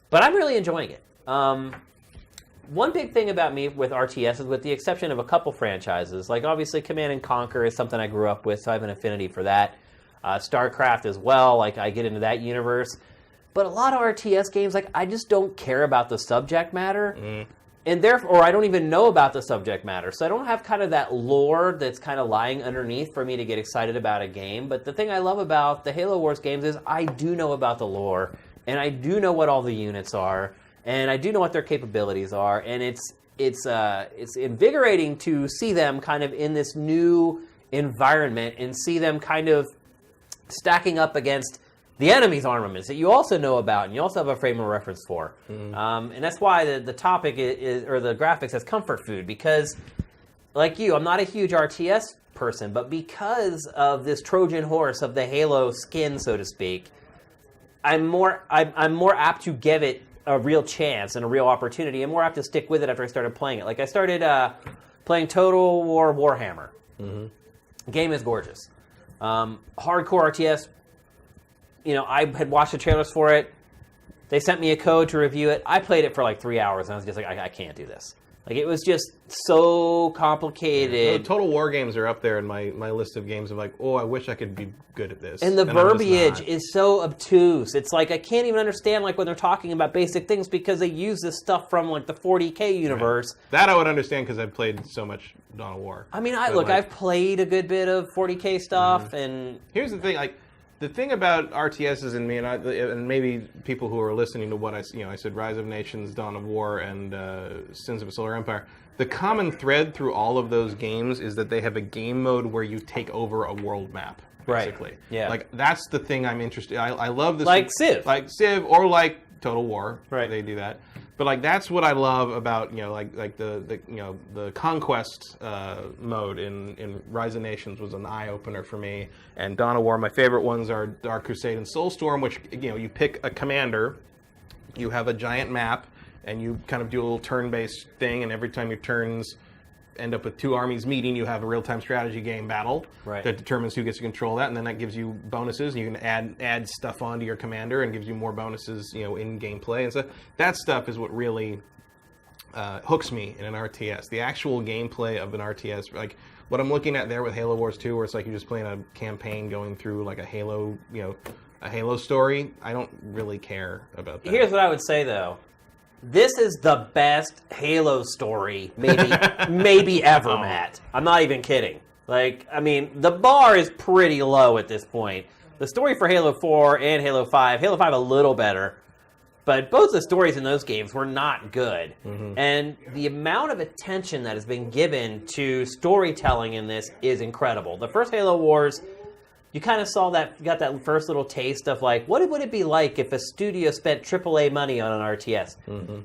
but I'm really enjoying it. One big thing about me with RTS is, with the exception of a couple franchises, like obviously Command & Conquer is something I grew up with, so I have an affinity for that. StarCraft as well, like I get into that universe. But a lot of RTS games, like I just don't care about the subject matter. And therefore, I don't even know about the subject matter. So I don't have kind of that lore that's kind of lying underneath for me to get excited about a game. But the thing I love about the Halo Wars games is I do know about the lore, and I do know what all the units are, and I do know what their capabilities are, and it's invigorating to see them kind of in this new environment and see them kind of stacking up against the enemy's armaments that you also know about and you also have a frame of reference for. And that's why the topic is, or the graphics, has comfort food, because like you, I'm not a huge RTS person, but because of this Trojan horse of the Halo skin, so to speak, I'm more apt to give it a real chance and a real opportunity, and more apt to stick with it after I started playing it. Like I started playing Total War Warhammer. The game is gorgeous. Hardcore RTS. You know, I had watched the trailers for it. They sent me a code to review it. I played it for like 3 hours, and I was just like, I can't do this. Like, it was just so complicated. No, Total War games are up there in my list of games of like, oh, I wish I could be good at this. And the verbiage is so obtuse. It's like, I can't even understand like when they're talking about basic things, because they use this stuff from like the 40K universe. Right. That I would understand because I've played so much Dawn of War. I mean, I've played a good bit of 40K stuff, and... Here's the thing, like, the thing about RTSs and me, and maybe people who are listening to what I said Rise of Nations, Dawn of War, and Sins of a Solar Empire. The common thread through all of those games is that they have a game mode where you take over a world map, basically. Right. Yeah. Like, that's the thing I'm interested in. I love this. Like Civ. Like Civ, or like Total War. Right. They do that. But like that's what I love about the conquest mode in Rise of Nations was an eye opener for me. And Dawn of War, my favorite ones are Dark Crusade and Soulstorm, which you pick a commander, you have a giant map, and you kind of do a little turn-based thing. And every time your turns end up with two armies meeting, you have a real-time strategy game battle that determines who gets to control that, and then that gives you bonuses. And you can add stuff onto your commander and gives you more bonuses, in gameplay. And so that stuff is what really hooks me in an RTS. The actual gameplay of an RTS, like what I'm looking at there with Halo Wars 2, where it's like you're just playing a campaign going through like a Halo, a Halo story. I don't really care about that. Here's what I would say though. This is the best Halo story maybe ever, Matt. I'm not even kidding. Like, I mean, the bar is pretty low at this point. The story for Halo 4 and Halo 5 a little better, but both the stories in those games were not good. Mm-hmm. And the amount of attention that has been given to storytelling in this is incredible. The first Halo Wars, you kind of got that first little taste of like, what would it be like if a studio spent AAA money on an RTS? Mm-hmm.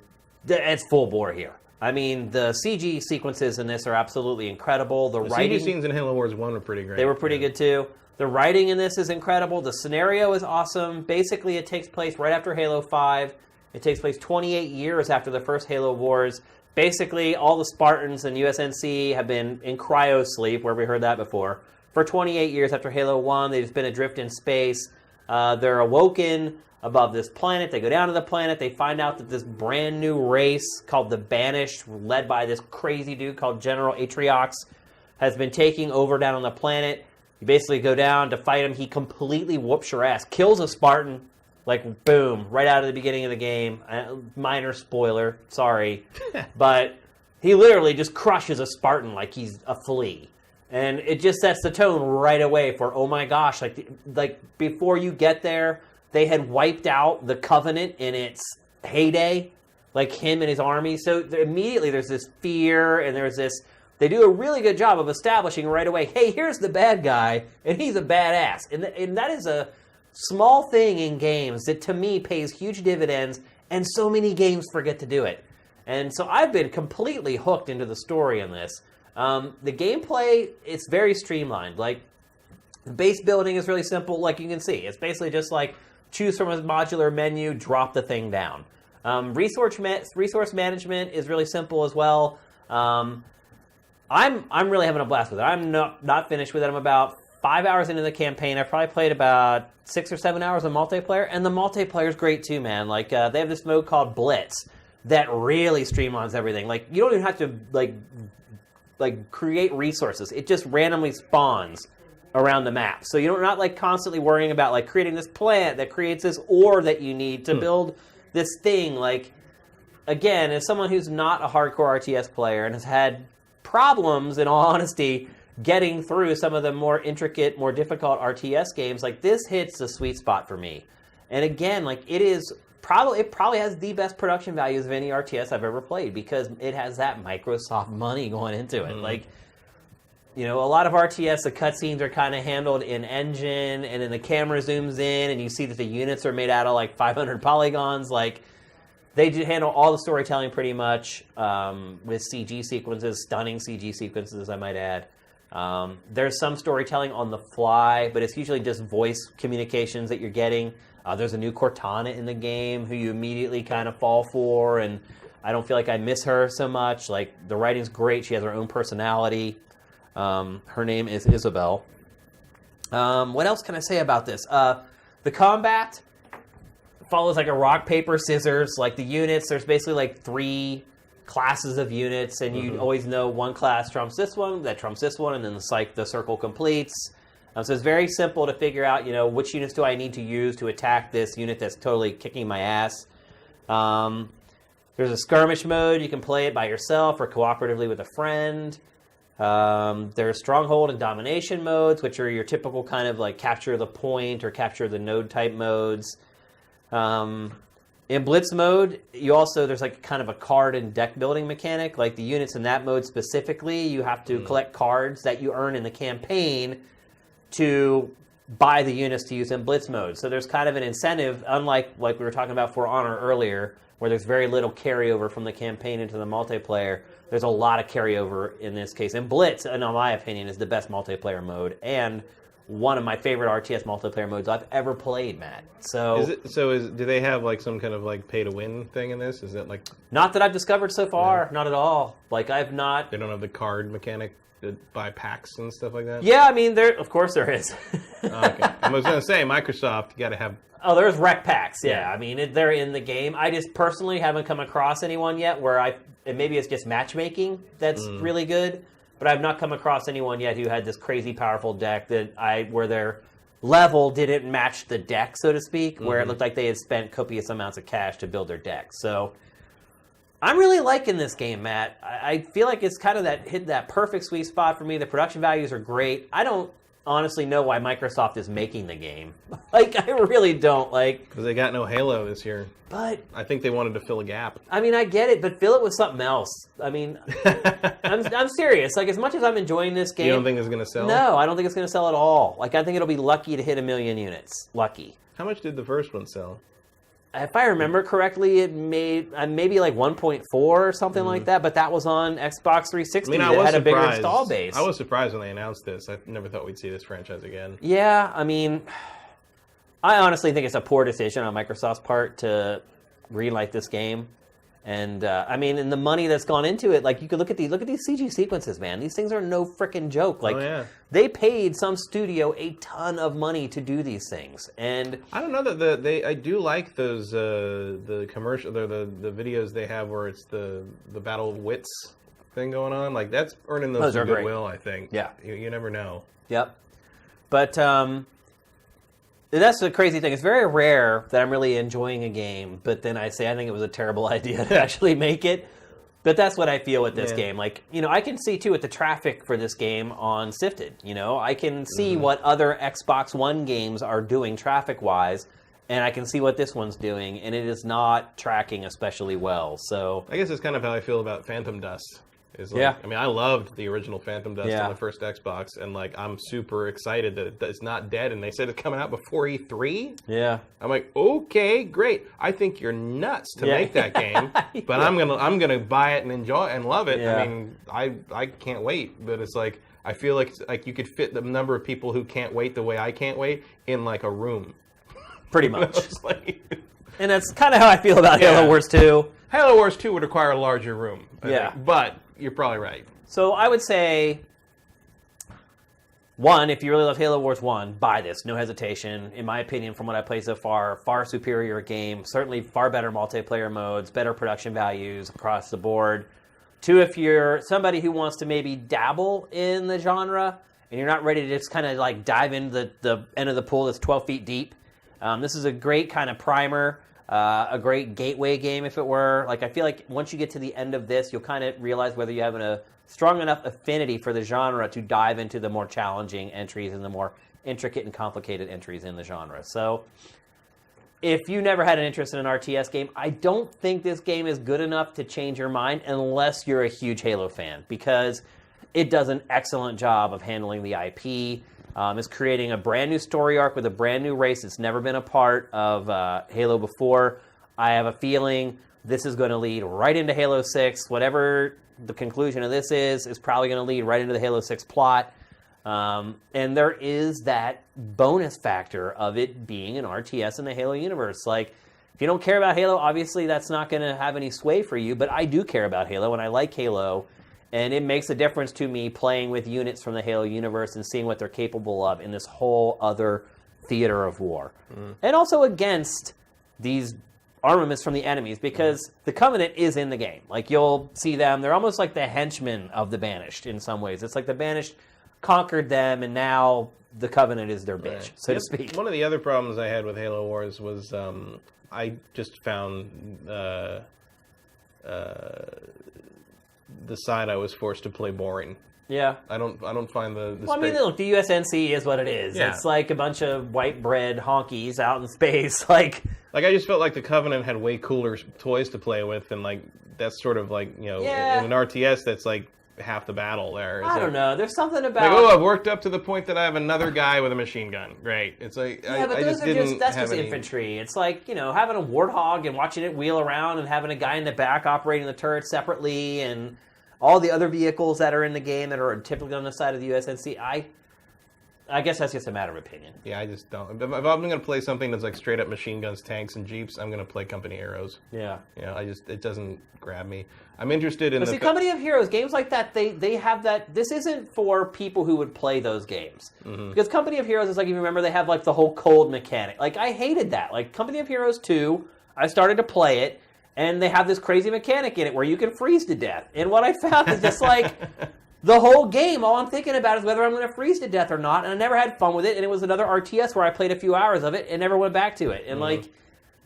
It's full bore here. I mean, the CG sequences in this are absolutely incredible. The writing CG scenes in Halo Wars 1 were pretty great. They were pretty good too. The writing in this is incredible. The scenario is awesome. Basically, it takes place right after Halo 5. It takes place 28 years after the first Halo Wars. Basically, all the Spartans and USNC have been in cryo sleep, where we heard that before. For 28 years after Halo 1, they've just been adrift in space. They're awoken above this planet. They go down to the planet. They find out that this brand new race called the Banished, led by this crazy dude called General Atriox, has been taking over down on the planet. You basically go down to fight him. He completely whoops your ass. Kills a Spartan. Like, boom, right out of the beginning of the game. Minor spoiler, sorry. But he literally just crushes a Spartan like he's a flea. And it just sets the tone right away for, oh my gosh, like before you get there, they had wiped out the Covenant in its heyday, like him and his army. So immediately there's this fear and there's this... They do a really good job of establishing right away, hey, here's the bad guy, and he's a badass. And that is a small thing in games that, to me, pays huge dividends, and so many games forget to do it. And so I've been completely hooked into the story in this. The gameplay, it's very streamlined. Like, the base building is really simple, like you can see. It's basically just like, choose from a modular menu, drop the thing down. Resource management is really simple as well. I'm really having a blast with it. I'm not finished with it. I'm about 5 hours into the campaign. I've probably played about 6 or 7 hours of multiplayer, and the multiplayer is great too, man. Like, they have this mode called Blitz that really streamlines everything. Like, you don't even have to like create resources. It just randomly spawns around the map. So you're not like constantly worrying about like creating this plant that creates this ore that you need to build this thing. Like, again, as someone who's not a hardcore RTS player and has had problems, in all honesty, getting through some of the more intricate, more difficult RTS games, like this hits the sweet spot for me. And again, like it probably has the best production values of any RTS I've ever played because it has that Microsoft money going into it. Like, you know, a lot of RTS, the cutscenes are kind of handled in engine, and then the camera zooms in, and you see that the units are made out of like 500 polygons. Like, they do handle all the storytelling pretty much with CG sequences, stunning CG sequences, I might add. There's some storytelling on the fly, but it's usually just voice communications that you're getting. There's a new Cortana in the game who you immediately kind of fall for, and I don't feel like I miss her so much. Like, the writing's great. She has her own personality. Her name is Isabel. What else can I say about this? The combat follows like a rock, paper, scissors. Like the units, there's basically like 3 classes of units, and you always know one class trumps this one, that trumps this one, and then it's like the circle completes. So it's very simple to figure out, you know, which units do I need to use to attack this unit that's totally kicking my ass. There's a skirmish mode. You can play it by yourself or cooperatively with a friend. There's stronghold and domination modes, which are your typical kind of like capture the point or capture the node type modes. In Blitz mode, there's like kind of a card and deck building mechanic. Like the units in that mode specifically, you have to collect cards that you earn in the campaign to buy the units to use in Blitz mode. So there's kind of an incentive, unlike like we were talking about For Honor earlier, where there's very little carryover from the campaign into the multiplayer. There's a lot of carryover in this case. And Blitz, in my opinion, is the best multiplayer mode and one of my favorite RTS multiplayer modes I've ever played, Matt. So, do they have like some kind of like pay to win thing in this? Is it like not that I've discovered so far, not at all. Like I've not. They don't have the card mechanic to buy packs and stuff like that. Yeah, I mean, of course there is. Okay, I was gonna say Microsoft, you got to have. Oh, there's rec packs. Yeah, I mean they're in the game. I just personally haven't come across anyone yet where and maybe it's just matchmaking that's really good. But I've not come across anyone yet who had this crazy powerful deck where their level didn't match the deck, so to speak, where it looked like they had spent copious amounts of cash to build their deck. So I'm really liking this game, Matt. I feel like it's kind of hit that perfect sweet spot for me. The production values are great. I don't honestly know why Microsoft is making the game. Like, I really don't. Because they got no Halo this year. But I think they wanted to fill a gap. I mean, I get it, but fill it with something else. I mean, I'm serious. Like, as much as I'm enjoying this game... You don't think it's going to sell? No, I don't think it's going to sell at all. Like, I think it'll be lucky to hit 1 million units. Lucky. How much did the first one sell? If I remember correctly, it made maybe like 1.4 or something like that, but that was on Xbox 360 that had a bigger install base. I was surprised when they announced this. I never thought we'd see this franchise again. Yeah, I mean, I honestly think it's a poor decision on Microsoft's part to greenlight this game. And I mean, and the money that's gone into it, like you could look at these CG sequences, man. These things are no freaking joke. Like they paid some studio a ton of money to do these things, and I don't know that I do like those the commercial the videos they have where it's the battle of wits thing going on. Like that's earning those some goodwill. I think. Yeah, you never know. Yep, but that's the crazy thing. It's very rare that I'm really enjoying a game, but then I say I think it was a terrible idea to actually make it. But that's what I feel with this game. Like, I can see, too, with the traffic for this game on Sifted. I can see what other Xbox One games are doing traffic-wise, and I can see what this one's doing, and it is not tracking especially well. So I guess it's kind of how I feel about Phantom Dust. I mean, I loved the original Phantom Dust on the first Xbox, and I'm super excited that it's not dead. And they said it's coming out before E3. Yeah, I'm like, okay, great. I think you're nuts to make that game, but I'm gonna buy it and enjoy it and love it. Yeah. I mean, I can't wait. But it's like I feel like you could fit the number of people who can't wait the way I can't wait in like a room, pretty much. And that's kind of how I feel about Halo Wars 2. Halo Wars 2 would require a larger room. I think. But you're probably right. So I would say, one, if you really love Halo Wars 1, buy this. No hesitation. In my opinion, from what I played so far superior game. Certainly far better multiplayer modes, better production values across the board. Two, if you're somebody who wants to maybe dabble in the genre and you're not ready to just kind of like dive into the end of the pool that's 12 feet deep, this is a great kind of primer. A great gateway game, if it were. Like, I feel like once you get to the end of this, you'll kind of realize whether you have a strong enough affinity for the genre to dive into the more challenging entries and the more intricate and complicated entries in the genre. So, if you never had an interest in an RTS game, I don't think this game is good enough to change your mind unless you're a huge Halo fan, because it does an excellent job of handling the IP. It's creating a brand new story arc with a brand new race that's never been a part of Halo before. I have a feeling this is going to lead right into Halo 6. Whatever the conclusion of this is probably going to lead right into the Halo 6 plot. And there is that bonus factor of it being an RTS in the Halo universe. Like, if you don't care about Halo, obviously that's not going to have any sway for you, but I do care about Halo, and I like Halo. And it makes a difference to me playing with units from the Halo universe and seeing what they're capable of in this whole other theater of war. And also against these armaments from the enemies, because the Covenant is in the game. Like, you'll see them. They're almost like the henchmen of the Banished in some ways. It's like the Banished conquered them, and now the Covenant is their bitch, so to speak. One of the other problems I had with Halo Wars was I just found... the side I was forced to play boring. Yeah. I don't find the well, I mean, look, the USNC is what it is. Yeah. It's like a bunch of white bread honkies out in space. Like I just felt like the Covenant had way cooler toys to play with, and like that's sort of like, in an RTS that's like half the battle there. I don't know. There's something about... Like, I've worked up to the point that I have another guy with a machine gun. Great. It's like, that's just infantry. It's like, having a Warthog and watching it wheel around and having a guy in the back operating the turret separately, and all the other vehicles that are in the game that are typically on the side of the USNC. I guess that's just a matter of opinion. Yeah, I just don't. If I'm going to play something that's like straight up machine guns, tanks, and jeeps, I'm going to play Company Heroes. Yeah. It doesn't grab me. I'm interested in Company of Heroes, games like that, they have that. This isn't for people who would play those games. Mm-hmm. Because Company of Heroes is like, if you remember, they have like the whole cold mechanic. Like, I hated that. Like, Company of Heroes 2, I started to play it, and they have this crazy mechanic in it where you can freeze to death. And what I found is just like, the whole game, all I'm thinking about is whether I'm going to freeze to death or not, and I never had fun with it, and it was another RTS where I played a few hours of it and never went back to it. And like,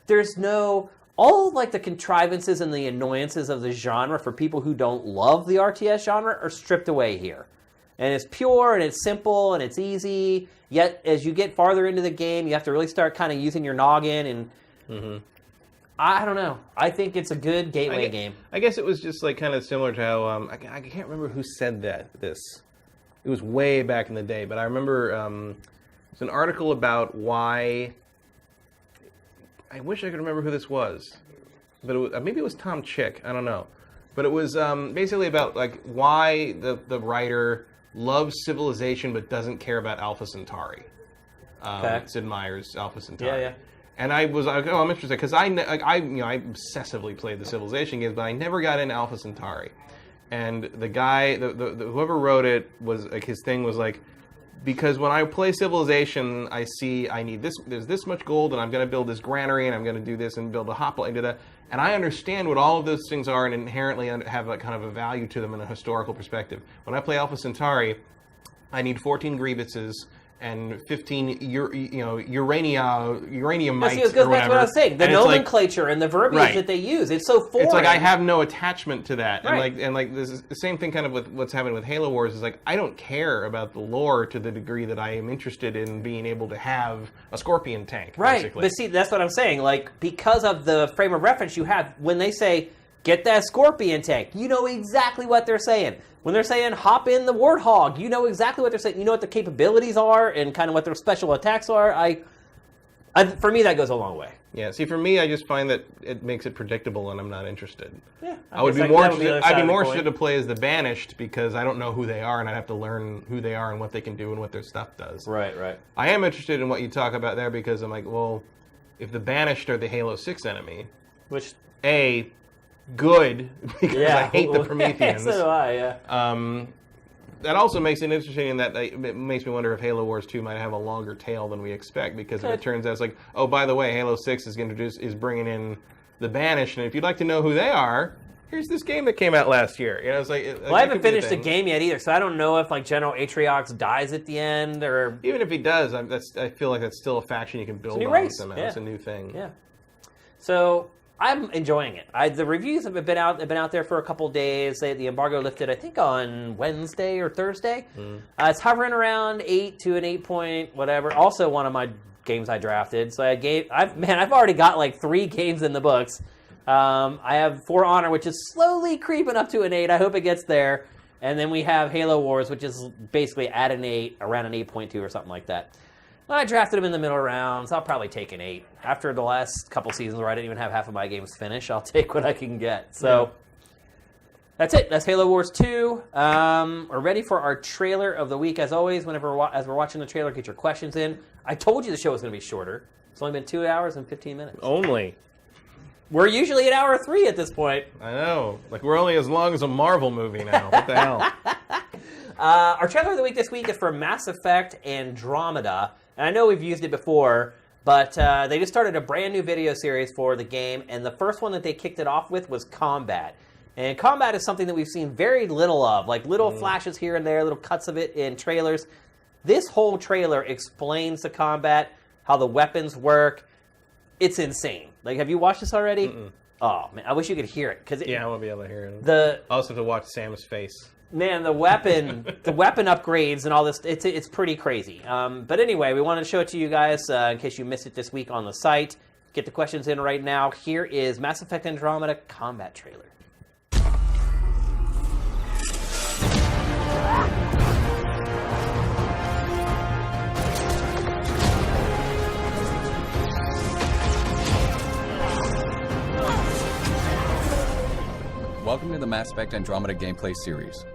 there's no... All like the contrivances and the annoyances of the genre for people who don't love the RTS genre are stripped away here. And it's pure, and it's simple, and it's easy. Yet, as you get farther into the game, you have to really start kind of using your noggin. And I don't know. I think it's a good gateway game. I guess it was just like kind of similar to how I can't remember who said this. It was way back in the day, but I remember it's an article about why. I wish I could remember who this was, but maybe it was Tom Chick. I don't know, but it was basically about like why the writer loves Civilization but doesn't care about Alpha Centauri. Sid Meier's Alpha Centauri. Yeah. And I was like, I'm interested because I obsessively played the Civilization games, but I never got into Alpha Centauri. And the guy, whoever wrote it was like, his thing was like, because when I play Civilization, I see I need this. There's this much gold, and I'm going to build this granary, and I'm going to do this and build a hoplite, and I understand what all of those things are, and inherently have a kind of a value to them in a historical perspective. When I play Alpha Centauri, I need 14 Grievouses and 15 uranium mites. It goes back to what I was saying. The nomenclature and the verbiage that they use. It's so foreign. It's like I have no attachment to that. Right. And like this is the same thing kind of with what's happening with Halo Wars is like I don't care about the lore to the degree that I am interested in being able to have a Scorpion tank. Right. Basically. But see, that's what I'm saying. Like, because of the frame of reference you have, when they say, get that Scorpion tank, you know exactly what they're saying. When they're saying, hop in the Warthog, you know exactly what they're saying. You know what the capabilities are and kind of what their special attacks are. For me, that goes a long way. Yeah, see, for me, I just find that it makes it predictable and I'm not interested. Yeah. I would be more interested. I'd be more interested to play as the Banished because I don't know who they are and I'd have to learn who they are and what they can do and what their stuff does. Right. I am interested in what you talk about there because I'm like, well, if the Banished are the Halo 6 enemy, which... good, because I hate the Prometheans. So do I, yeah. That also makes it interesting in that it makes me wonder if Halo Wars 2 might have a longer tail than we expect, because if it turns out it's like, oh, by the way, Halo 6 is bringing in the Banished, and if you'd like to know who they are, here's this game that came out last year. You know, it's like, well, I haven't finished the game yet either, so I don't know if like General Atriox dies at the end, or even if he does, I feel like that's still a faction you can build on somehow. Yeah. It's a new thing. Yeah. So I'm enjoying it. The reviews have been out there for a couple days. The embargo lifted, I think, on Wednesday or Thursday. It's hovering around 8 to an 8 point whatever. Also, one of my games I drafted. So I've already got like 3 games in the books. I have For Honor, which is slowly creeping up to an 8. I hope it gets there. And then we have Halo Wars, which is basically at an 8, around an 8.2 or something like that. I drafted him in the middle rounds. I'll probably take an 8. After the last couple seasons where I didn't even have half of my games finished, I'll take what I can get. So that's it. That's Halo Wars 2. We're ready for our trailer of the week. As always, as we're watching the trailer, get your questions in. I told you the show was going to be shorter. It's only been 2 hours and 15 minutes. Only. We're usually at hour 3 at this point. I know. Like, we're only as long as a Marvel movie now. What the hell? Our trailer of the week this week is for Mass Effect Andromeda. And I know we've used it before, but they just started a brand new video series for the game, and the first one that they kicked it off with was combat. And combat is something that we've seen very little of, like little flashes here and there, little cuts of it in trailers. This whole trailer explains the combat, how the weapons work. It's insane. Like, have you watched this already? Mm-mm. Oh, man, I wish you could hear it. I want to be able to hear it. Also to watch Sam's face. Man, the weapon upgrades and all this, it's pretty crazy. But anyway, we wanted to show it to you guys in case you missed it this week on the site. Get the questions in right now. Here is Mass Effect Andromeda combat trailer. Welcome to the Mass Effect Andromeda gameplay series.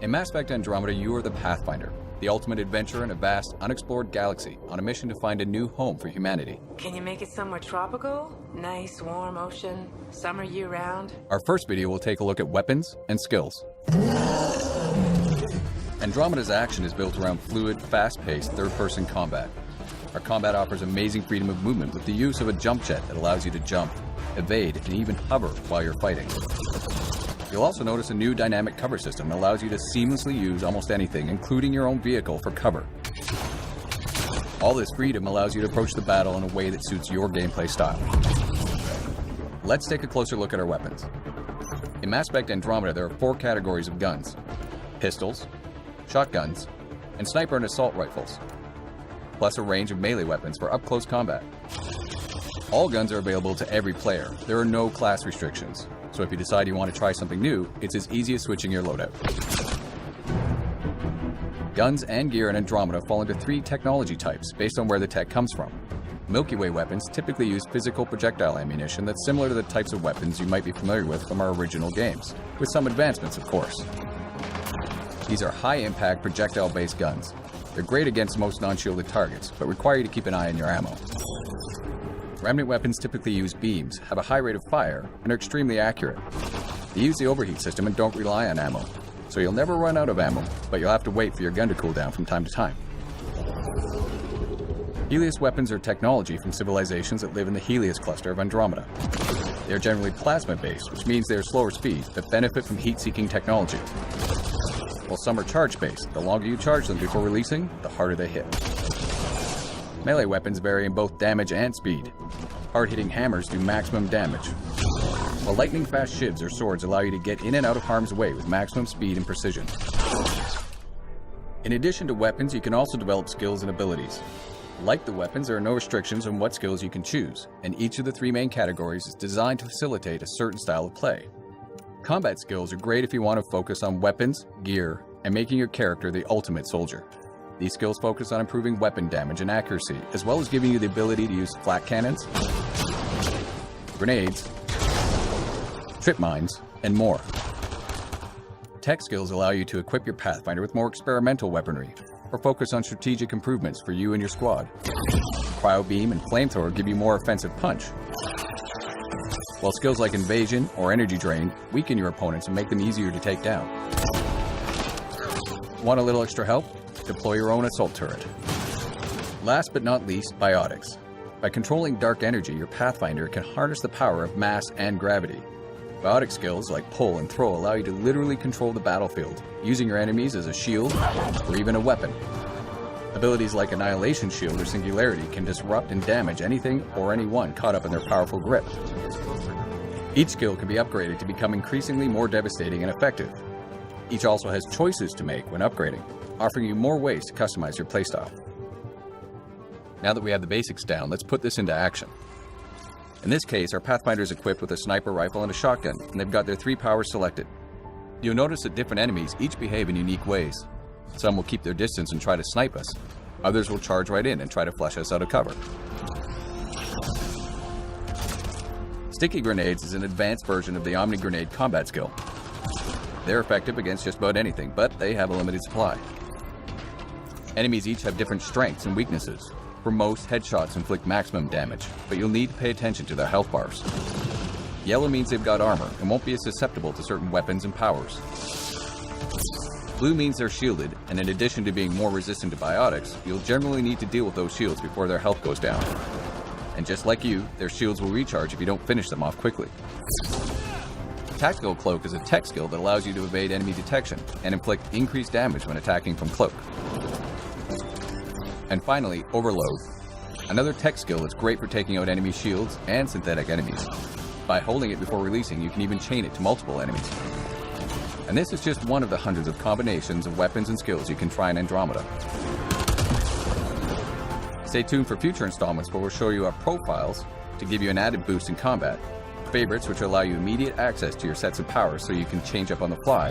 In Mass Effect Andromeda, you are the Pathfinder, the ultimate adventure in a vast, unexplored galaxy on a mission to find a new home for humanity. Can you make it somewhere tropical? Nice, warm ocean, summer year-round? Our first video will take a look at weapons and skills. Andromeda's action is built around fluid, fast-paced, third-person combat. Our combat offers amazing freedom of movement with the use of a jump jet that allows you to jump, evade, and even hover while you're fighting. You'll also notice a new dynamic cover system that allows you to seamlessly use almost anything, including your own vehicle, for cover. All this freedom allows you to approach the battle in a way that suits your gameplay style. Let's take a closer look at our weapons. In Mass Effect Andromeda, there are 4 categories of guns: pistols, shotguns, and sniper and assault rifles, plus a range of melee weapons for up-close combat. All guns are available to every player. There are no class restrictions. So if you decide you want to try something new, it's as easy as switching your loadout. Guns and gear in Andromeda fall into 3 technology types based on where the tech comes from. Milky Way weapons typically use physical projectile ammunition that's similar to the types of weapons you might be familiar with from our original games, with some advancements, of course. These are high-impact projectile-based guns. They're great against most non-shielded targets, but require you to keep an eye on your ammo. Remnant weapons typically use beams, have a high rate of fire, and are extremely accurate. They use the overheat system and don't rely on ammo, so you'll never run out of ammo, but you'll have to wait for your gun to cool down from time to time. Helios weapons are technology from civilizations that live in the Helios cluster of Andromeda. They are generally plasma-based, which means they are slower speed, but benefit from heat-seeking technology. While some are charge-based, the longer you charge them before releasing, the harder they hit. Melee weapons vary in both damage and speed. Hard-hitting hammers do maximum damage, while lightning-fast shivs or swords allow you to get in and out of harm's way with maximum speed and precision. In addition to weapons, you can also develop skills and abilities. Like the weapons, there are no restrictions on what skills you can choose, and each of the 3 main categories is designed to facilitate a certain style of play. Combat skills are great if you want to focus on weapons, gear, and making your character the ultimate soldier. These skills focus on improving weapon damage and accuracy, as well as giving you the ability to use flak cannons, grenades, trip mines, and more. Tech skills allow you to equip your Pathfinder with more experimental weaponry, or focus on strategic improvements for you and your squad. Cryo Beam and Flamethrower give you more offensive punch, while skills like Invasion or Energy Drain weaken your opponents and make them easier to take down. Want a little extra help? Deploy your own assault turret. Last but not least, biotics. By controlling dark energy, your Pathfinder can harness the power of mass and gravity. Biotic skills like pull and throw allow you to literally control the battlefield, using your enemies as a shield or even a weapon. Abilities like Annihilation Shield or Singularity can disrupt and damage anything or anyone caught up in their powerful grip. Each skill can be upgraded to become increasingly more devastating and effective. Each also has choices to make when upgrading, offering you more ways to customize your playstyle. Now that we have the basics down, let's put this into action. In this case, our Pathfinder is equipped with a sniper rifle and a shotgun, and they've got their 3 powers selected. You'll notice that different enemies each behave in unique ways. Some will keep their distance and try to snipe us. Others will charge right in and try to flush us out of cover. Sticky Grenades is an advanced version of the Omni Grenade combat skill. They're effective against just about anything, but they have a limited supply. Enemies each have different strengths and weaknesses. For most, headshots inflict maximum damage, but you'll need to pay attention to their health bars. Yellow means they've got armor and won't be as susceptible to certain weapons and powers. Blue means they're shielded, and in addition to being more resistant to biotics, you'll generally need to deal with those shields before their health goes down. And just like you, their shields will recharge if you don't finish them off quickly. Tactical Cloak is a tech skill that allows you to evade enemy detection and inflict increased damage when attacking from cloak. And finally, Overload. Another tech skill that's great for taking out enemy shields and synthetic enemies. By holding it before releasing, you can even chain it to multiple enemies. And this is just one of the hundreds of combinations of weapons and skills you can try in Andromeda. Stay tuned for future installments where we'll show you our profiles to give you an added boost in combat, favorites which allow you immediate access to your sets of powers so you can change up on the fly,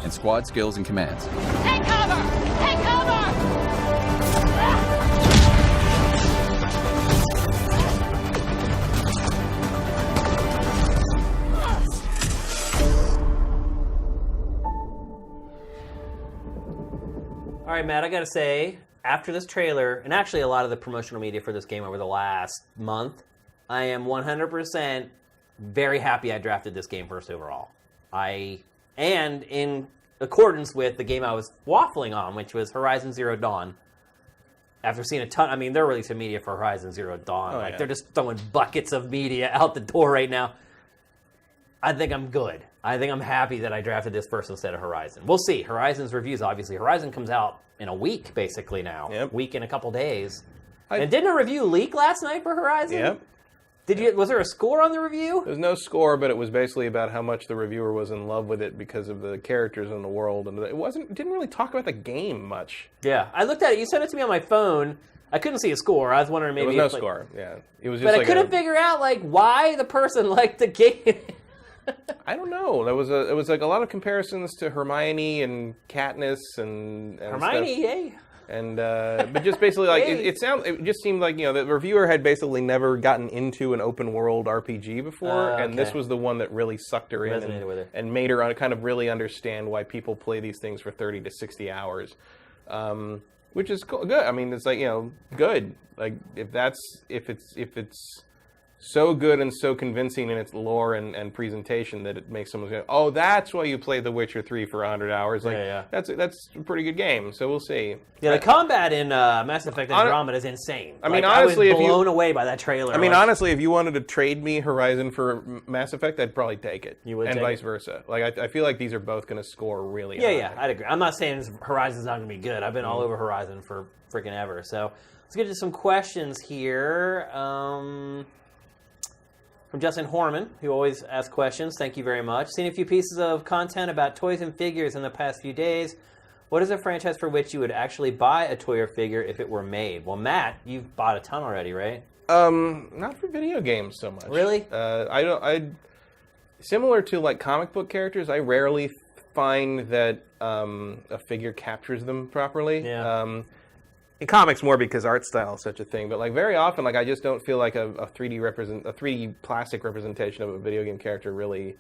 and squad skills and commands. Take cover! Take cover! All right, Matt, I got to say, after this trailer, and actually a lot of the promotional media for this game over the last month, I am 100% very happy I drafted this game first overall. And in accordance with the game I was waffling on, which was Horizon Zero Dawn. After seeing a ton, I mean, they're releasing media for Horizon Zero Dawn. They're just throwing buckets of media out the door right now. I think I'm good. I think I'm happy that I drafted this first instead of Horizon. We'll see. Horizon's reviews, obviously. Horizon comes out in a week, basically, now. Yep. Week and a couple days. And didn't a review leak last night for Horizon? Yep. Was there a score on the review? There's no score, but it was basically about how much the reviewer was in love with it because of the characters in the world, and didn't really talk about the game much. Yeah, I looked at it. You sent it to me on my phone. I couldn't see a score. I was wondering maybe. There was no score. Yeah, it was just. But I couldn't figure out why the person liked the game. I don't know. It was like a lot of comparisons to Hermione and Katniss and Hermione, stuff. yay. And but just basically it just seemed like the reviewer had basically never gotten into an open world RPG before, and this was the one that really sucked her in and made her kind of really understand why people play these things for 30 to 60 hours, which is good. I mean, it's good. Like if it's so good and so convincing in its lore and presentation that it makes someone go, oh, that's why you play The Witcher 3 for 100 hours. That's a pretty good game. So we'll see. Yeah, the combat in Mass Effect Andromeda is insane. I mean, honestly, I was blown away by that trailer. I mean, honestly, if you wanted to trade me Horizon for Mass Effect, I'd probably take it. You would, and take vice it? versa. I feel like these are both going to score really high. Yeah, I'd agree. I'm not saying Horizon's not going to be good. I've been all over Horizon for freaking ever. So let's get to some questions here. From Justin Horman, who always asks questions. Thank you very much. Seen a few pieces of content about toys and figures in the past few days. What is a franchise for which you would actually buy a toy or figure if it were made? Well, Matt, you've bought a ton already, right? Not for video games so much. Really? Similar to comic book characters, I rarely find that a figure captures them properly. Yeah. In comics, more because art style is such a thing, but very often, I just don't feel like a 3D plastic representation of a video game character really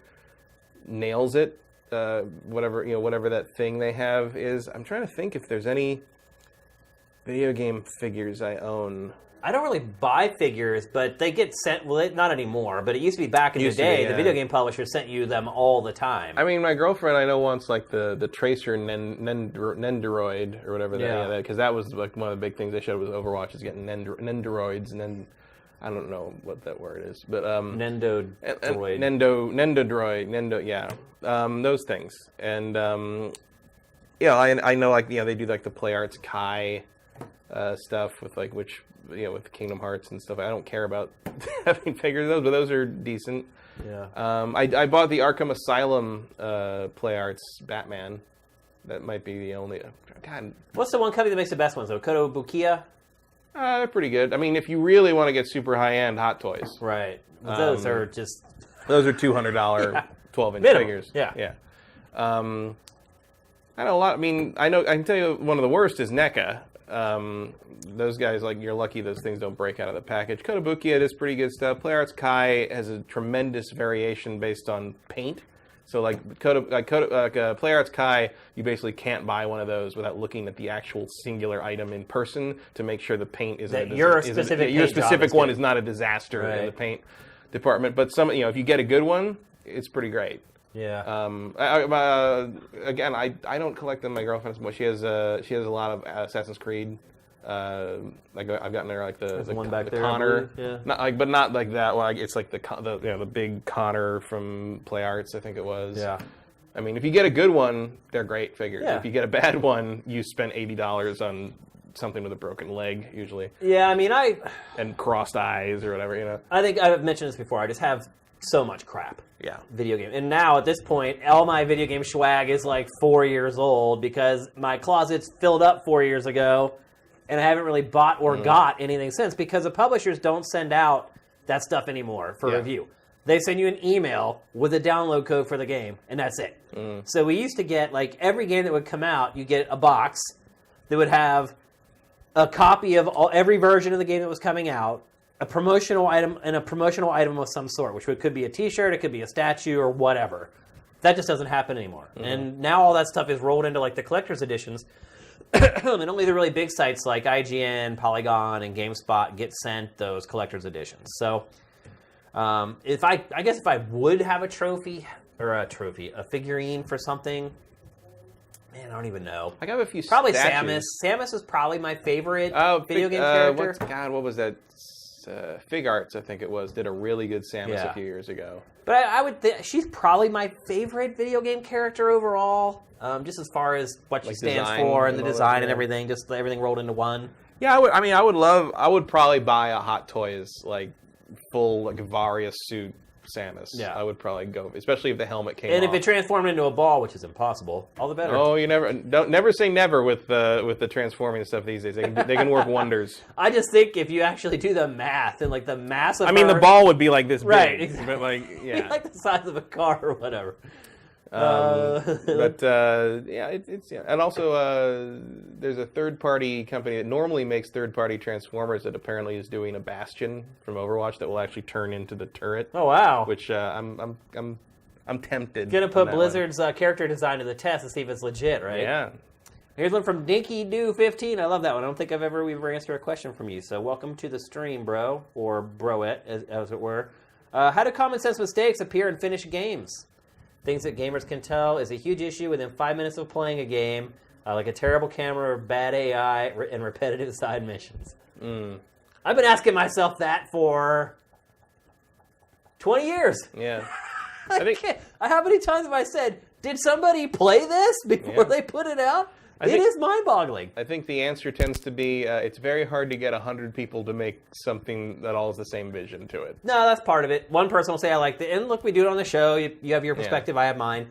nails it. Whatever that thing they have is. I'm trying to think if there's any video game figures I own. I don't really buy figures, but they get sent. Well, not anymore, but it used to be back in the day. The video game publishers sent you them all the time. I mean, my girlfriend I know wants the Tracer Nendoroid or whatever that, because that was one of the big things they showed was Overwatch is getting Nendoroids, and then I don't know what that word is, but Nendodroid, those things, and I know they do the Play Arts Kai stuff with with Kingdom Hearts and stuff. I don't care about having figures of those, but those are decent. Yeah. I bought the Arkham Asylum Play Arts Batman. That might be the only. God. What's the one company that makes the best ones though? Kotobukiya? They're pretty good. I mean, if you really want to get super high end, Hot Toys. Right. Those are just. Those are $200 12-inch figures. Yeah. I know a lot. I mean, I can tell you one of the worst is NECA. Those guys, you're lucky those things don't break out of the package. Kotobukiya does pretty good stuff. Play Arts Kai has a tremendous variation based on paint. So Play Arts Kai, you basically can't buy one of those without looking at the actual singular item in person to make sure the paint your specific one is not a disaster in the paint department. But if you get a good one, it's pretty great. Yeah. Again, I don't collect them. My girlfriend, she has a lot of Assassin's Creed. I've gotten her the one back there, Connor, but not like that one. It's the big Connor from Play Arts, I think it was. Yeah. I mean, if you get a good one, they're great figures. Yeah. If you get a bad one, you spend $80 on something with a broken leg usually. Yeah, I mean and crossed eyes or whatever. I think I've mentioned this before. I just have so much crap. Yeah. Video game. And now at this point, all my video game swag is 4 years old because my closet's filled up 4 years ago and I haven't really bought or got anything since because the publishers don't send out that stuff anymore for review. They send you an email with a download code for the game and that's it. So we used to get every game that would come out, you get a box that would have a copy of every version of the game that was coming out, a promotional item, and a promotional item of some sort, which could be a T-shirt, it could be a statue, or whatever. That just doesn't happen anymore. And now all that stuff is rolled into the collector's editions, and only the really big sites like IGN, Polygon, and GameSpot get sent those collector's editions. So, if I would have a figurine for something, man, I don't even know. I got a few probably statues. Samus is probably my favorite video game character. What was that? Fig Arts, I think it was, did a really good Samus a few years ago. But I would she's probably my favorite video game character overall, just as far as what she stands for and the design and everything, just everything rolled into one. Yeah, I would probably buy a Hot Toys like full like Varia suit Samus. Yeah, I would probably go, especially if the helmet came off. And if it transformed into a ball, which is impossible, all the better. Oh, you never say never with the transforming stuff these days. They can work wonders. I just think if you actually do the math and like the mass of the ball would be like this big, right? Exactly. But like like the size of a car or whatever. And also there's a third-party company that normally makes third-party Transformers that apparently is doing a Bastion from Overwatch that will actually turn into the turret. Oh wow! Which I'm tempted. Gonna put Blizzard's character design to the test to see if it's legit, right? Yeah. Here's one from DinkyDoo15. I love that one. I don't think we've ever answered a question from you. So welcome to the stream, bro, or broette, as it were. How do common sense mistakes appear in finished games? Things that gamers can tell is a huge issue within 5 minutes of playing a game, like a terrible camera, bad AI, and repetitive side missions. I've been asking myself that for 20 years. Yeah. How many times have I said, did somebody play this before they put it out? It is mind-boggling. I think the answer tends to be it's very hard to get 100 people to make something that all has the same vision to it. No, that's part of it. One person will say, I like it. And look, we do it on the show. You have your perspective, I have mine.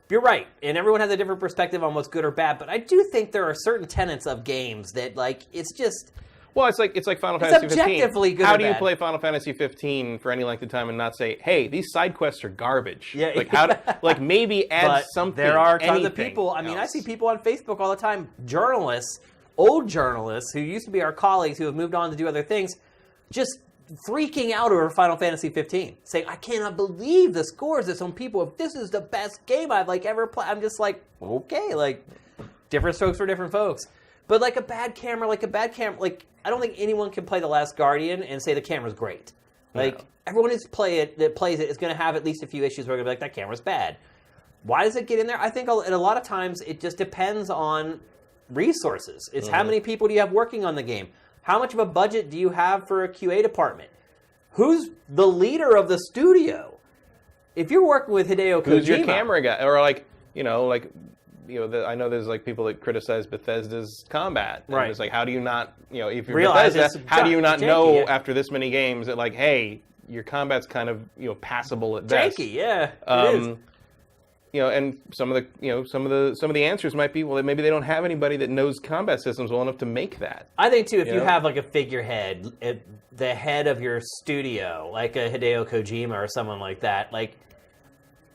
You're right. And everyone has a different perspective on what's good or bad. But I do think there are certain tenets of games that, like, it's just... Well, it's like Final Fantasy 15. Objectively good. How do you play Final Fantasy 15 for any length of time and not say, "Hey, these side quests are garbage"? Yeah, like maybe add something. There are tons of people. I mean, I see people on Facebook all the time, journalists, old journalists who used to be our colleagues who have moved on to do other things, just freaking out over Final Fantasy 15, saying, "I cannot believe the scores that some people have. This is the best game I've ever played." I'm just like, okay, different strokes for different folks. But a bad camera, I don't think anyone can play The Last Guardian and say the camera's great. Everyone that plays it is going to have at least a few issues where they're going to be like, that camera's bad. Why does it get in there? I think a lot of times it just depends on resources. It's how many people do you have working on the game? How much of a budget do you have for a QA department? Who's the leader of the studio? If you're working with Hideo Kojima... Who's your camera guy? Or I know there's people that criticize Bethesda's combat. And right. It's like, how do you not, if you're realize Bethesda, how do you not know after this many games that hey, your combat's kind of passable at best. Janky, yeah. It is. And some of the answers might be, well, maybe they don't have anybody that knows combat systems well enough to make that. I think too, if you have a figurehead at the head of your studio, like a Hideo Kojima or someone like that,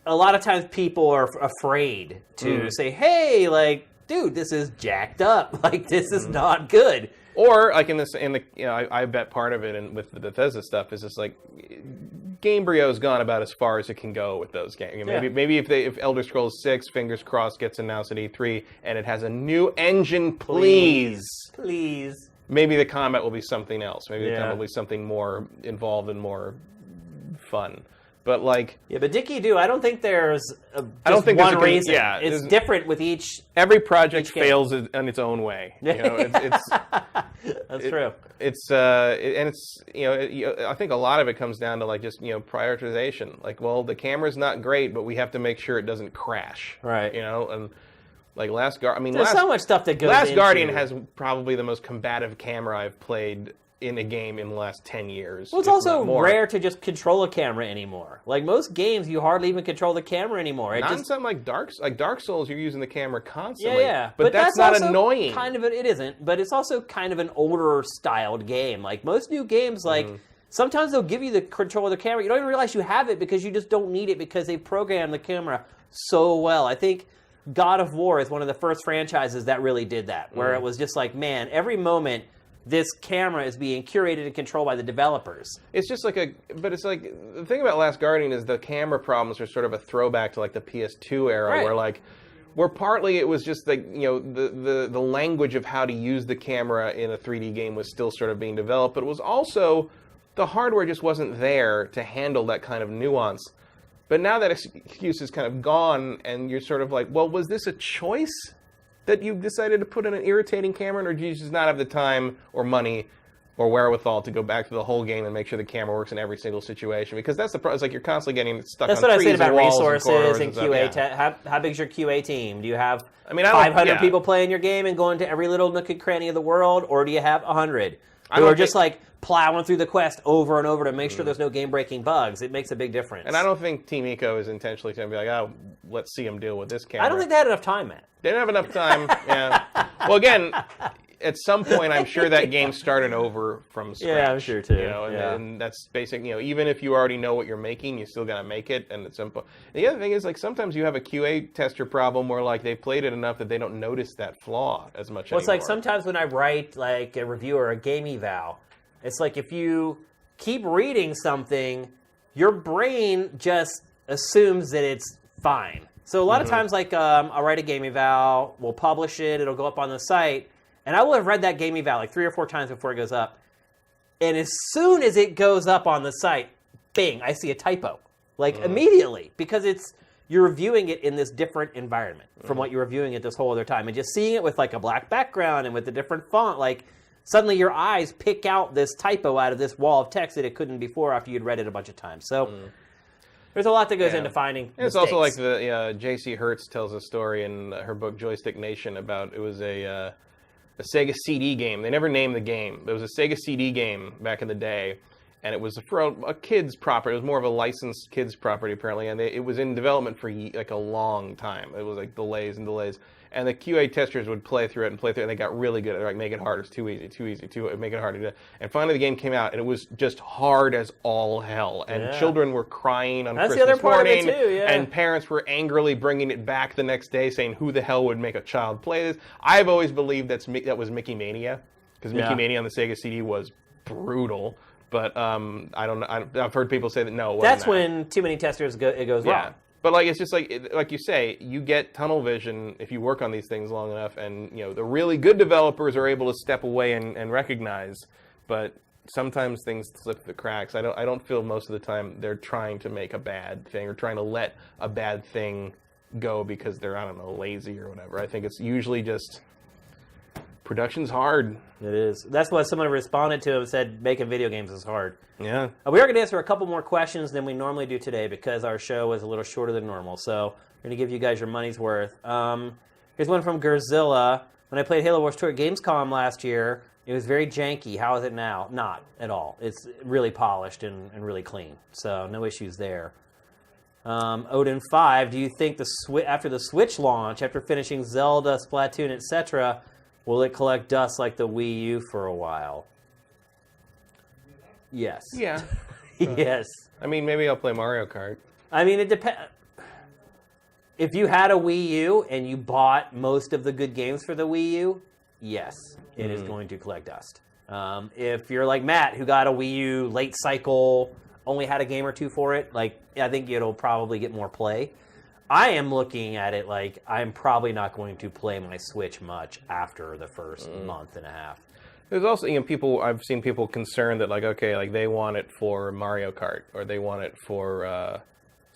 a lot of times people are afraid to say, hey, dude, this is jacked up. This is not good. Or I bet part of it and with the Bethesda stuff is just Gamebryo's gone about as far as it can go with those games. Maybe if Elder Scrolls 6, fingers crossed, gets announced at E3 and it has a new engine, please. Maybe the combat will be something else. Maybe the combat will be something more involved and more fun. But but Dicky Doo, I don't think there's one reason. Yeah, it's different with each. Every project fails in its own way. It's That's true. I think a lot of it comes down to just prioritization. The camera's not great, but we have to make sure it doesn't crash. Right. And Last Guardian. There's so much stuff that goes. Last Guardian has probably the most combative camera I've played in a game in the last 10 years. Well, it's also rare to just control a camera anymore. Most games, you hardly even control the camera anymore. Not in something like Dark Souls, you're using the camera constantly. Yeah. But that's not annoying. It isn't, but it's also kind of an older styled game. Most new games, sometimes they'll give you the control of the camera. You don't even realize you have it because you just don't need it because they programmed the camera so well. I think God of War is one of the first franchises that really did that, where it was just man, every moment this camera is being curated and controlled by the developers. It's just the thing about Last Guardian is the camera problems are sort of a throwback to the PS2 era, where where partly it was just like, the language of how to use the camera in a 3D game was still sort of being developed, but it was also the hardware just wasn't there to handle that kind of nuance. But now that excuse is kind of gone, and you're sort of like, well, was this a choice that you decided to put in an irritating camera, or do you just not have the time or money or wherewithal to go back to the whole game and make sure the camera works in every single situation? Because that's the problem. It's like you're constantly getting stuck on trees and walls. That's what I was saying about resources and QA. QA. How big's your QA team? Do you have 500 people playing your game and going to every little nook and cranny of the world, or do you have 100 who are just like plowing through the quest over and over to make sure there's no game-breaking bugs? It makes a big difference. And I don't think Team Eco is intentionally going to be like, oh, let's see them deal with this camera. I don't think they had enough time, Matt. They didn't have enough time, yeah. Well, again, at some point, I'm sure that game started over from scratch. Yeah, I'm sure too. And that's basic. Even if you already know what you're making, you still gotta make it. And at some point, the other thing is, like, sometimes you have a QA tester problem where, like, they've played it enough that they don't notice that flaw as much anymore. It's like sometimes when I write like a review or a game eval, it's like if you keep reading something, your brain just assumes that it's fine. So a lot of times, like, I'll write a game eval, we'll publish it, it'll go up on the site, and I will have read that game eval like 3 or 4 times before it goes up. And as soon as it goes up on the site, bing, I see a typo. Like, immediately. Because you're reviewing it in this different environment from what you were reviewing it this whole other time. And just seeing it with, like, a black background and with a different font, like, suddenly your eyes pick out this typo out of this wall of text that it couldn't before after you'd read it a bunch of times. So there's a lot that goes into finding mistakes. It's also like the J.C. Hertz tells a story in her book Joystick Nation about, it was a Sega CD game. They never named the game. It was a Sega CD game back in the day, and it was for a kid's property. It was more of a licensed kid's property, apparently, and it was in development for like a long time. It was like delays and delays. And the QA testers would play through it, and they got really good at it. Like, make it harder, it's too easy, make it harder. And finally the game came out, and it was just hard as all hell. And children were crying on Christmas the other part morning, of it too, and parents were angrily bringing it back the next day, saying, who the hell would make a child play this? I've always believed that was Mickey Mania, because Mickey Mania on the Sega CD was brutal. But I don't know. I've heard people say that no, it wasn't That's when too many testers it goes wrong. But like, it's just like you say, you get tunnel vision if you work on these things long enough, and the really good developers are able to step away and recognize. But sometimes things slip through the cracks. I don't feel most of the time they're trying to make a bad thing or trying to let a bad thing go because they're, I don't know, lazy or whatever. I think it's usually just production's hard. It is. That's what someone responded to and said, making video games is hard. Yeah. We are going to answer a couple more questions than we normally do today because our show was a little shorter than normal. So we're going to give you guys your money's worth. Here's one from Gerzilla. When I played Halo Wars 2 at Gamescom last year, it was very janky. How is it now? Not at all. It's really polished and really clean. So no issues there. Odin 5, do you think after the Switch launch, after finishing Zelda, Splatoon, etc., will it collect dust like the Wii U for a while? Yes. Yeah. Yes. I mean, maybe I'll play Mario Kart. I mean, it depends. If you had a Wii U and you bought most of the good games for the Wii U, yes, it is going to collect dust. If you're like Matt, who got a Wii U late cycle, only had a game or two for it, like, I think it'll probably get more play. I am looking at it like I'm probably not going to play my Switch much after the first month and a half. There's also, I've seen people concerned that, like, okay, like, they want it for Mario Kart, or they want it for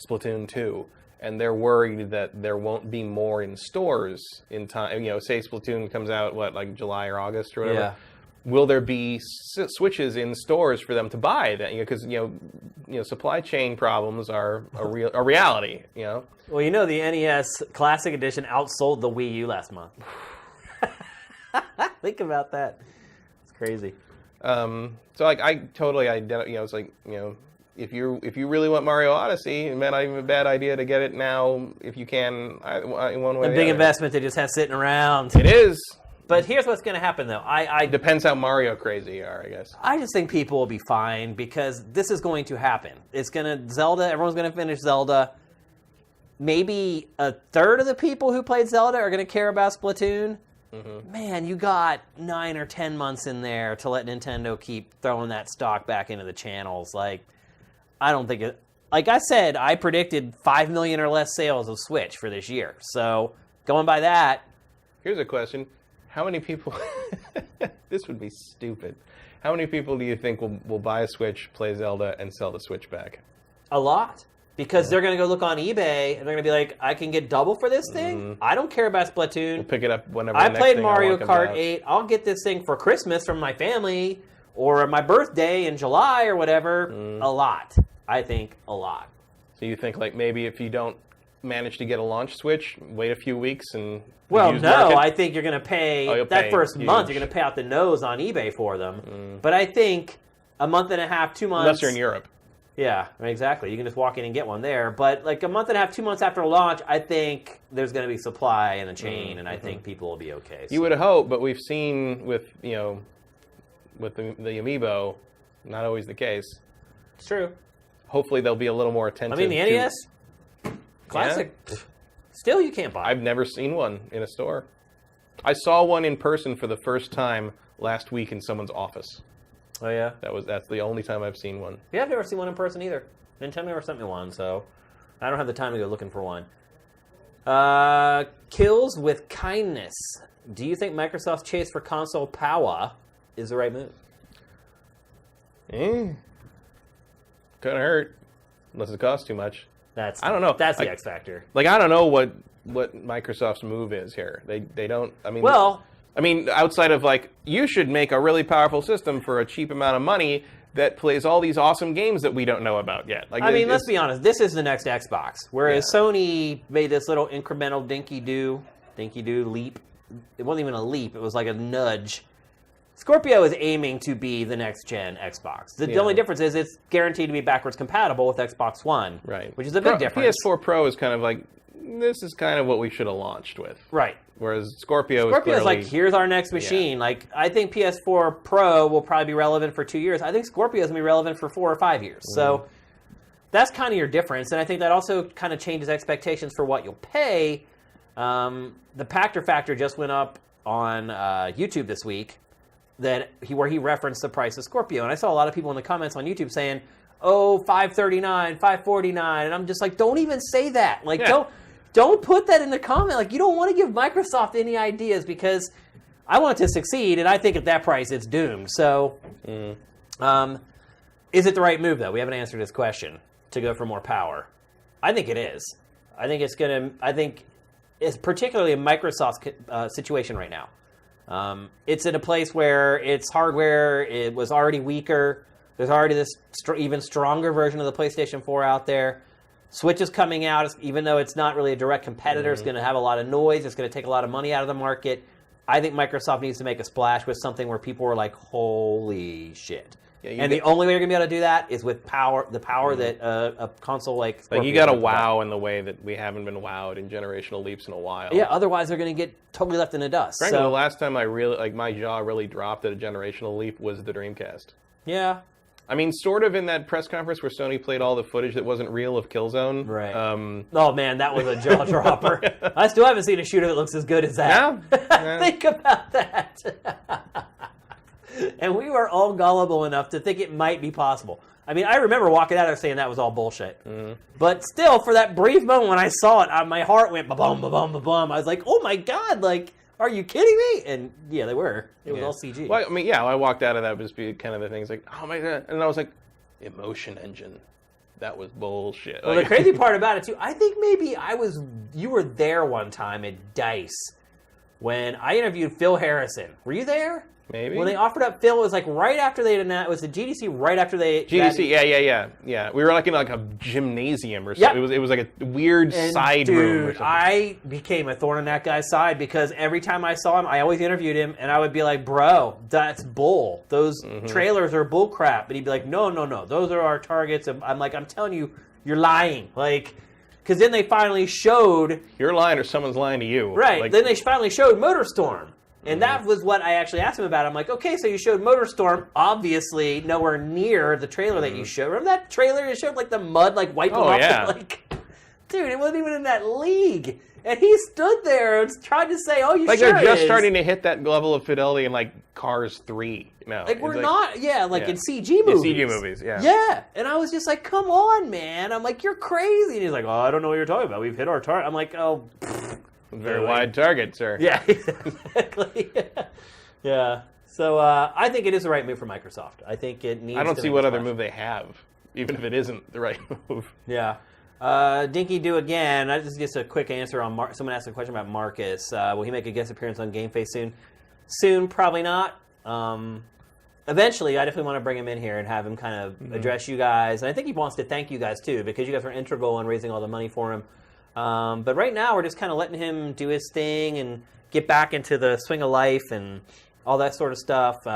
Splatoon 2, and they're worried that there won't be more in stores in time. Say Splatoon comes out, like July or August or whatever. Yeah. Will there be Switches in stores for them to buy? That because supply chain problems are a reality. Well, the NES Classic Edition outsold the Wii U last month. Think about that. It's crazy. So like I totally it's like if you really want Mario Odyssey, it may not even a bad idea to get it now if you can. In one way, a big investment to just have sitting around. It is. But here's what's going to happen, though. Depends how Mario crazy you are, I guess. I just think people will be fine because this is going to happen. Zelda, everyone's going to finish Zelda. Maybe a third of the people who played Zelda are going to care about Splatoon. Mm-hmm. Man, you got 9 or 10 months in there to let Nintendo keep throwing that stock back into the channels. Like, I don't think like I said, I predicted 5 million or less sales of Switch for this year. So going by that. Here's a question. How many people... This would be stupid. How many people do you think will buy a Switch, play Zelda, and sell the Switch back? A lot. Because they're going to go look on eBay, and they're going to be like, I can get double for this thing? I don't care about Splatoon. We'll pick it up whenever I the next played thing Mario comes Kart out. 8. I'll get this thing for Christmas from my family, or my birthday in July or whatever. A lot. I think a lot. So you think, like, maybe if you don't manage to get a launch Switch, wait a few weeks and... Well, used no, market? I think you're going to pay, you'll that pay first month, huge. you're going to pay out the nose on eBay for them. But I think a month and a half, 2 months... Unless you're in Europe. Yeah, exactly. You can just walk in and get one there. But like a month and a half, 2 months after launch, I think there's going to be supply in a chain, and I think people will be okay. So. You would hope, but we've seen with, with the Amiibo, not always the case. It's true. Hopefully they'll be a little more attentive. I mean, the NES, classic. Yeah. Still, you can't buy it. I've never seen one in a store. I saw one in person for the first time last week in someone's office. Oh, yeah? That's the only time I've seen one. Yeah, I've never seen one in person either. Nintendo never sent me one, so I don't have the time to go looking for one. Kills with kindness. Do you think Microsoft's chase for console power is the right move? Couldn't hurt. Unless it costs too much. I don't know. That's the X factor. Like, I don't know what Microsoft's move is here. They don't... I mean... Well... I mean, outside of, like, you should make a really powerful system for a cheap amount of money that plays all these awesome games that we don't know about yet. Like, I mean, let's be honest. This is the next Xbox. Whereas Sony made this little incremental dinky-doo leap. It wasn't even a leap. It was like a nudge. Scorpio is aiming to be the next-gen Xbox. The only difference is it's guaranteed to be backwards compatible with Xbox One. Right. Which is a big difference. PS4 Pro is kind of like, this is kind of what we should have launched with. Right. Whereas Scorpio is clearly, like, here's our next machine. Like, I think PS4 Pro will probably be relevant for 2 years. I think Scorpio is going to be relevant for 4 or 5 years. So that's kind of your difference. And I think that also kind of changes expectations for what you'll pay. The Pachter factor just went up on YouTube this week where he referenced the price of Scorpio. And I saw a lot of people in the comments on YouTube saying, oh, $539, $549. And I'm just like, don't even say that. Like, Don't put that in the comment. Like, you don't want to give Microsoft any ideas because I want it to succeed, and I think at that price it's doomed. So, is it the right move, though? We haven't answered this question, to go for more power. I think it is. I think it's particularly a Microsoft situation right now. It's in a place where its hardware, it was already weaker. There's already this even stronger version of the PlayStation 4 out there. Switch is coming out, even though it's not really a direct competitor. It's going to have a lot of noise. It's going to take a lot of money out of the market. I think Microsoft needs to make a splash with something where people are like, holy shit. Yeah, the only way you're going to be able to do that is with the power that a console like Scorpio... Like, you got to wow in the way that we haven't been wowed in generational leaps in a while. Yeah, otherwise they're going to get totally left in the dust. Frankly, the last time my jaw really dropped at a generational leap was the Dreamcast. Yeah. I mean, sort of in that press conference where Sony played all the footage that wasn't real of Killzone. Right. Oh, man, that was a jaw dropper. I still haven't seen a shooter that looks as good as that. Yeah. Think about that. And we were all gullible enough to think it might be possible. I mean, I remember walking out there saying that was all bullshit. But still, for that brief moment when I saw it, my heart went ba-bum, ba-bum, ba-bum. I was like, oh, my God, like... Are you kidding me? And yeah, they were. It was all CG. Well, I mean, I walked out of that just be kind of the things like, oh my God. And I was like, emotion engine. That was bullshit. Well, the crazy part about it, too, I think maybe you were there one time at DICE when I interviewed Phil Harrison. Were you there? Maybe. When they offered up Phil, it was like right after they had announced, it was the GDC right after they... Yeah. We were like in like a gymnasium or something. Yep. It was like a weird side room or something. I became a thorn in that guy's side because every time I saw him, I always interviewed him and I would be like, bro, that's bull. Those trailers are bull crap. But he'd be like, no, those are our targets. And I'm like, I'm telling you, you're lying. Like... Because then they finally showed... You're lying or someone's lying to you. Right. Like, then they finally showed Motorstorm. And that was what I actually asked him about. I'm like, okay, so you showed Motorstorm, obviously nowhere near the trailer that you showed. Remember that trailer? It showed like the mud like wiping off. Yeah. Like, dude, it wasn't even in that league. And he stood there and tried to say, oh, you like sure they're just is. starting to hit that level of fidelity in like Cars 3 now. Like we're not, in CG movies. In CG movies, yeah. Yeah. And I was just like, come on, man. I'm like, you're crazy. And he's like, oh, I don't know what you're talking about. We've hit our target. I'm like, oh, Very wide target, sir. Yeah, exactly. Yeah. So I think it is the right move for Microsoft. I think it needs. I don't to see make what a other splash. move they have, even if it isn't the right move. Yeah. Dinky Do again. Just a quick answer on someone asked a question about Marcus. Will he make a guest appearance on GameFace soon? Soon, probably not. Eventually, I definitely want to bring him in here and have him kind of address you guys. And I think he wants to thank you guys too, because you guys were integral in raising all the money for him. But right now, we're just kind of letting him do his thing and get back into the swing of life and all that sort of stuff.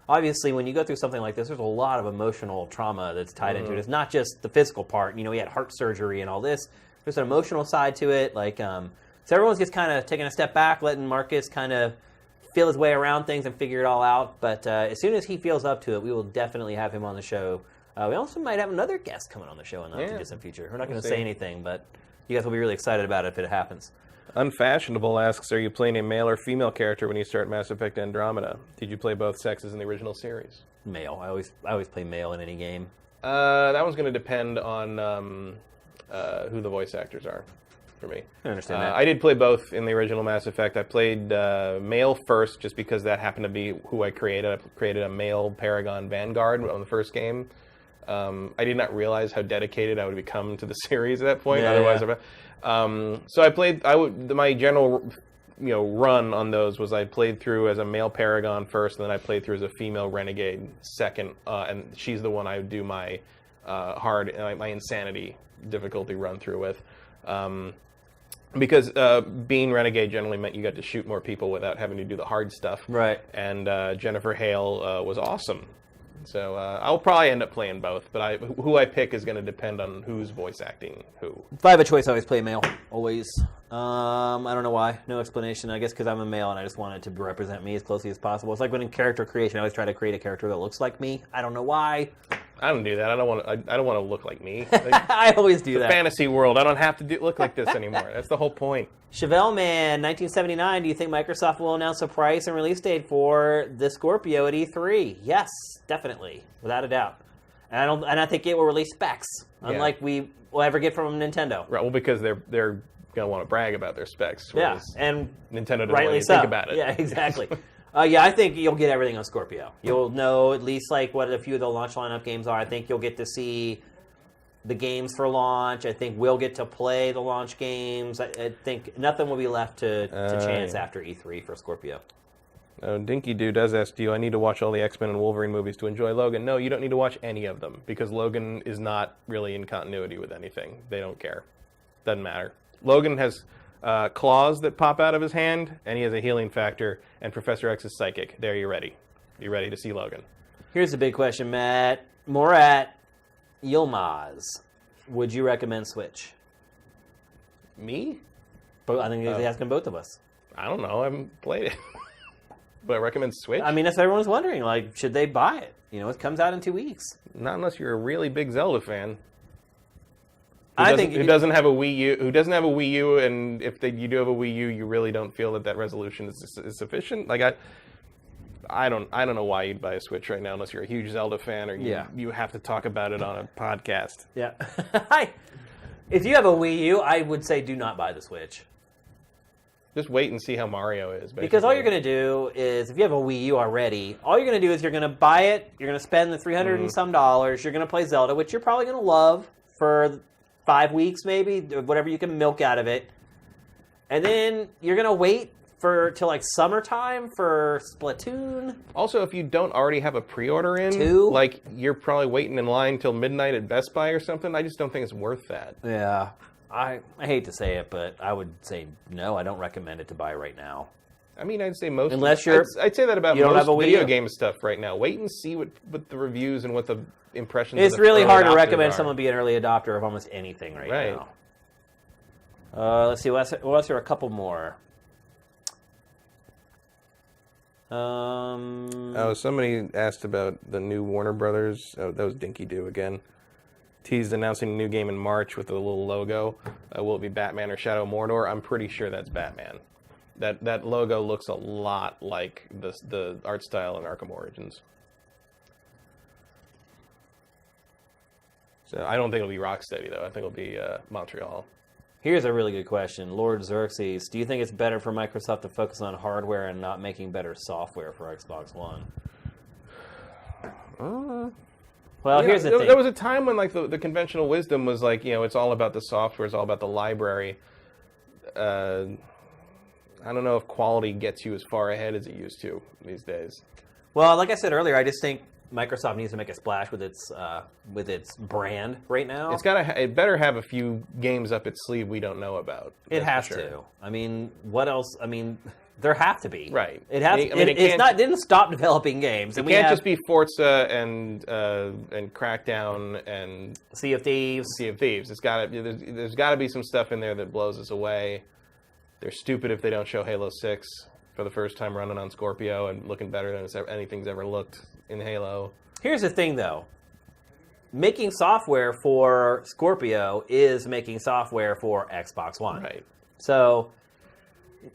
Obviously, when you go through something like this, there's a lot of emotional trauma that's tied into it. It's not just the physical part. You know, he had heart surgery and all this. There's an emotional side to it. Like, so everyone's just kind of taking a step back, letting Marcus kind of feel his way around things and figure it all out. But as soon as he feels up to it, we will definitely have him on the show. We also might have another guest coming on the show in the not-too-distant future. We're not going to say anything, but you guys will be really excited about it if it happens. Unfashionable asks, are you playing a male or female character when you start Mass Effect Andromeda? Did you play both sexes in the original series? Male. I always play male in any game. That one's going to depend on who the voice actors are for me. I understand that. I did play both in the original Mass Effect. I played male first just because that happened to be who I created. I created a male Paragon Vanguard on the first game. I did not realize how dedicated I would become to the series at that point. So I played. My general, run on those was I played through as a male Paragon first, and then I played through as a female Renegade second, and she's the one I would do my my insanity difficulty run through with. Because being Renegade generally meant you got to shoot more people without having to do the hard stuff. Right. And Jennifer Hale was awesome. So I'll probably end up playing both, but who I pick is going to depend on who's voice acting who. If I have a choice, I always play male. Always. I don't know why. No explanation. I guess because I'm a male and I just want it to represent me as closely as possible. It's like when in character creation, I always try to create a character that looks like me. I don't know why. I don't do that. I don't want to look like me. I always do that. Fantasy world. I don't have to look like this anymore. That's the whole point. Chevelle Man, 1979. Do you think Microsoft will announce a price and release date for the Scorpio at E3? Yes, definitely, without a doubt. And I think it will release specs, unlike we will ever get from Nintendo. Right. Well, because they're gonna want to brag about their specs. Yeah, and Nintendo doesn't rightly want you to so. think about it. Yeah, exactly. I think you'll get everything on Scorpio. You'll know at least like what a few of the launch lineup games are. I think you'll get to see the games for launch. I think we'll get to play the launch games. I think nothing will be left to chance after E3 for Scorpio. Dinky Doo does ask, do I need to watch all the X-Men and Wolverine movies to enjoy Logan? No, you don't need to watch any of them, because Logan is not really in continuity with anything. They don't care. Doesn't matter. Logan has claws that pop out of his hand, and he has a healing factor, and Professor X is psychic. There, you're ready. You're ready to see Logan. Here's the big question, Matt. Morat Yilmaz, would you recommend Switch? Me? I think he's asking both of us. I don't know. I haven't played it. But I recommend Switch? I mean, that's what everyone's wondering. Like, should they buy it? It comes out in 2 weeks. Not unless you're a really big Zelda fan. Who doesn't have a Wii U, and if you do have a Wii U, you really don't feel that resolution is sufficient. Like I don't know why you'd buy a Switch right now unless you're a huge Zelda fan or you have to talk about it on a podcast. Yeah. If you have a Wii U, I would say do not buy the Switch. Just wait and see how Mario is. Basically. Because all you're going to do is, if you have a Wii U already, all you're going to do is you're going to buy it, you're going to spend the $300 and some dollars, you're going to play Zelda, which you're probably going to love for 5 weeks maybe, whatever you can milk out of it. And then you're going to wait till like summertime for Splatoon. Also, if you don't already have a pre-order in, like you're probably waiting in line till midnight at Best Buy or something. I just don't think it's worth that. Yeah. I hate to say it, but I would say no, I don't recommend it to buy right now. I mean, I'd say most... Unless you're... I'd say that about most video game stuff right now. Wait and see what the reviews and what the impressions It's of the really hard to recommend are. someone be an early adopter of almost anything right now. Let's see, what else are a couple more? Somebody asked about the new Warner Brothers. Oh, that was Dinky Doo again. Teased announcing a new game in March with a little logo. Will it be Batman or Shadow of Mordor? I'm pretty sure that's Batman. That logo looks a lot like the art style in Arkham Origins. So I don't think it'll be Rocksteady though. I think it'll be Montreal. Here's a really good question. Lord Xerxes, do you think it's better for Microsoft to focus on hardware and not making better software for Xbox One? Well, here's the thing. There was a time when like the conventional wisdom was like, it's all about the software, it's all about the library. I don't know if quality gets you as far ahead as it used to these days. Well, like I said earlier, I just think Microsoft needs to make a splash with its brand right now. It better have a few games up its sleeve we don't know about. It has to. I mean, what else? I mean, there have to be. Right. It has. It didn't stop developing games. It can't just be Forza and Crackdown and Sea of Thieves. There's got to be some stuff in there that blows us away. They're stupid if they don't show Halo 6 for the first time running on Scorpio and looking better than anything's ever looked in Halo. Here's the thing, though. Making software for Scorpio is making software for Xbox One. Right. So,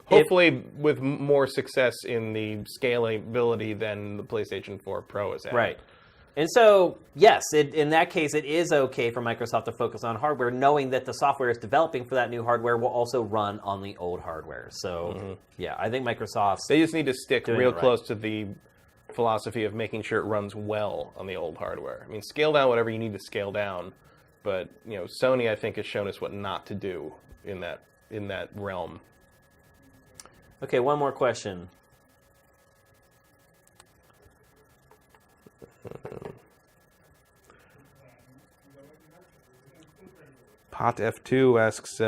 hopefully with more success in the scalability than the PlayStation 4 Pro has had. Right. And so, yes, in that case, it is okay for Microsoft to focus on hardware, knowing that the software it's developing for that new hardware will also run on the old hardware. So, yeah, I think Microsoft's... They just need to stick real close to the philosophy of making sure it runs well on the old hardware. I mean, scale down whatever you need to scale down, but Sony, I think, has shown us what not to do in that realm. Okay, one more question. Pot F2 asks,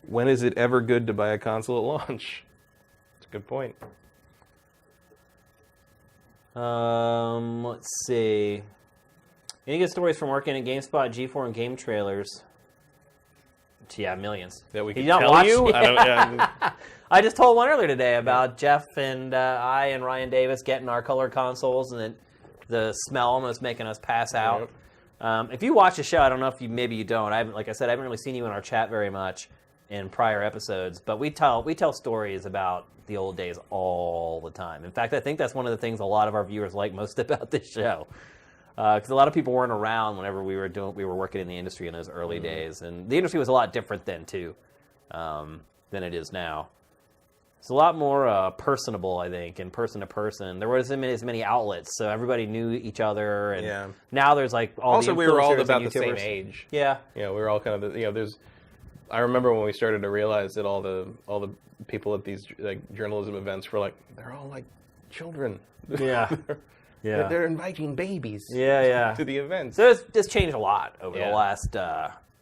when is it ever good to buy a console at launch? That's a good point. Let's see. Any good stories from working at GameSpot, G4, and Game Trailers? Yeah, millions. That we can tell you? I just told one earlier today about Jeff and I and Ryan Davis getting our color consoles, and the smell almost making us pass out. Yep. If you watch the show, I don't know if maybe you don't. Like I said, I haven't really seen you in our chat very much in prior episodes, but we tell stories about the old days all the time. In fact, I think that's one of the things a lot of our viewers like most about this show, because a lot of people weren't around whenever we were working in the industry in those early days, and the industry was a lot different then too than it is now. It's a lot more personable, I think, and person to person. There wasn't as many outlets, so everybody knew each other. And now there's like all also the we were all influencers about and the same YouTubers. age. Yeah, we were all kind of there's. I remember when we started to realize that all the people at these like journalism events were like, they're all like children. Yeah. Yeah. They're inviting babies. Yeah. To the events. So it's changed a lot over the last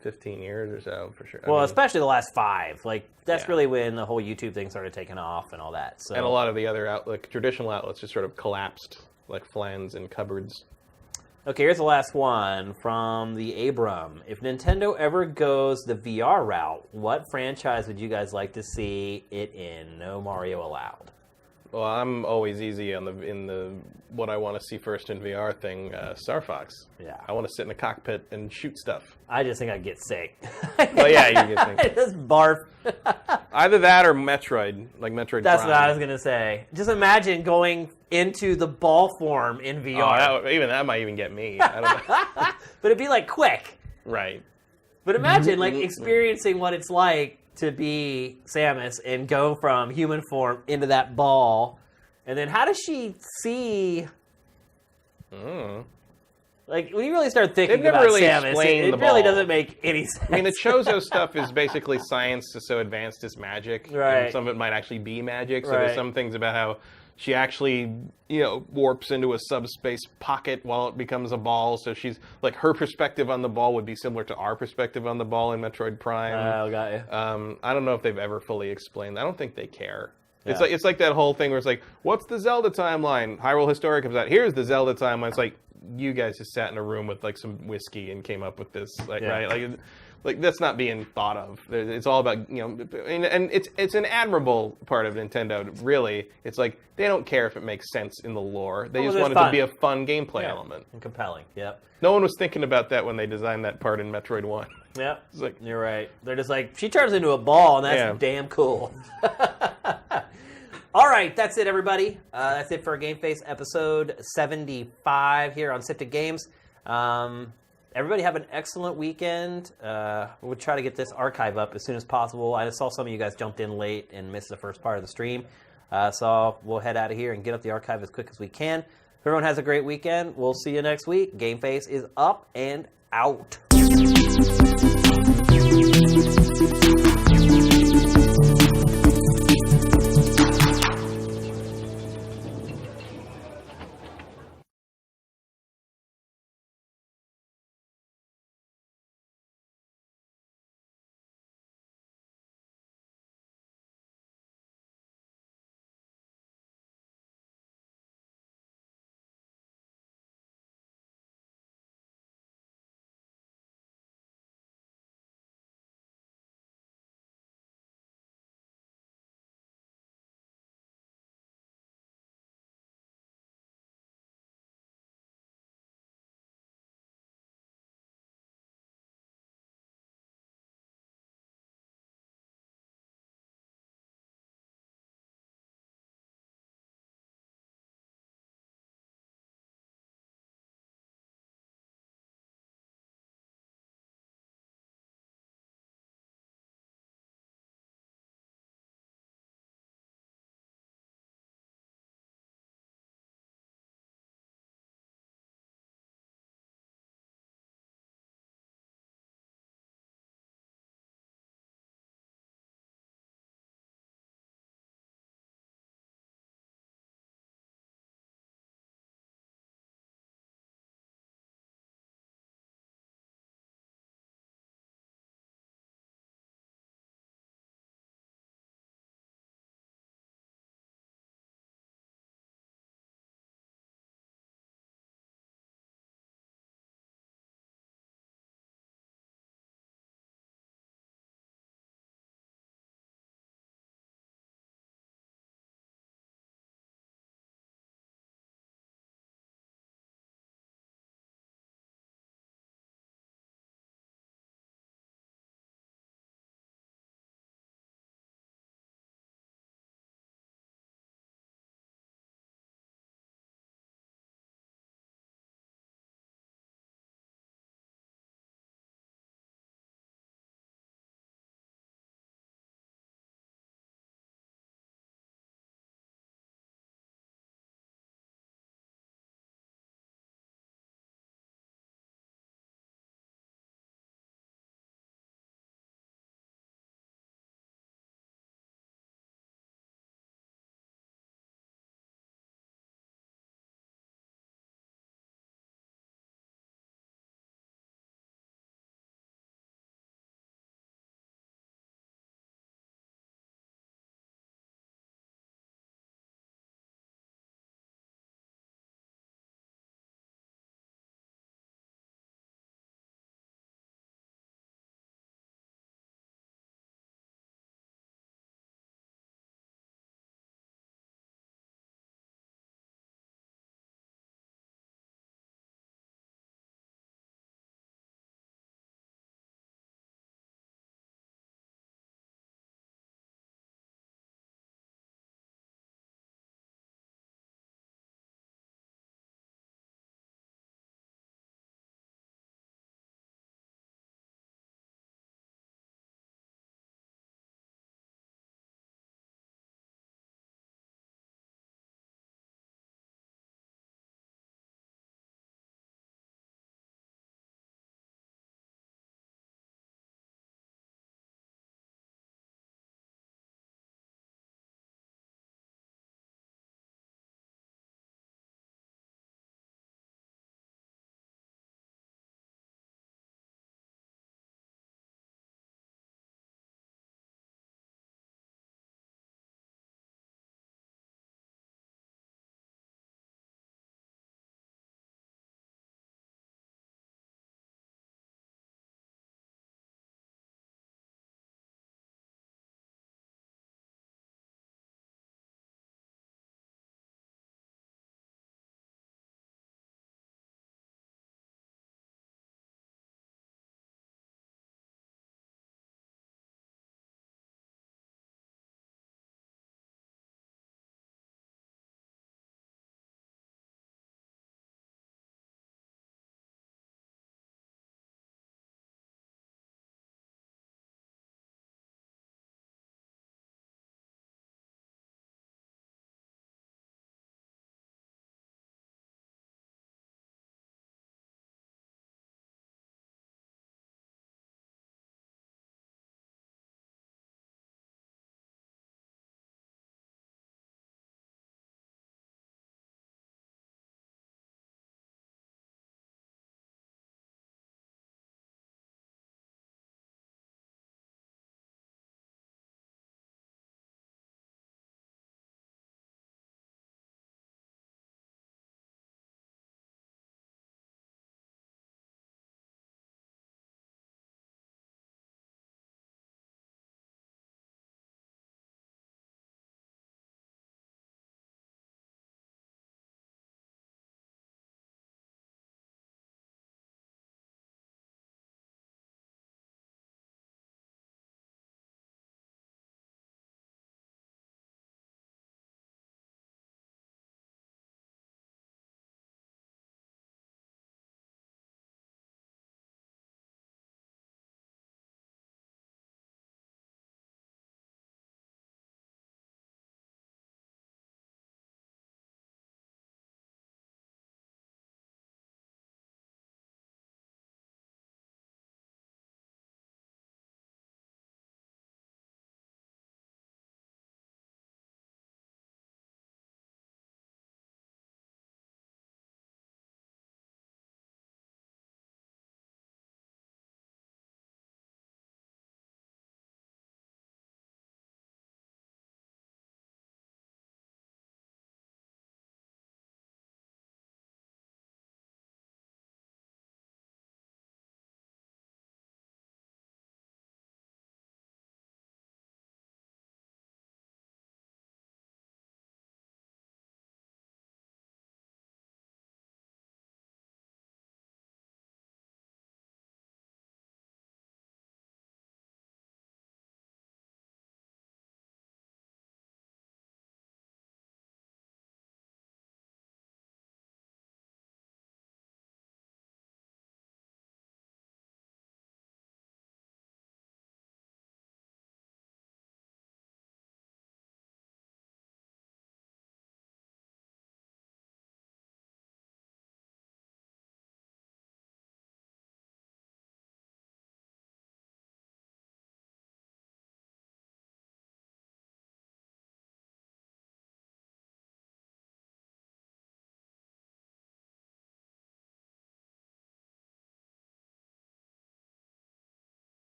15 years or so, for sure. Well, especially the last 5. Like, that's really when the whole YouTube thing started taking off and all that. So. And a lot of the other traditional outlets just sort of collapsed, like flans and cupboards. Okay, here's the last one from the Abram. If Nintendo ever goes the VR route, what franchise would you guys like to see it in? No Mario allowed. Well, I'm always easy in the what I want to see first in VR thing, Star Fox. Yeah. I want to sit in a cockpit and shoot stuff. I just think I'd get sick. Well, yeah, you get sick. Just barf. Either that or Metroid, like Metroid That's Prime. what I was going to say. Just imagine going into the ball form in VR. Oh, that might even get me. I don't know. But it'd be like quick. Right. But imagine like experiencing what it's like to be Samus and go from human form into that ball. And then how does she see... Like, when you really start thinking about really Samus, it really doesn't make any sense. I mean, the Chozo stuff is basically science is so advanced it's magic. Right. And some of it might actually be magic. So Right. there's some things about how she actually, warps into a subspace pocket while it becomes a ball. So she's, like, her perspective on the ball would be similar to our perspective on the ball in Metroid Prime. Oh, got you. I don't know if they've ever fully explained. I don't think they care. Yeah. It's like that whole thing where it's like, what's the Zelda timeline? Hyrule Historic comes out. Here's the Zelda timeline. It's like, you guys just sat in a room with like some whiskey and came up with this, right? Like that's not being thought of. It's all about and it's an admirable part of Nintendo. Really, it's like they don't care if it makes sense in the lore. They just want it to be a fun gameplay element and compelling. Yep. No one was thinking about that when they designed that part in Metroid 1. Yep. It's like, you're right. They're just like, she turns into a ball, and that's damn cool. All right, that's it, everybody. That's it for GameFace episode 75 here on Sifted Games. everybody have an excellent weekend. We'll try to get this archive up as soon as possible. I saw some of you guys jumped in late and missed the first part of the stream. So we'll head out of here and get up the archive as quick as we can. Everyone has a great weekend. We'll see you next week. GameFace is up and out.